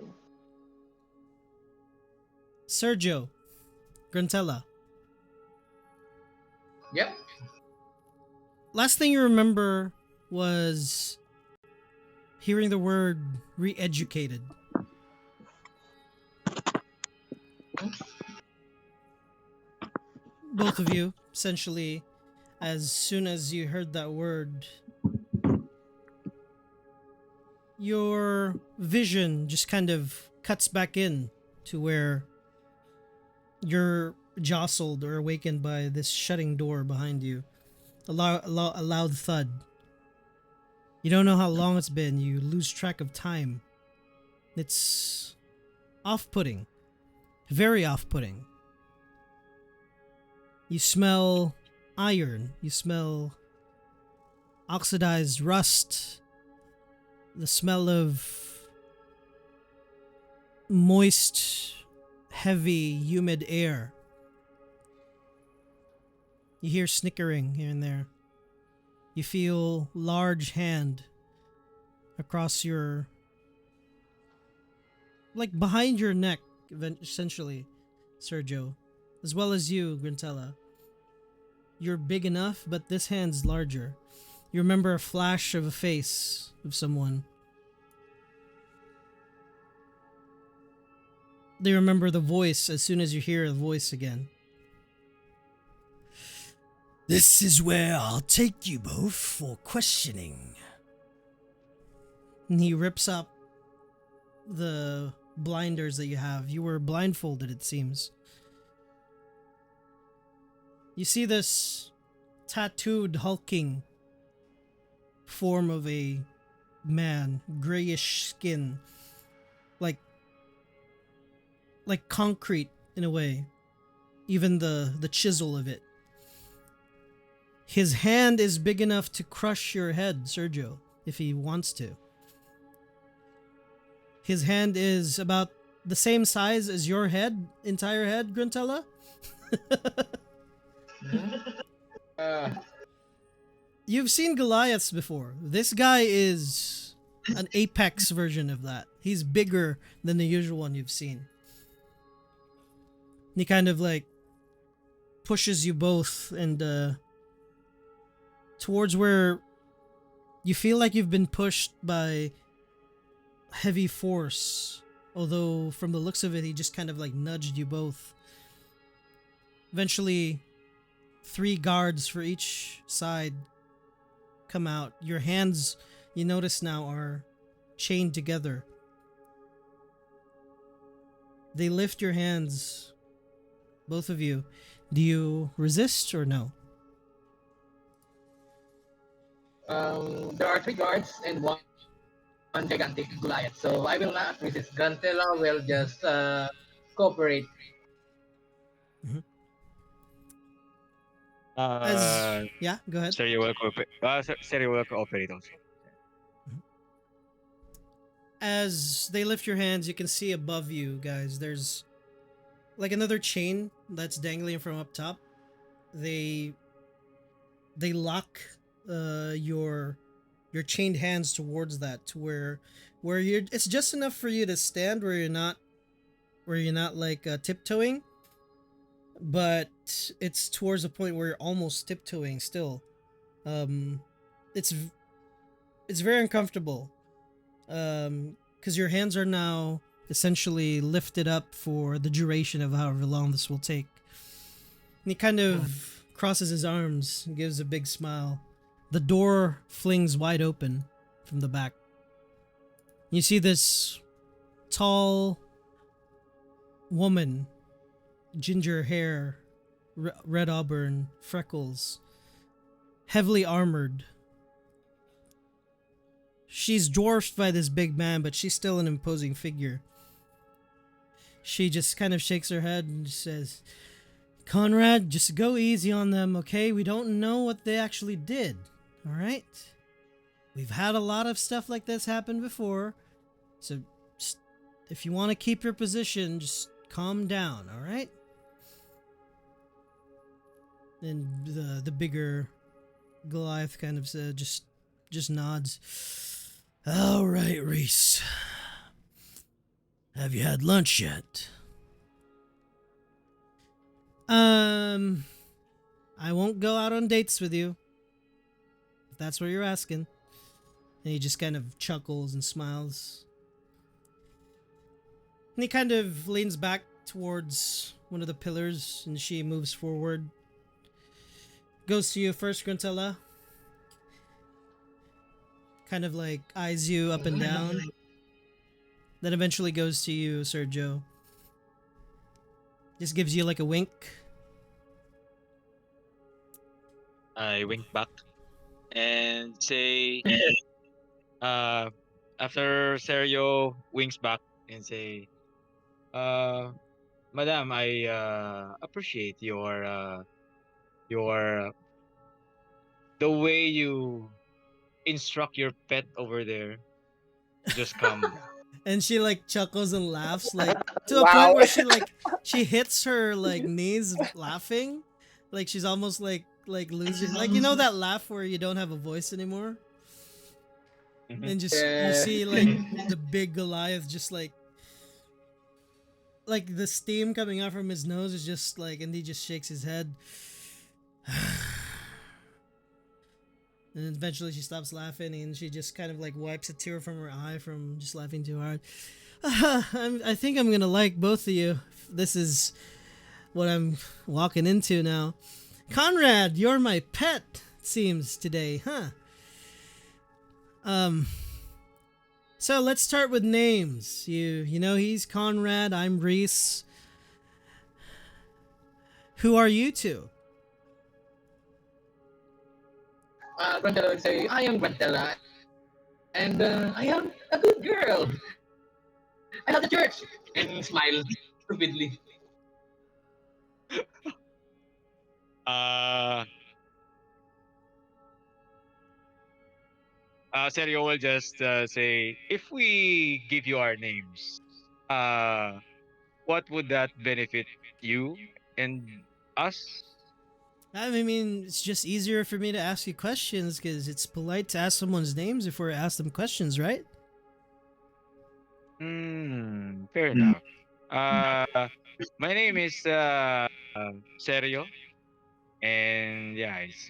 Sergio. Grantella. Yep. Last thing you remember was hearing the word re-educated. Both of you, essentially, as soon as you heard that word, your vision just kind of cuts back in to where you're jostled or awakened by this shutting door behind you. A loud thud. You don't know how long it's been. You lose track of time. It's off-putting. Very off-putting. You smell iron. You smell oxidized rust. The smell of moist, heavy, humid air. You hear snickering here and there. You feel large hand across your, like behind your neck, essentially, Sergio, as well as you, Grantella. You're big enough, but this hand's larger. You remember a flash of a face of someone. They remember the voice as soon as you hear the voice again. This is where I'll take you both for questioning. And he rips up the blinders that you have. You were blindfolded, it seems. You see this tattooed, hulking form of a man, grayish skin, like concrete in a way. Even the chisel of it. His hand is big enough to crush your head, Sergio, if he wants to. His hand is about the same size as your head, entire head, Grantella. Uh, You've seen Goliaths before. This guy is an apex version of that. He's bigger than the usual one you've seen. And he kind of like pushes you both and towards where you feel like you've been pushed by heavy force. Although from the looks of it, he just kind of like nudged you both. Eventually, 3 guards for each side come out. Your hands, you notice now, are chained together. They lift your hands, both of you. Do you resist or no? there are 3 guards and one gigantic Goliath. So I will not resist. Grantella will just cooperate. As yeah, go ahead. Stereo will cooperate also. As they lift your hands, you can see above you guys, there's like another chain that's dangling from up top. They lock your chained hands towards that, to where you're, it's just enough for you to stand where you're not like tiptoeing, but it's towards the point where you're almost tiptoeing still. It's very uncomfortable. because your hands are now essentially lifted up for the duration of however long this will take. And he kind of crosses his arms and gives a big smile. The door flings wide open from the back. You see this tall woman, ginger hair, red auburn, freckles, heavily armored. She's dwarfed by this big man, but she's still an imposing figure. She just kind of shakes her head and says, Conrad, just go easy on them, okay? We don't know what they actually did, alright? We've had a lot of stuff like this happen before, so just, if you want to keep your position, just calm down, alright? And the bigger Goliath kind of said, just nods. All right, Reese. Have you had lunch yet? I won't go out on dates with you, if that's what you're asking. And he just kind of chuckles and smiles. And he kind of leans back towards one of the pillars, and she moves forward. Goes to you first, Gruntella. Kind of like eyes you up and down. Then eventually goes to you, Sergio. Just gives you like a wink. I wink back and say, after Sergio winks back and say, Madam, I appreciate your the way you instruct your pet over there. Just calm down. And she like chuckles and laughs like to a Wow. point where she hits her like knees laughing. Like she's almost like losing, like, you know that laugh where you don't have a voice anymore? Mhm. And just you see like the big Goliath just like the steam coming out from his nose is just like, and he just shakes his head. And then eventually she stops laughing and she just kind of like wipes a tear from her eye from just laughing too hard. I think I'm gonna like both of you. This is what I'm walking into now. Conrad, you're my pet, it seems, today, huh? So let's start with names. You know he's Conrad, I'm Reese. Who are you two? Brandella would say, I am Brandella, and I am a good girl. I love the church. And smile stupidly. Uh, Sergio will just say, if we give you our names, uh, what would that benefit you and us? I mean, it's just easier for me to ask you questions because it's polite to ask someone's names before I ask them questions, right? Fair enough. Uh, my name is Sergio, and yeah, it's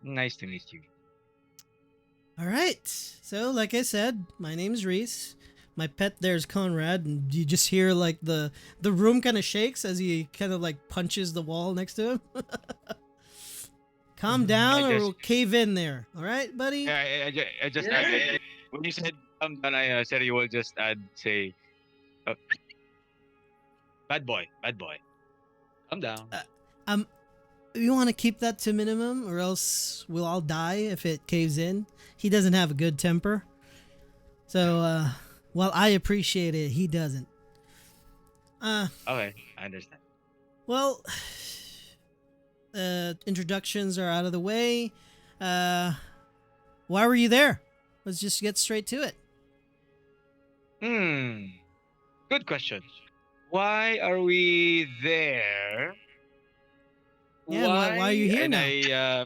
nice to meet you. All right. So, like I said, my name's Reese. My pet there's Conrad, and you just hear like the room kind of shakes as he kind of like punches the wall next to him. Calm down, I or just- we'll cave in there. All right, buddy. Yeah, I just Yeah. added, when you said calm down, I Sergio will just say, uh, bad boy, calm down. Um, you want to keep that to minimum, or else we'll all die if it caves in. He doesn't have a good temper, so while I appreciate it, he doesn't. Okay, I understand. Well, introductions are out of the way. Why were you there? Let's just get straight to it. Good question. Why are we there? Yeah, and why are you here and now?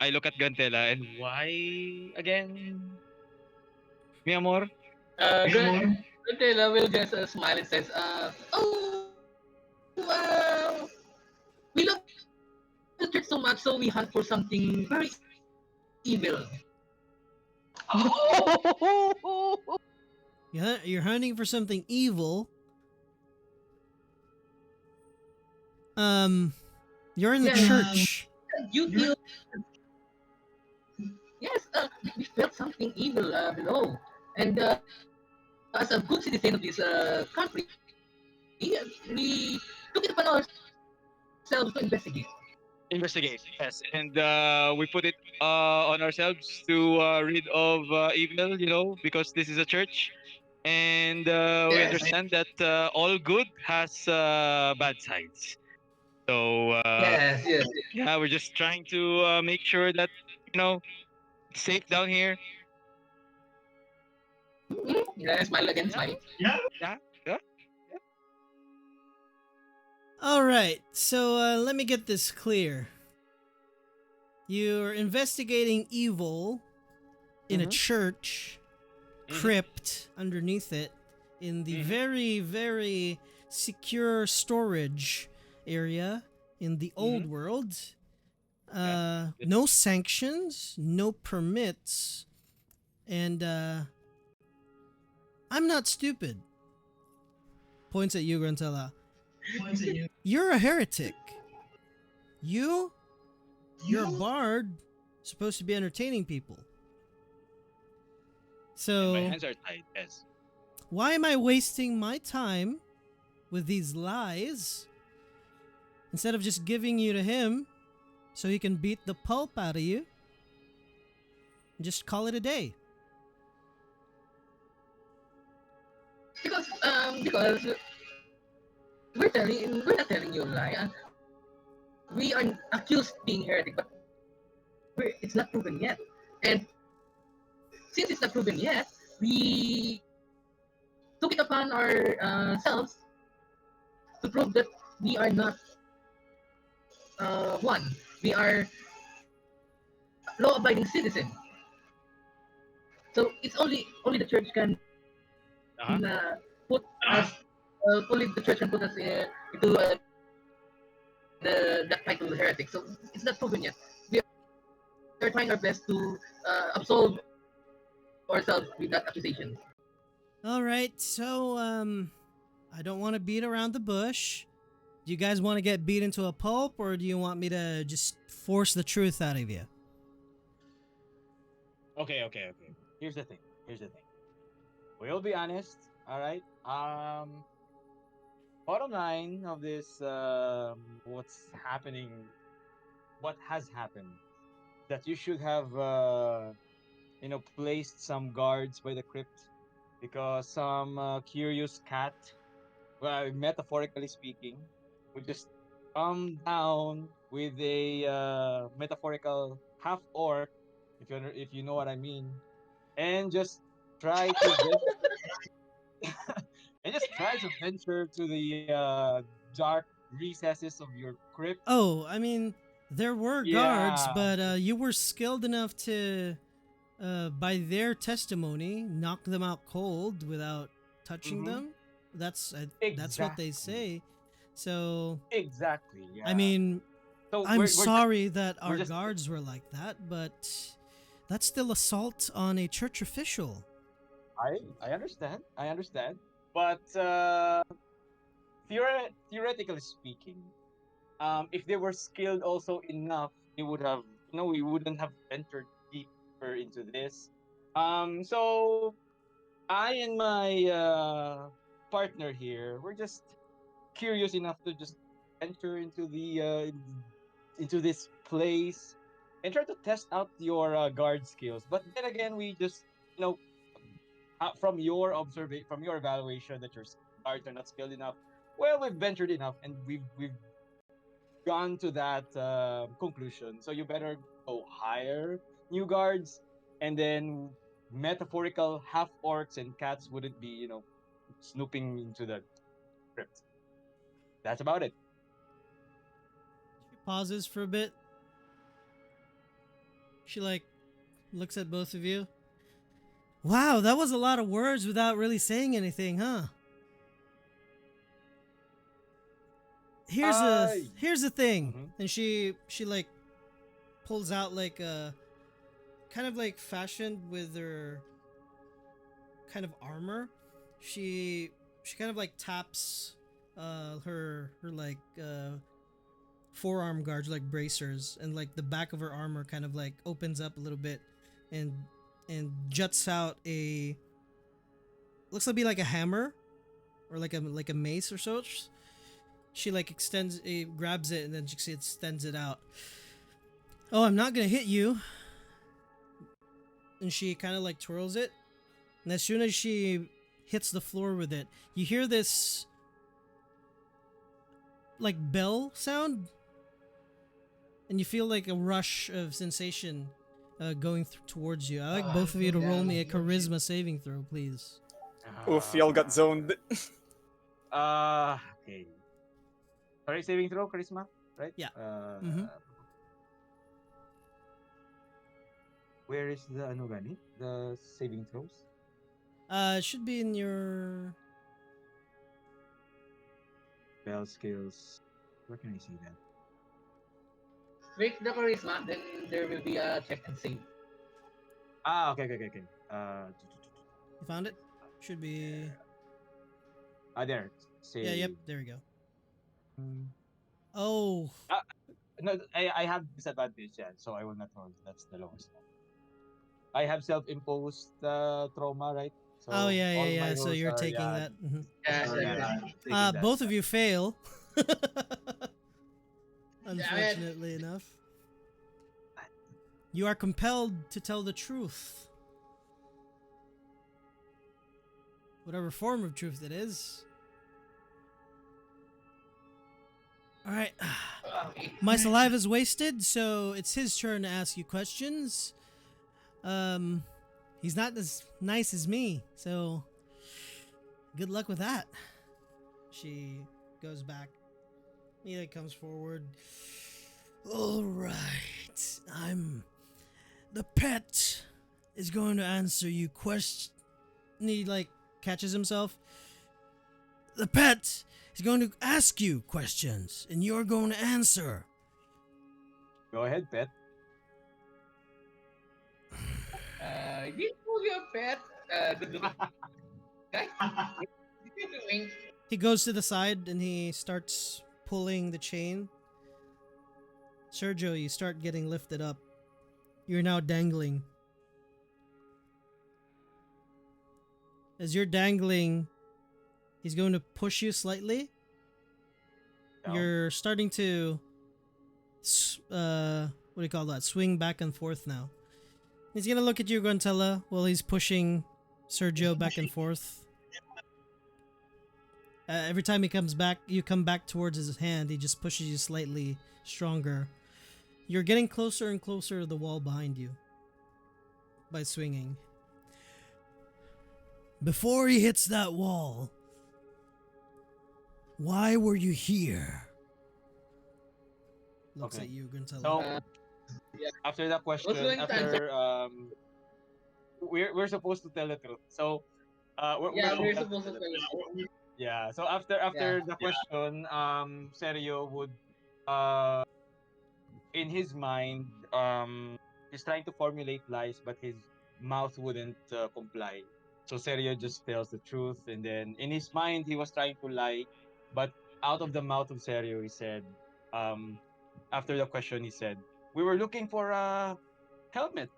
I look at Gantela, and why again, mi amor? Brandella will just smile and says, we love the church so much, so we hunt for something very evil. You're hunting for something evil. You're in the Yes. church. You feel yes. We felt something evil below, and as a good citizen of this country, we took it upon ourselves to investigate. Investigate. Yes, and we put it on ourselves to rid of evil, because this is a church, and we Yes. understand that all good has bad sides. So Yes. Yes. yeah, we're just trying to make sure that you know it's safe down here. Yeah, smile again, Yeah, smile. yeah, yeah. All right. So let me get this clear. You're investigating evil in a Mm-hmm. church Mm-hmm. crypt underneath it in the Mm-hmm. very, very secure storage area in the old Mm-hmm. world. Yeah. No sanctions, no permits, and I'm not stupid. Points at you, Grantella. You're a heretic. You're a bard, supposed to be entertaining people. And my So hands are tied. Yes. why am I wasting my time with these lies instead of just giving you to him so he can beat the pulp out of you and just call it a day? Because we're not telling you a lie. We are accused being heretic, but it's not proven yet. And since it's not proven yet, we took it upon ourselves to prove that we are not one. We are law-abiding citizen. So it's only the church can Uh-huh. put us. Only the church can put us into that title heretic. So it's not proven yet. We are trying our best to absolve ourselves with that accusation. All right, so I don't want to beat around the bush. Do you guys want to get beat into a pulp, or do you want me to just force the truth out of you? Okay. Here's the thing. We'll be honest. All right. Bottom line of this, what's happening, what has happened, that you should have, placed some guards by the crypt because some curious cat, well, metaphorically speaking, would just come down with a metaphorical half orc, if you know what I mean, and just try to and just try to venture to the dark recesses of your crypt. Oh, I mean, there were guards, Yeah. but you were skilled enough to, by their testimony, knock them out cold without touching Mm-hmm. them. That's what they Exactly. say. So, Exactly. I Yeah. mean, So I'm we're just sorry that we're our just guards were like that, but that's still assault on a church official. I understand. I understand. But theoretically speaking, if they were skilled also enough, they would have, we wouldn't have entered deeper into this. So I and my partner here, we're just curious enough to just enter into into this place and try to test out your guard skills. But then again, we just, you know, from your evaluation that your guards are not skilled enough. Well, we've ventured enough, and we've gone to that conclusion. So you better go hire new guards, and then metaphorical half orcs and cats wouldn't be, snooping into the crypt. That's about it. She pauses for a bit. She like looks at both of you. Wow, that was a lot of words without really saying anything, huh? Uh, Here's the thing. mhm. And she like pulls out like a kind of like fashioned with her kind of armor. she kind of like taps her like forearm guards, like bracers, and like the back of her armor kind of like opens up a little bit and juts out a, looks to be like a hammer or like a mace or so. She like extends it, grabs it, and then she extends it out. Oh, I'm not gonna hit you. And she kind of like twirls it, and as soon as she hits the floor with it, you hear this like bell sound, and you feel like a rush of sensation going towards you. I like both of you to roll me a charisma saving throw, please. Oof, y'all got zoned. Okay. Sorry, saving throw, charisma, right? Yeah. Mhm. Where is the ano gani? The saving throws? It should be in your. Spell skills. Where can I see that? Break the charisma, then there will be a check and save. Okay. You found it? Should be. There. Save. Yeah. Yep. There we go. Mm. Oh. No, I have disadvantage, yeah, so I will not roll. That's the lowest one. I have self-imposed trauma, right? So Oh yeah. all my So rolls you're are, taking yeah, that. Mhm. taking that. Both of you fail. Unfortunately enough. You are compelled to tell the truth. Whatever form of truth it is. Alright. My saliva is wasted, so it's his turn to ask you questions. He's not as nice as me, so good luck with that. She goes back. Mila comes forward. Alright. The pet is going to answer you questions. He like catches himself. The pet is going to ask you questions, and you're going to answer. Go ahead, pet. This will be a pet. Guys, what are you doing? He goes to the side and he starts pulling the chain. Sergio, you start getting lifted up. You're now dangling. As you're dangling, he's going to push you slightly. Down. You're starting to, what do you call that? Swing back and forth now. He's gonna look at you, Gruntella, while he's pushing Sergio back and forth. Every time he comes back, you come back towards his hand, he just pushes you slightly stronger. You're getting closer and closer to the wall behind you by swinging. Before he hits that wall, why were you here? Looks Okay. at you, Gruntella. So after that question, going to answer? we're supposed to tell the truth. So We're supposed to tell you. yeah. So after the question, Sergio would in his mind he's trying to formulate lies, but his mouth wouldn't comply. So Sergio just tells the truth, and then in his mind he was trying to lie, but out of the mouth of Sergio he said, after the question he said, "We were looking for a helmet."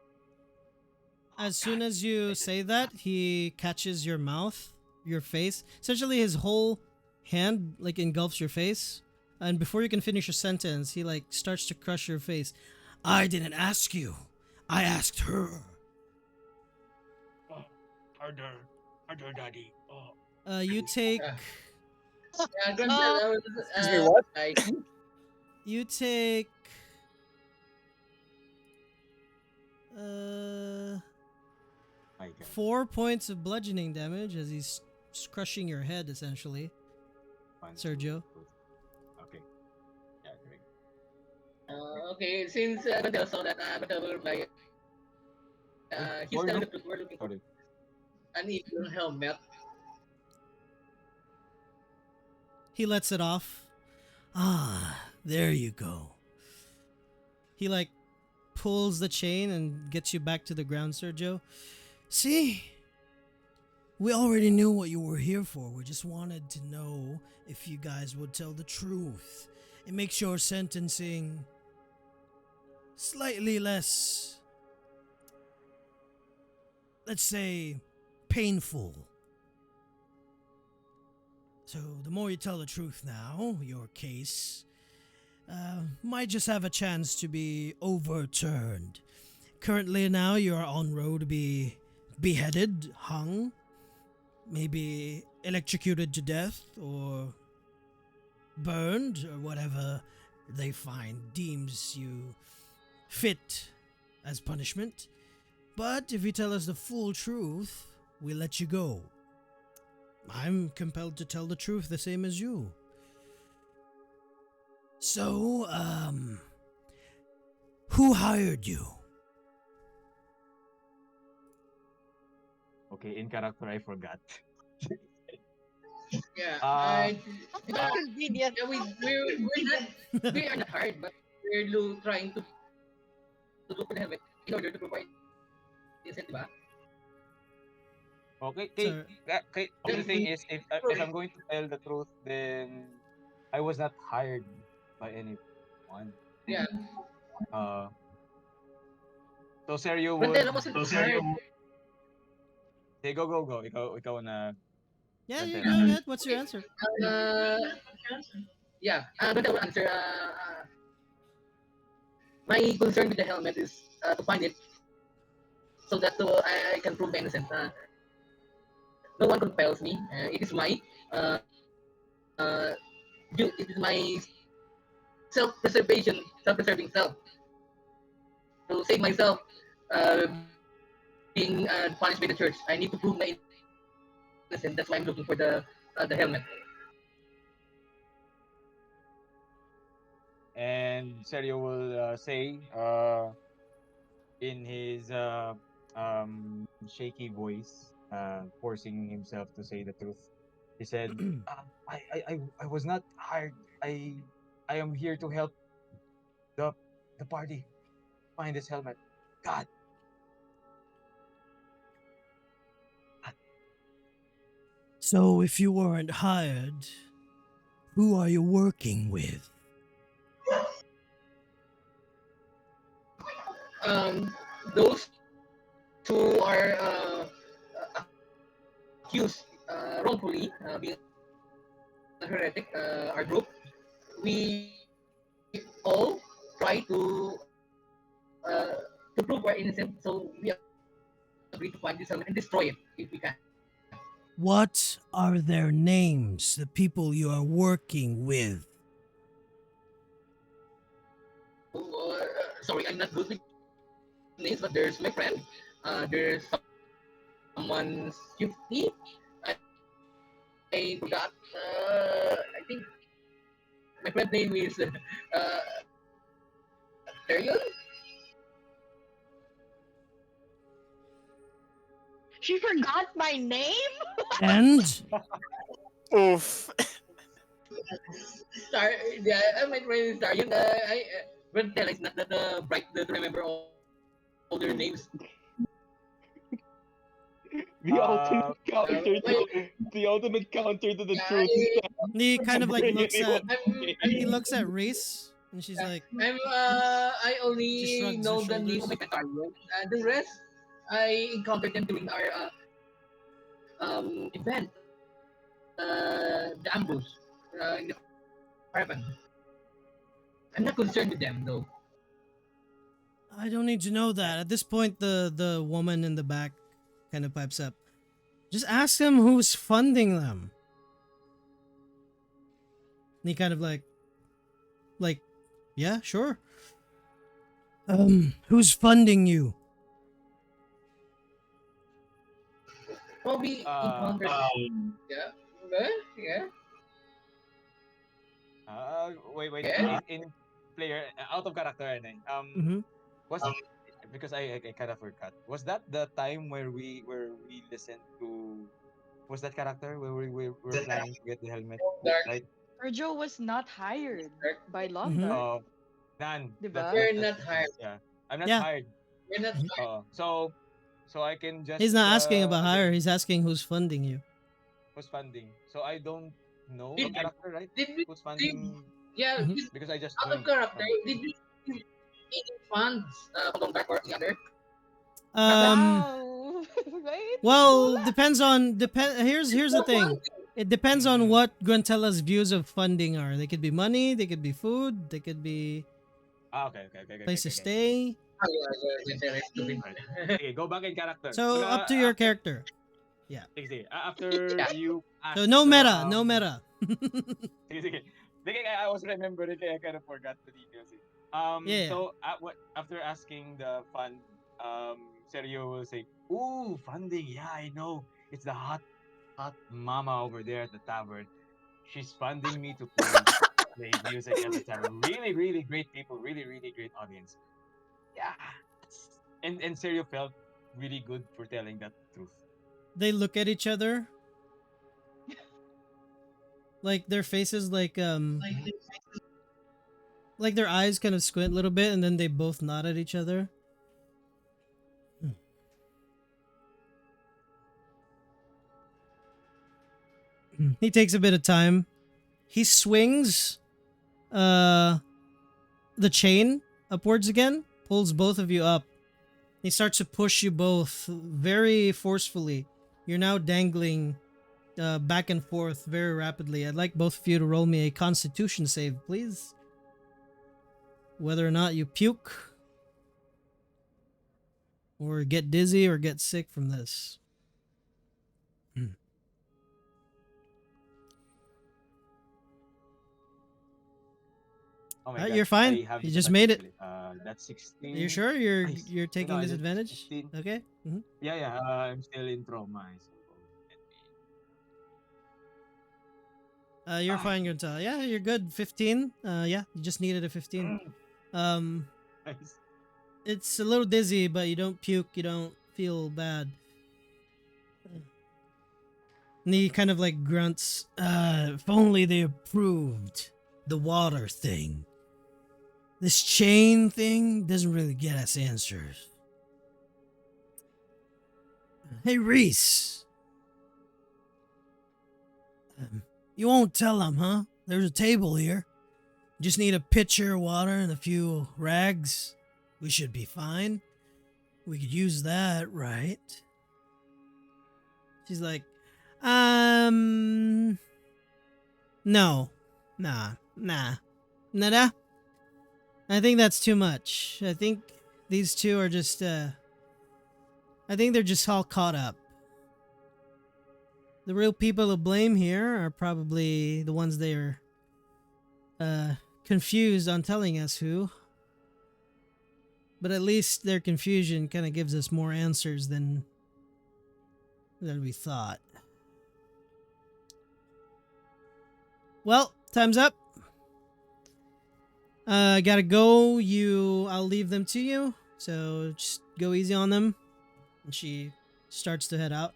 As soon as you say that, he catches your mouth, your face. Essentially, his whole hand like engulfs your face, and before you can finish your sentence, he like starts to crush your face. I didn't ask you. I asked her. Oh, harder, daddy. Oh. You take. Excuse me, what? You take. My God. 4 points of bludgeoning damage as he's crushing your head, essentially. Sergio. Okay. Yeah, great. Okay, since Badel saw that Badel will buy he's Or telling no? the truth. We're looking for Sorry. an evil helmet. He lets it off. Ah, there you go. He like pulls the chain and gets you back to the ground, Sergio. See? We already knew what you were here for. We just wanted to know if you guys would tell the truth. It makes your sentencing slightly less, let's say, painful. So, the more you tell the truth now, your case might just have a chance to be overturned. Currently, now you are on road to be beheaded, hung, maybe electrocuted to death, or burned, or whatever they find deems you fit as punishment. But if you tell us the full truth, we let you go. I'm compelled to tell the truth the same as you. So, who hired you? Okay, in character, I forgot. Yeah, Uh, uh, Convenient. yeah, we are not hard, but trying to look for the helmet in order to provide incentive, diba? okay, okay, So, okay. The Then thing we is, if I'm going to tell the truth, then I was not hired by anyone. yeah, Uh, so Sergio would Brandela wasn't hard. say go. Ikaw na yeah, you Brandela. go ahead. What's your answer? Uh, yeah, Brandela will answer. My concern with the helmet is to find it so that I can prove my innocent. No one compels me. It is my uh, uh, it is my self-preserving self to save myself being punished by the church. I need to prove my innocent. That's why I'm looking for the helmet. And Sergio will say in his shaky voice, forcing himself to say the truth. He said, I was not hired. I am here to help the the party find this helmet. God, So, if you weren't hired, who are you working with? Um, those who are accused wrongfully being a heretic, our group, we all try to prove we're innocent. So we agree to find this helmet and destroy it if we can. What are their names, the people you are working with? Sorry, I'm not good with names, but there's my friend. There's someone's 50. I forgot. I think my friend name is Ariel. She forgot my name? And Oof. Star, yeah, my friend is Darian. But tell is not that bright to remember all their names. The ultimate uh, counter My, the ultimate counter to the yeah, truth is that he kind of like bring looks at anyone. he looks at Reese and she's like I she only shrugs her know the name of shoulders. my Darian. The rest, I encountered them during our event, the ambush in the caravan. I'm not concerned with them though. I don't need to know that. At this point the woman in the back kind of pipes up. Just ask them who's funding them. And he kind of like yeah, sure. Who's funding you? Probably uh, encountered. Yeah, yeah, wait. yeah. In player out of character, Mm-hmm. was because I kind of forgot. Was that the time where we listened to? Was that character where we were planning to get the helmet, Dark, right? Sergio was not hired dark. by Mm-hmm. Lombard, Uh, Nan. diba? We're That's not the thing. hired. Yeah, I'm not Yeah. hired. We're not hired. So so I can just He's not asking about hire. again He's asking who's funding you. who's funding. So I don't know the Did character, right? did we Who's did funding yeah Mhm. because I just out of joined character? somewhere. Did we receive any funds from back or the other? Um. Wow. Right? Well, Wala. depends on Here's the thing. It depends on Mm-hmm. what Gruntela's views of funding are. They could be money. They could be food. They could be Ah, okay. place to Okay. stay. Oh, yeah, yeah, stupid. Alright. Sige, go back in character. So So up to your after character. Yeah. sige, after Yeah. you So ask no so meta. No meta. sige. Sige, I was remembering I kind of forgot the details. Yeah. So after asking the fund, Sergio will say, "Ooh, funding. Yeah, I know. It's the hot mama over there at the tavern. She's funding me to play music at the tavern. Really great people. Really great audience. Yeah." And Sergio felt really good for telling that truth. They look at each other. Like their faces, like their eyes kind of squint a little bit, and then they both nod at each other. He takes a bit of time. He swings uh the chain upwards again, pulls both of you up. He starts to push you both very forcefully. You're now dangling back and forth very rapidly. I'd like both of you to roll me a constitution save, please. Whether or not you puke or get dizzy or get sick from this. Oh my god, You're fine. I have You just made it. disadvantage. That's 16. You sure you're Nice. you're taking I this did advantage? 16. Okay. Yeah. I'm still in trauma. You're fine, Gunta. Yeah, you're good. 15. Yeah, you just needed a 15. Um, Nice. it's a little dizzy, but you don't puke. You don't feel bad. And he kind of like grunts. If only they approved the water thing. This chain thing doesn't really get us answers. Hey, Reese. You won't tell them, huh? There's a table here. Just need a pitcher of water and a few rags. We should be fine. We could use that, right? She's like, no. Nah. Nada? I think that's too much. I think these two are just, I think they're just all caught up. The real people to blame here are probably the ones they are, confused on telling us who. But at least their confusion kind of gives us more answers than we thought. Well, time's up. Gotta go. I'll leave them to you. So just go easy on them. And she starts to head out.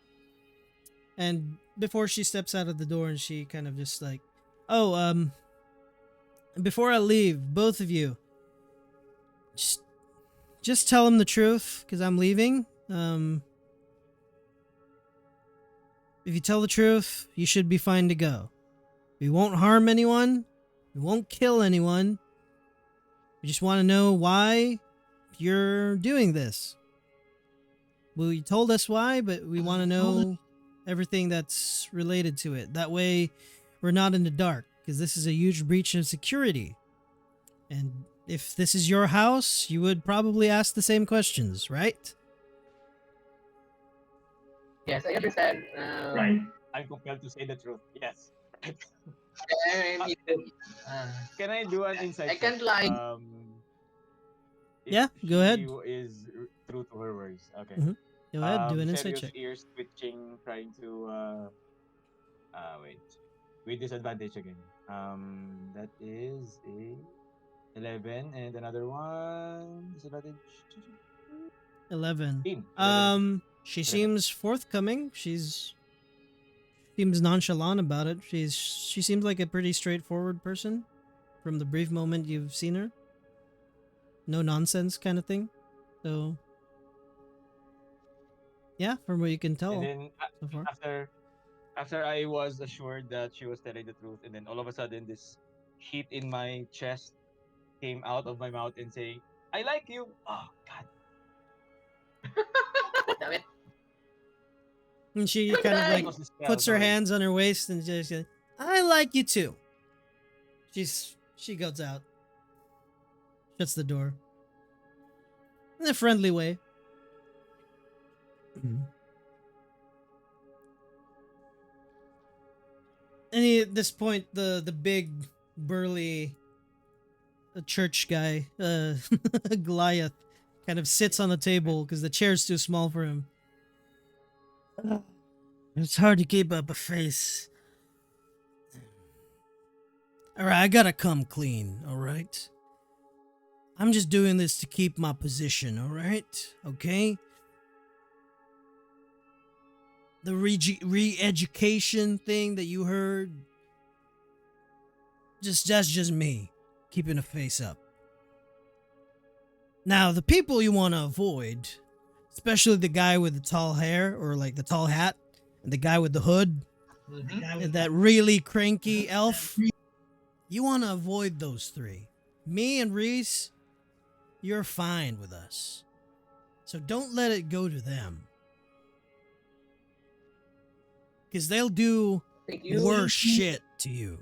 And before she steps out of the door, and she kind of just like, before I leave, both of you, just tell him the truth, because I'm leaving. If you tell the truth, you should be fine to go. We won't harm anyone. We won't kill anyone. We just want to know why you're doing this. Well, you told us why, but we want to know everything that's related to it. That way, we're not in the dark, because this is a huge breach of security. And if this is your house, you would probably ask the same questions, right? Yes, I understand. Right. I'm compelled to say the truth. Yes. I mean, Can I do an insight? I can't check? lie. If Yeah, go ahead. She is true to her words. Okay. Mhm. Go ahead, do an insight Serio's check. ears twitching, trying to wait. With disadvantage again. That is a 11 and another one disadvantage. 11. 11. She seems forthcoming. Seems nonchalant about it. She seems like a pretty straightforward person from the brief moment you've seen her. No nonsense kind of thing. So Yeah, from what you can And tell then so far. after I was assured that she was telling the truth, and then all of a sudden this heat in my chest came out of my mouth and saying, "I like you." Oh God! Damn it. And she Don't kind of That like die. was the spell. puts her Sorry. hands on her waist and just goes, I like you too. She goes out, shuts the door in a friendly way. And at this point, the big burly church guy, Goliath, kind of sits on the table because the chair's too small for him. It's hard to keep up a face. Alright, I gotta come clean, alright? I'm just doing this to keep my position, alright? Okay? The re-education thing that you heard, that's just me, keeping a face up. Now, the people you want to avoid, especially the guy with the tall hair or like the tall hat, and the guy with the hood, and that really cranky elf, you want to avoid those three. Me and Reese, you're fine with us. So don't let it go to them. Because they'll do Thank you. worse shit to you.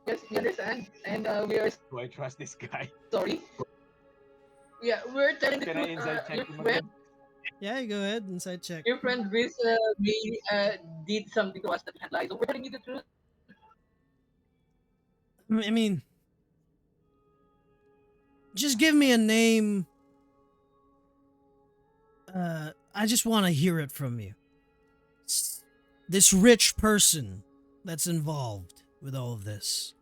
Yes, we understand, and we are Do I trust this guy? sorry. Yeah, we're telling the Can I truth. inside check Your him friend, again? Yeah, you go ahead, inside check. your friend Riz really did something to us that we can't lie. So we're telling you the truth. I mean, just give me a name. I just want to hear it from you. This rich person that's involved with all of this.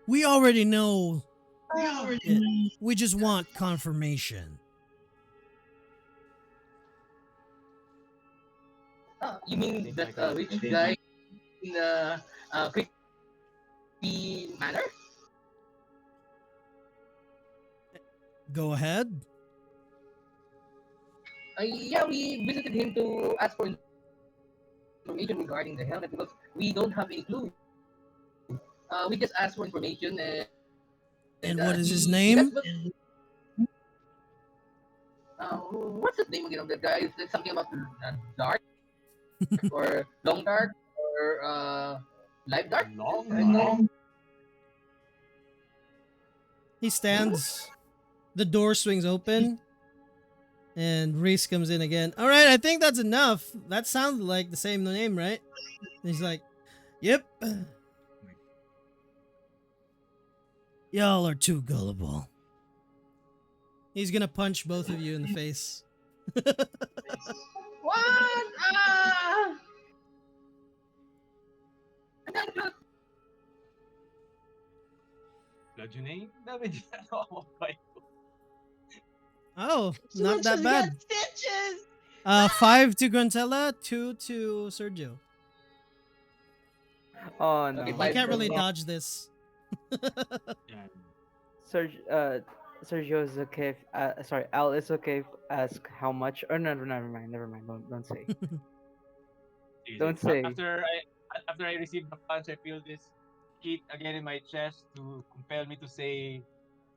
We already know it. We just want confirmation. You mean Seems that like a rich guy in the creepy manner? Go ahead. Yeah, we visited him to ask for information regarding the helmet because we don't have any clue. We just asked for information And what is his he name? what's the name again of that guy? Is it something about dark or long dark or light dark? long. He stands. The door swings open. And Reese comes in again. All right, I think that's enough. That sounded like the same name, right? And he's like, yep. Y'all are too gullible. He's gonna punch both of you in the face. What? Bludgeoning damage. Oh my. Oh, not Switches that bad. got stitches. 5 to Gruntella, 2 to Sergio. Oh no. Okay, You five can't really from- dodge this. Yeah. Sergio is okay. Sorry, Al is okay. Ask how much? Or no, never mind. Don't say. Easy. Don't say. After I receive the punch, I feel this heat again in my chest to compel me to say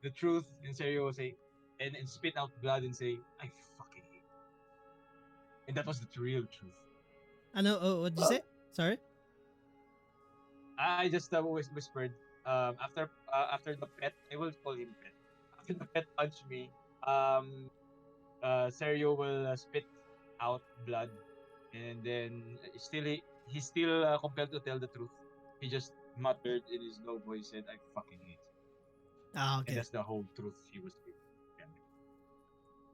the truth. And Sergio will say, and spit out blood and say, "I fucking hate." You." And that was the real truth. I know. Oh, what did you say? Sorry. I just always whispered. After the pet, I will call him pet. After the pet punched me, Sergio will spit out blood, and then he's still compelled to tell the truth. He just muttered in his low voice, said, "I fucking hate you," Ah, and okay. that's the whole truth he was speaking. Yeah.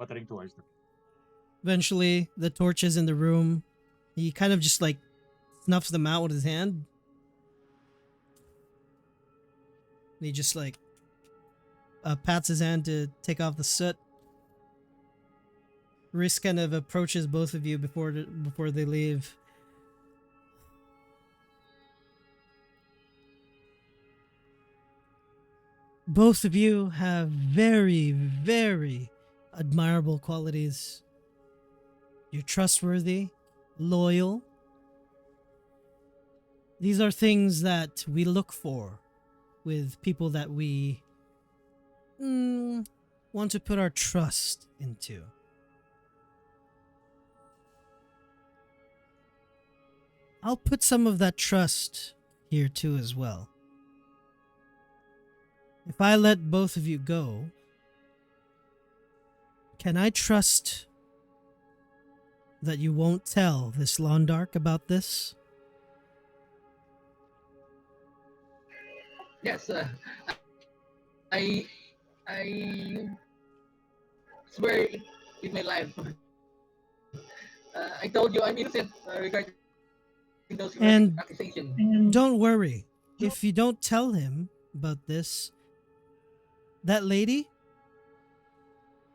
Muttering towards the. Eventually, the torches in the room, he kind of just like snuffs them out with his hand. And he just like pats his hand to take off the soot. Riss kind of approaches both of you before they leave. Both of you have very, very admirable qualities. You're trustworthy, loyal. These are things that we look for with people that we want to put our trust into. I'll put some of that trust here too as well. If I let both of you go, can I trust that you won't tell this Londark about this? Yes, I I swear with my life. I told you I'm innocent regarding those And accusations. don't worry, if you don't tell him about this, that lady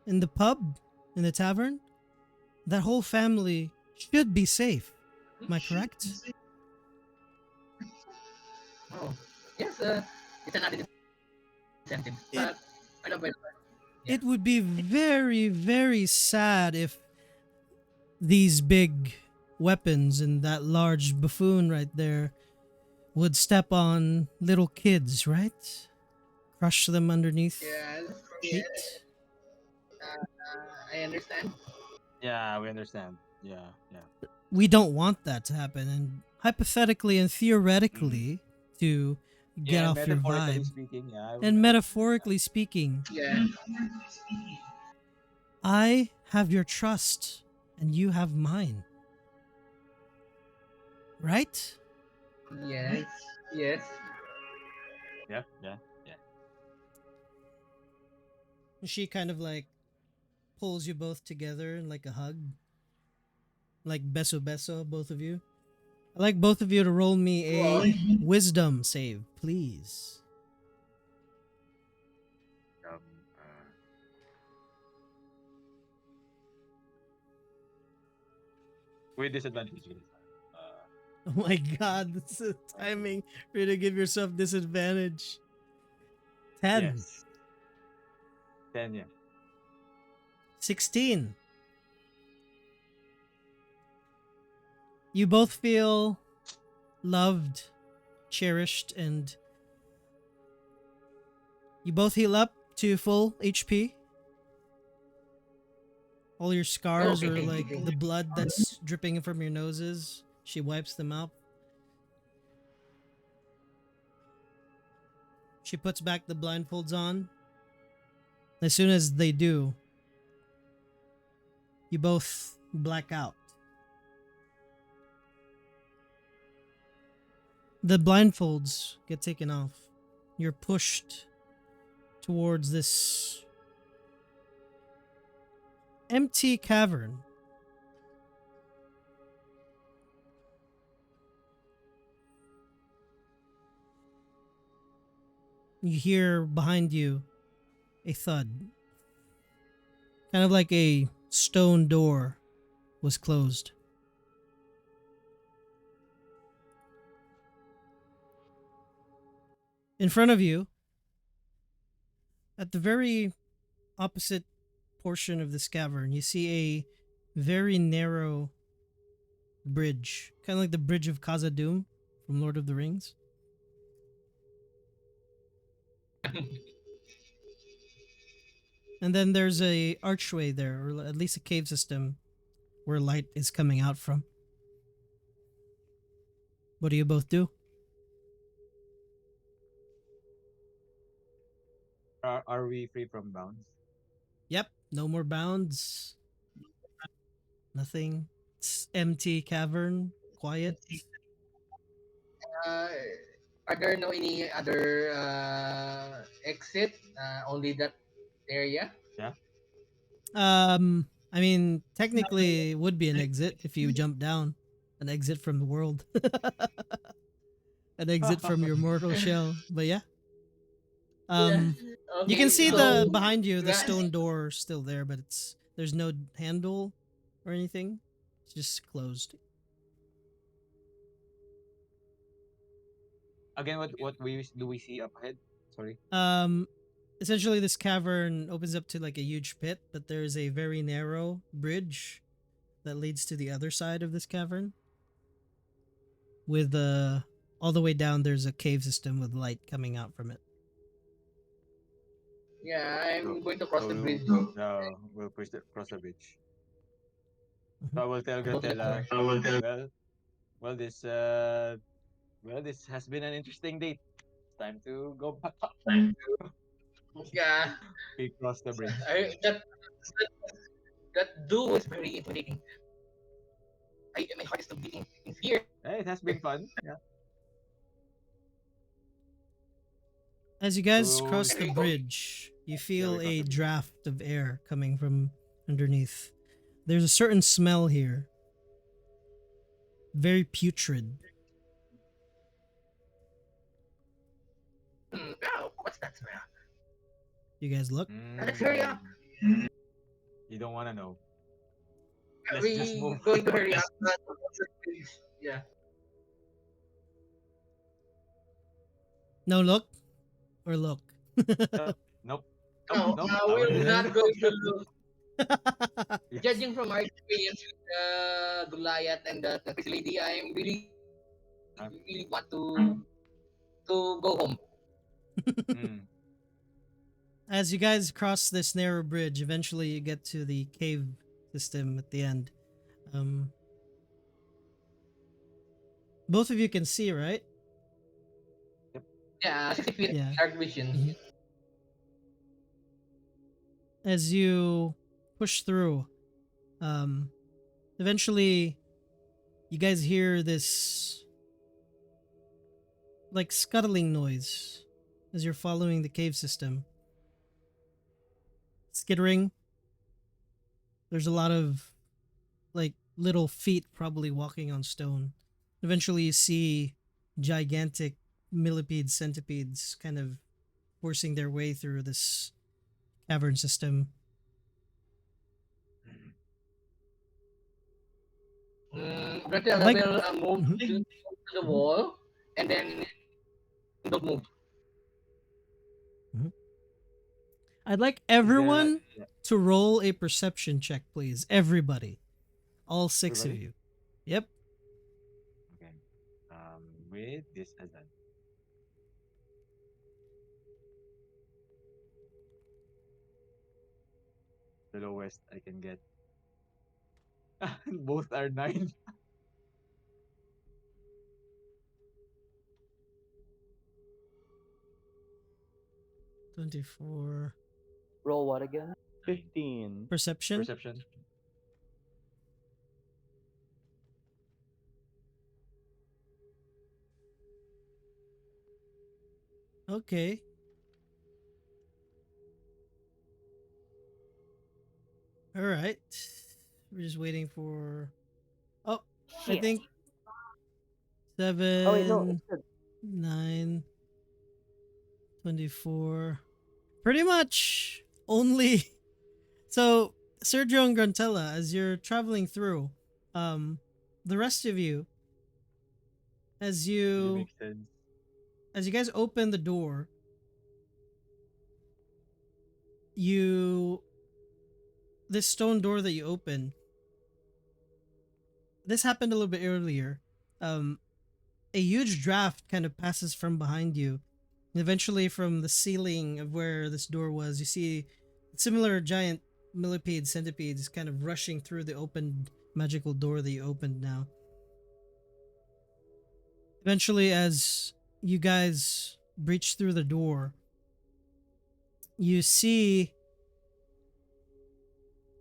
in the pub, in the tavern, that whole family should be safe. Am I correct? Oh, yes, it's an added incentive. It But I love my life. Yeah. it would be very, very sad if these big weapons and that large buffoon right there would step on little kids, right? Crush them underneath Yes, feet. I understand. Yeah, we understand. Yeah, yeah. We don't want that to happen. And hypothetically and Mm. theoretically, to get Yeah, off your metaphorically vibe, speaking, yeah, we and understand that. metaphorically speaking, Yeah. I have your trust and you have mine, right? Yes. Yes. Yeah, yeah, yeah. She kind of like pulls you both together in like a hug, like beso beso, both of you. I'd like both of you to roll me Wow. a wisdom save, please. Um, uh, with disadvantage, guys. Oh my god, this is timing for you to give yourself disadvantage. 10, Yes. 10, yeah. 16. You both feel loved, cherished, and you both heal up to full HP. All your scars Okay, or thank you, like thank the you. blood that's dripping from your noses, she wipes them out. She puts back the blindfolds on. As soon as they do, you both black out. The blindfolds get taken off. You're pushed towards this empty cavern. You hear behind you a thud. Kind of like a stone door was closed. In front of you, at the very opposite portion of this cavern, you see a very narrow bridge. Kind of like the bridge of Khazad-dûm from Lord of the Rings. And then there's a archway there, or at least a cave system where light is coming out from. What do you both do? Are we free from bounds? Yep, no more bounds. Nothing. It's empty cavern, quiet. Uh, are there no any other exit? Only that area? Yeah. I mean, technically, it would be an exit if you jump down. An exit from the world. An exit from your mortal shell. But yeah. Yeah. You can Okay, see the so behind you, the yeah. stone door still there, but there's no handle or anything. It's just closed. Again, what do we see up ahead? Sorry. Um, essentially this cavern opens up to like a huge pit, but there's a very narrow bridge that leads to the other side of this cavern. With all the way down, there's a cave system with light coming out from it. Yeah, So, I'm going to cross the bridge. we'll push cross the bridge. Mhm. So I will tell Gratella, well, well, this, this has been an interesting date. It's time to go back up. Yeah, We cross the bridge. that duo is very intimidating. My heart is still beating in fear. It has been fun. Yeah. As you guys So cross the bridge, you yeah, feel we cross a the bridge. draft of air coming from underneath. There's a certain smell here, very putrid. Oh, what's that smell? You guys look. Let's hurry up. You don't want to know. Let's just We move. going to hurry up. Yeah. No look or look. Nope. No, Nope. I we're want to not going to look. Yeah. Judging from our experience with Goliath and the crazy lady, I'm really want to go home. Mm. As you guys cross this narrow bridge, eventually you get to the cave system at the end. Um, both of you can see, right? Yeah, 60 feet Yeah. dark vision. Mhm. As you push through, um, eventually you guys hear this like scuttling noise as you're following the cave system. Skittering. There's a lot of like little feet probably walking on stone. Eventually you see gigantic millipede centipedes kind of forcing their way through this cavern system. Gretel I'd like will move Mhm. to the wall and then don't move. Mhm. I'd like Is there like everyone yeah, to roll a perception check, please. Everybody. All six of everybody? you. Yep. Okay. With this as the lowest I can get. Both are 9. 24. Roll what again? 15. Perception. Perception. Okay. All right. We're just waiting for. Oh, I Shit. think Oh wait, no, it's 7, good. 9, 24. Pretty much only. So, Sergio and Grantella, as you're traveling through, um, the rest of you, as Really you makes sense. as you guys open the door, you this stone door that you open. This happened a little bit earlier. Um, a huge draft kind of passes from behind you. And eventually, from the ceiling of where this door was, you see similar giant millipede centipedes kind of rushing through the opened magical door that you opened now. Eventually, as you guys breach through the door, you see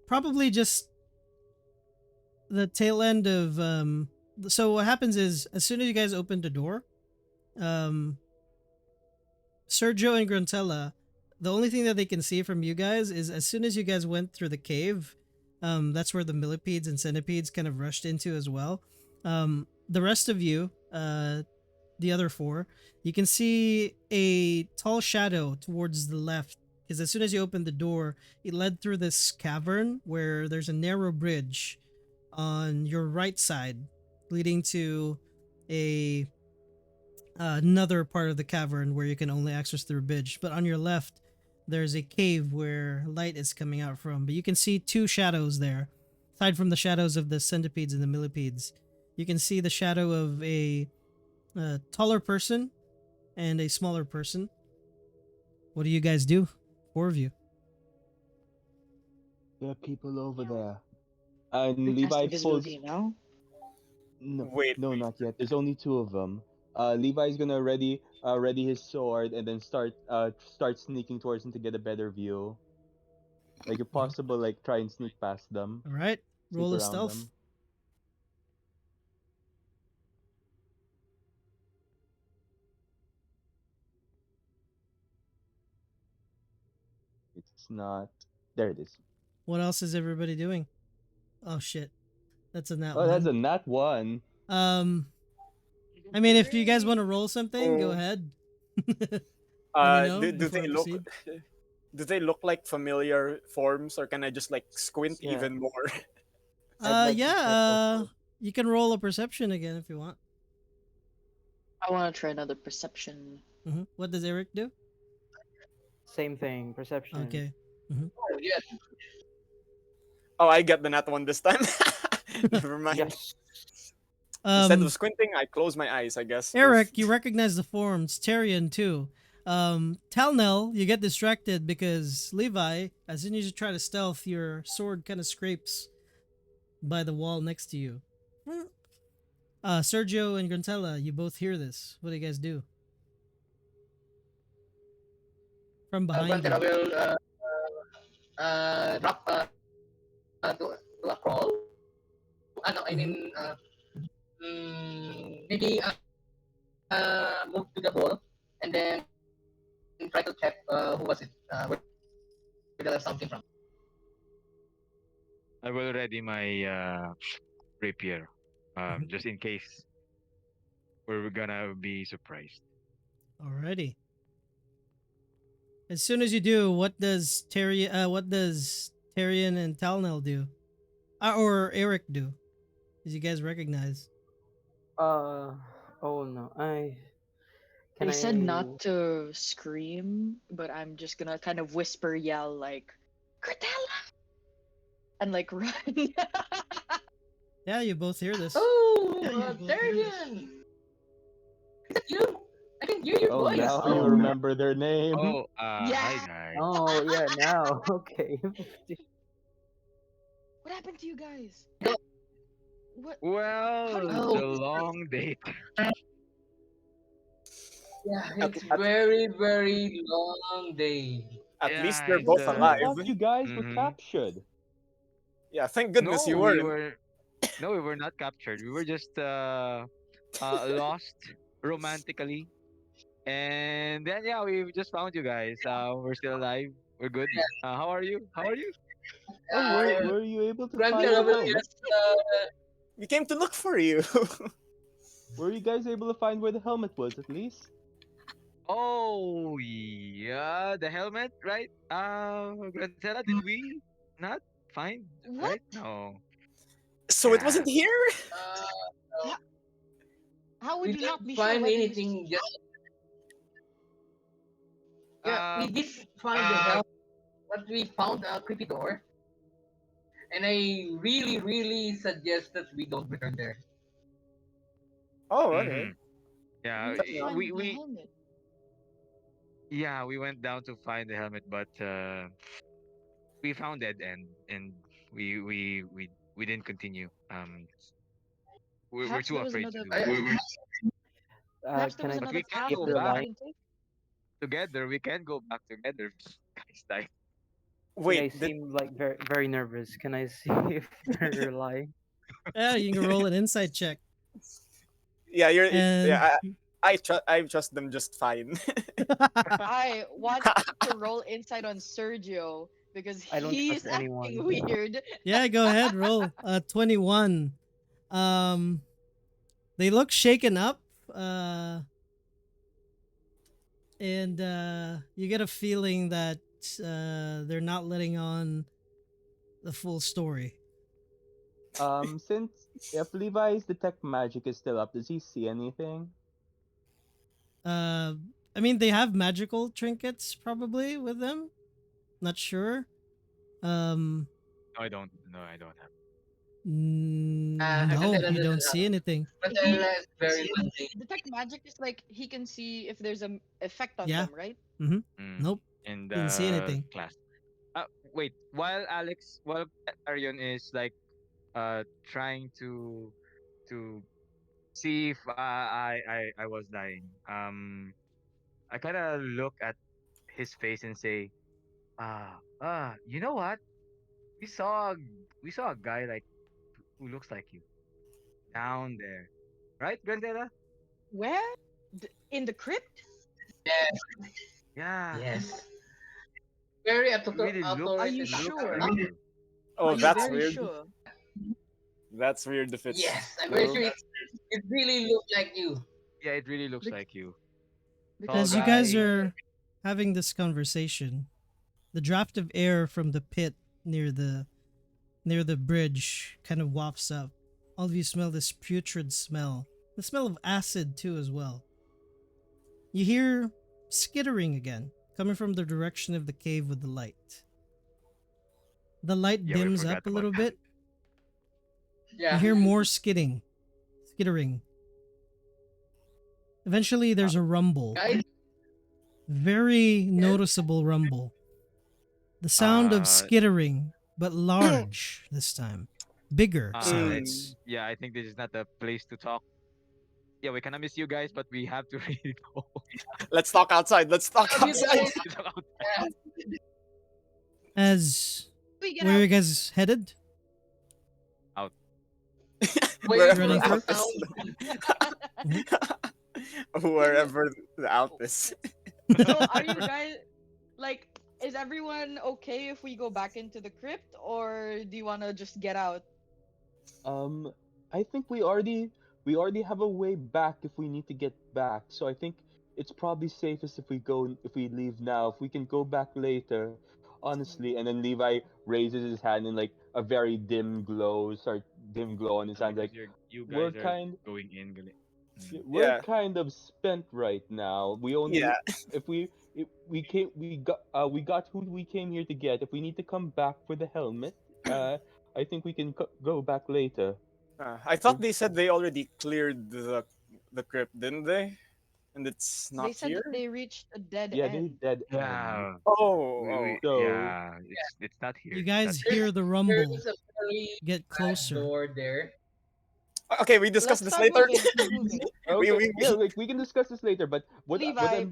probably just the tail end of so what happens is as soon as you guys open the door, um Sergio and Grantella, the only thing that they can see from you guys is as soon as you guys went through the cave, that's where the millipedes and centipedes kind of rushed into as well. The rest of you, the other four, you can see a tall shadow towards the left. Because as soon as you opened the door, it led through this cavern where there's a narrow bridge on your right side, leading to a another part of the cavern where you can only access through a bridge. But on your left, there's a cave where light is coming out from, but you can see two shadows there. Aside from the shadows of the centipedes and the millipedes, you can see the shadow of a taller person and a smaller person. What do you guys do? Four of you. There are people over there. And We cast Levi pulls. invisibility now. No, Wait, no, wait. not yet. There's only two of them. Levi's gonna ready his sword and then start sneaking towards them to get a better view. Like if possible, like try and sneak past them, All right, sneak roll a around stealth. them. It's not. There it is. What else is everybody doing? Oh shit, that's a nat Oh, that's one. a nat one. Um, I mean, if you guys want to roll something, go Oh. ahead. Let me know Do before they I look proceed. do they look like familiar forms, or can I just like squint Yeah. even more? I'd like to Yeah. check also. You can roll a perception again if you want. I want to try another perception. What does Eric do? Same thing, perception. Okay. Oh, yes. Oh, I get the nat one this time. Never mind. Yes. Instead of squinting, I close my eyes, I guess. Eric, you recognize the forms. Tyrion too. Talnell, you get distracted because Levi, as soon as you try to stealth, your sword kind of scrapes by the wall next to you. Sergio and Grantella, you both hear this. What do you guys do? From behind Granted, I you. will drop to a crawl. No, I mean, maybe move to the wall and then try to check who was it, where the sound came from. I will ready my rapier, just in case we're gonna be surprised. Alrighty. As soon as you do, what does Tyrion and Talnell do? Or Eric do? As you guys recognize. Oh no. Can They said I? not to scream, but I'm just gonna kind of whisper yell like, Cortella! And like run. Yeah, you both hear this. Oh, Darian! Is that you? I can hear your Oh, voice. now you Oh, remember their name. Oh, Yeah. hi guys. Oh yeah, now okay. What happened to you guys? What? Well, did- it's a Oh. long date. yeah, At, it's at, very, very long day. at least Yeah, they're it's both But I alive. thought you guys were mhm. captured. Yeah, thank goodness No, you we weren't. were no, we were not captured. We were just lost romantically. And then yeah, we just found you guys. We're still alive. We're good. How are you? How are you? Oh, Uh, were you able to find Grandpa the will helmet? just We came to look for you. Were you guys able to find where the helmet was at least? Oh yeah, the helmet, right? Granzella, did we not find right? What? No. So it Yeah. wasn't here? uh, How we would you not didn't be sure find when he was anything. Just yeah, we Um. did find the help, but we found a creepy door, and I really, really suggest that we don't return there. Oh, Mhm. okay. Yeah. Where did you find We the we helmet? yeah we went down to find the helmet, but we found dead end, and we didn't continue. We're Perhaps too there was afraid to another do I, it. perhaps there Can was I But another we can path skip go that your back we line? can take. together. We can go back together, guys. Like, You guys Wait, seem like very nervous. Can I see if you're lying? Yeah, you can roll an insight check. yeah, And I trust them just fine. I want to roll insight on Sergio because I don't he's trust acting anyone. weird. yeah, go ahead, roll. 21. Um they look shaken up. And you get a feeling that they're not letting on the full story. Since if Levi's detect magic is still up, does he see anything? Uh, I mean, they have magical trinkets probably with them. Not sure. Um, No, I don't. No, I don't have. no, Gandela you don't doesn't see anything. He Gandela is very mundane. detect magic is like he can see if there's a effect on Yeah. them, right? Mm-hmm. Mm. Nope. In Didn't see the anything. class. Wait. While Arion is like trying to see if I was lying. I kind of look at his face and say, you know what? We saw we saw a guy like who looks like you down there, right, Grandela? Where? In the crypt? Yes, Yeah, yes. Very really Are authoritative. you looks sure? like you. Are Oh, you that's very weird. sure? That's weird if it's Yes, I'm very true. sure it really looked like you. Yeah, it really looks Bec- like you. Tall because As you guys guy. are having this conversation, the draft of air from the pit near the bridge kind of wafts up. All of you smell this putrid smell. The smell of acid too as well. You hear skittering again, coming from the direction of the cave with the light. The light Yeah, we dims forgot up a about little that. bit. You Yeah. hear more skittering. Eventually there's a rumble. Guys, Very yes. noticeable rumble. The sound of Uh, skittering, but large this time. Bigger uh, sounds. yeah, I think this is not the place to talk. Yeah, we kind of miss you guys, but we have to really go. Let's talk outside. Let's talk Love you outside. guys. Talk about- Yeah. As we get where are out. you guys headed? out. Wait Wherever for Running the the out through? sound. Wherever the out is. So are you guys like? Is everyone okay if we go back into the crypt, or do you want to just get out? Um, I think we already have a way back if we need to get back. So I think it's probably safest if we leave now. If we can go back later, honestly. And then Levi raises his hand and like a very dim glow on his hand. Because Like you we're guys are kind going in. Mm. we're Yeah. kind of spent right now. We only Yeah. if we got who we came here to get. If we need to come back for the helmet, I think we can go back later. I thought We're they said they already cleared the crypt, didn't they? And it's They not said here. that they reached a dead Yeah, they end. dead end. Yeah, we Oh, So yeah, it's not here. You It's not guys here. hear the rumble There's a very get bad closer. door there. oh. Okay. We discuss Let's this start later. moving. Keep moving. okay, We yeah, like we can discuss this later. But Levi,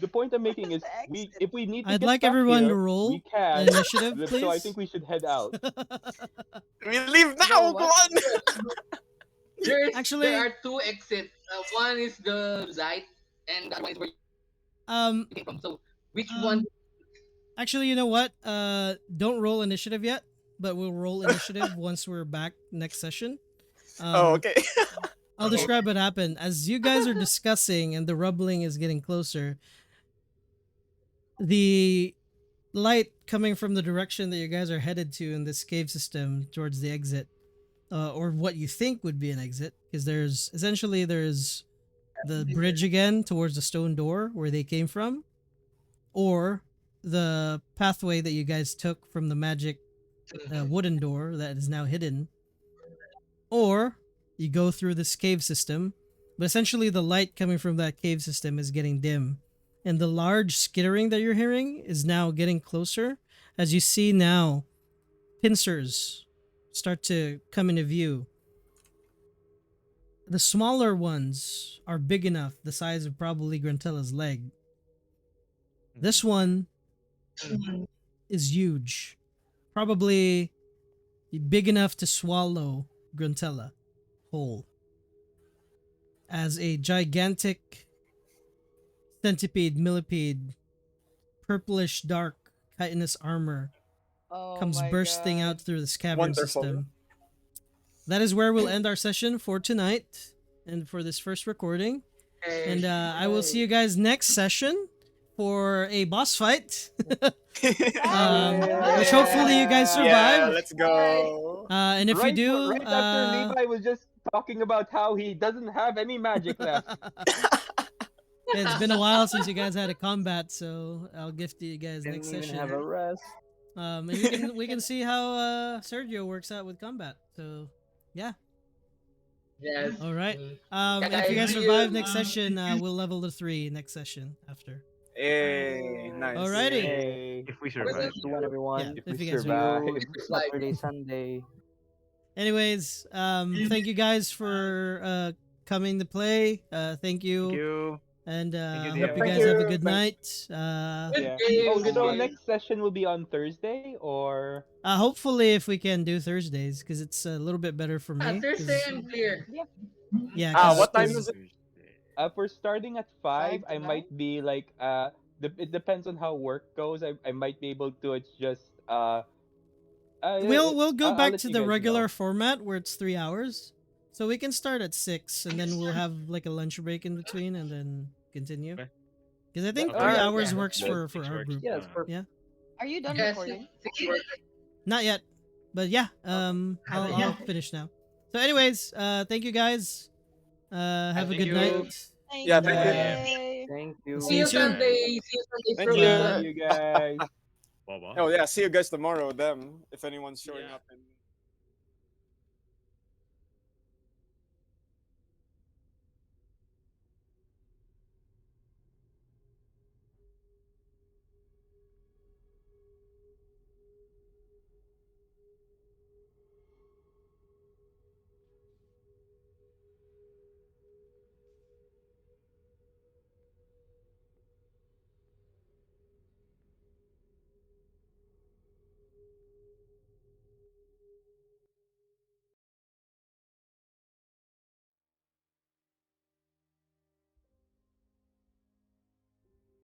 the point I'm making where's is the exit? if we need to I'd get like back everyone to here, we roll an can. initiative, So I please. think we should head out. we leave Roll now. Go what? on. There Actually, are two exits. One is the light, and the other one is where um, you came from. So which one? actually, you know what? Don't roll initiative yet, but we'll roll initiative once we're back next session. Oh, okay. I'll describe what happened. As you guys are discussing and the rumbling is getting closer, the light coming from the direction that you guys are headed to in this cave system towards the exit, or what you think would be an exit, because there's the bridge again towards the stone door where they came from, or the pathway that you guys took from the magic wooden door that is now hidden, or you go through this cave system. But essentially, the light coming from that cave system is getting dim, and the large skittering that you're hearing is now getting closer. As you see now, pincers start to come into view. The smaller ones are big enough, the size of probably Grantella's leg. This one is huge, probably big enough to swallow Gruntella whole. As a gigantic centipede, millipede, purplish dark chitinous armor Oh comes my bursting god. out through this cavern Wonderful. system. That is where we'll end our session for tonight and for this first recording. And I will see you guys next session for a boss fight, which hopefully you guys Yeah. survive. Let's go. And if you do, Right after Levi was just talking about how he doesn't have any magic left. It's been a while since you guys had a combat, so I'll gift you guys Didn't next even session. have a rest. And we can see how Sergio works out with combat. So yeah. Yes. All right. Yeah, And if you guys, guys see survive you. next session, we'll level to 3 next session after. Hey, nice. Alrighty. Yay. If we Have a survive. good Have a good one, everyone. If if we you guys See survive. you survive. Saturday, Sunday. Anyways, thank you guys for coming to play. Thank Thank you. you. And Thank you, hope DM. you Thank guys have a you. good Thank night. Good Yeah. game. Oh, Good so game. next session will be on Thursday or Hopefully, if we can do Thursdays, because it's a little bit better for me. Thursday 'cause- I'm clear. yeah, What time is it? if we're starting at 5, 5 to I might 9? be like it depends on how work goes. I might be able to adjust we'll go I'll back let to you the guys regular know. format where it's 3 hours. So we can start at 6, and then we'll have like a lunch break in between, and then continue. Okay. Because I think Okay. 3 hours Yeah. works Good. for 6 our works. group. Yeah, it's perfect. Yeah, Are you done Yes, recording? 6 work. not yet, but yeah. I'll finish now. So, anyways, thank you guys. Have a Thank good you. night. Thank Yeah, And, thank you. you. Thank See See you you you. soon. Sunday. See you Sunday, Thank Strobel. you. See you guys. Bye bye. Oh yeah, see you guys tomorrow. Them, if anyone's showing Yeah. up in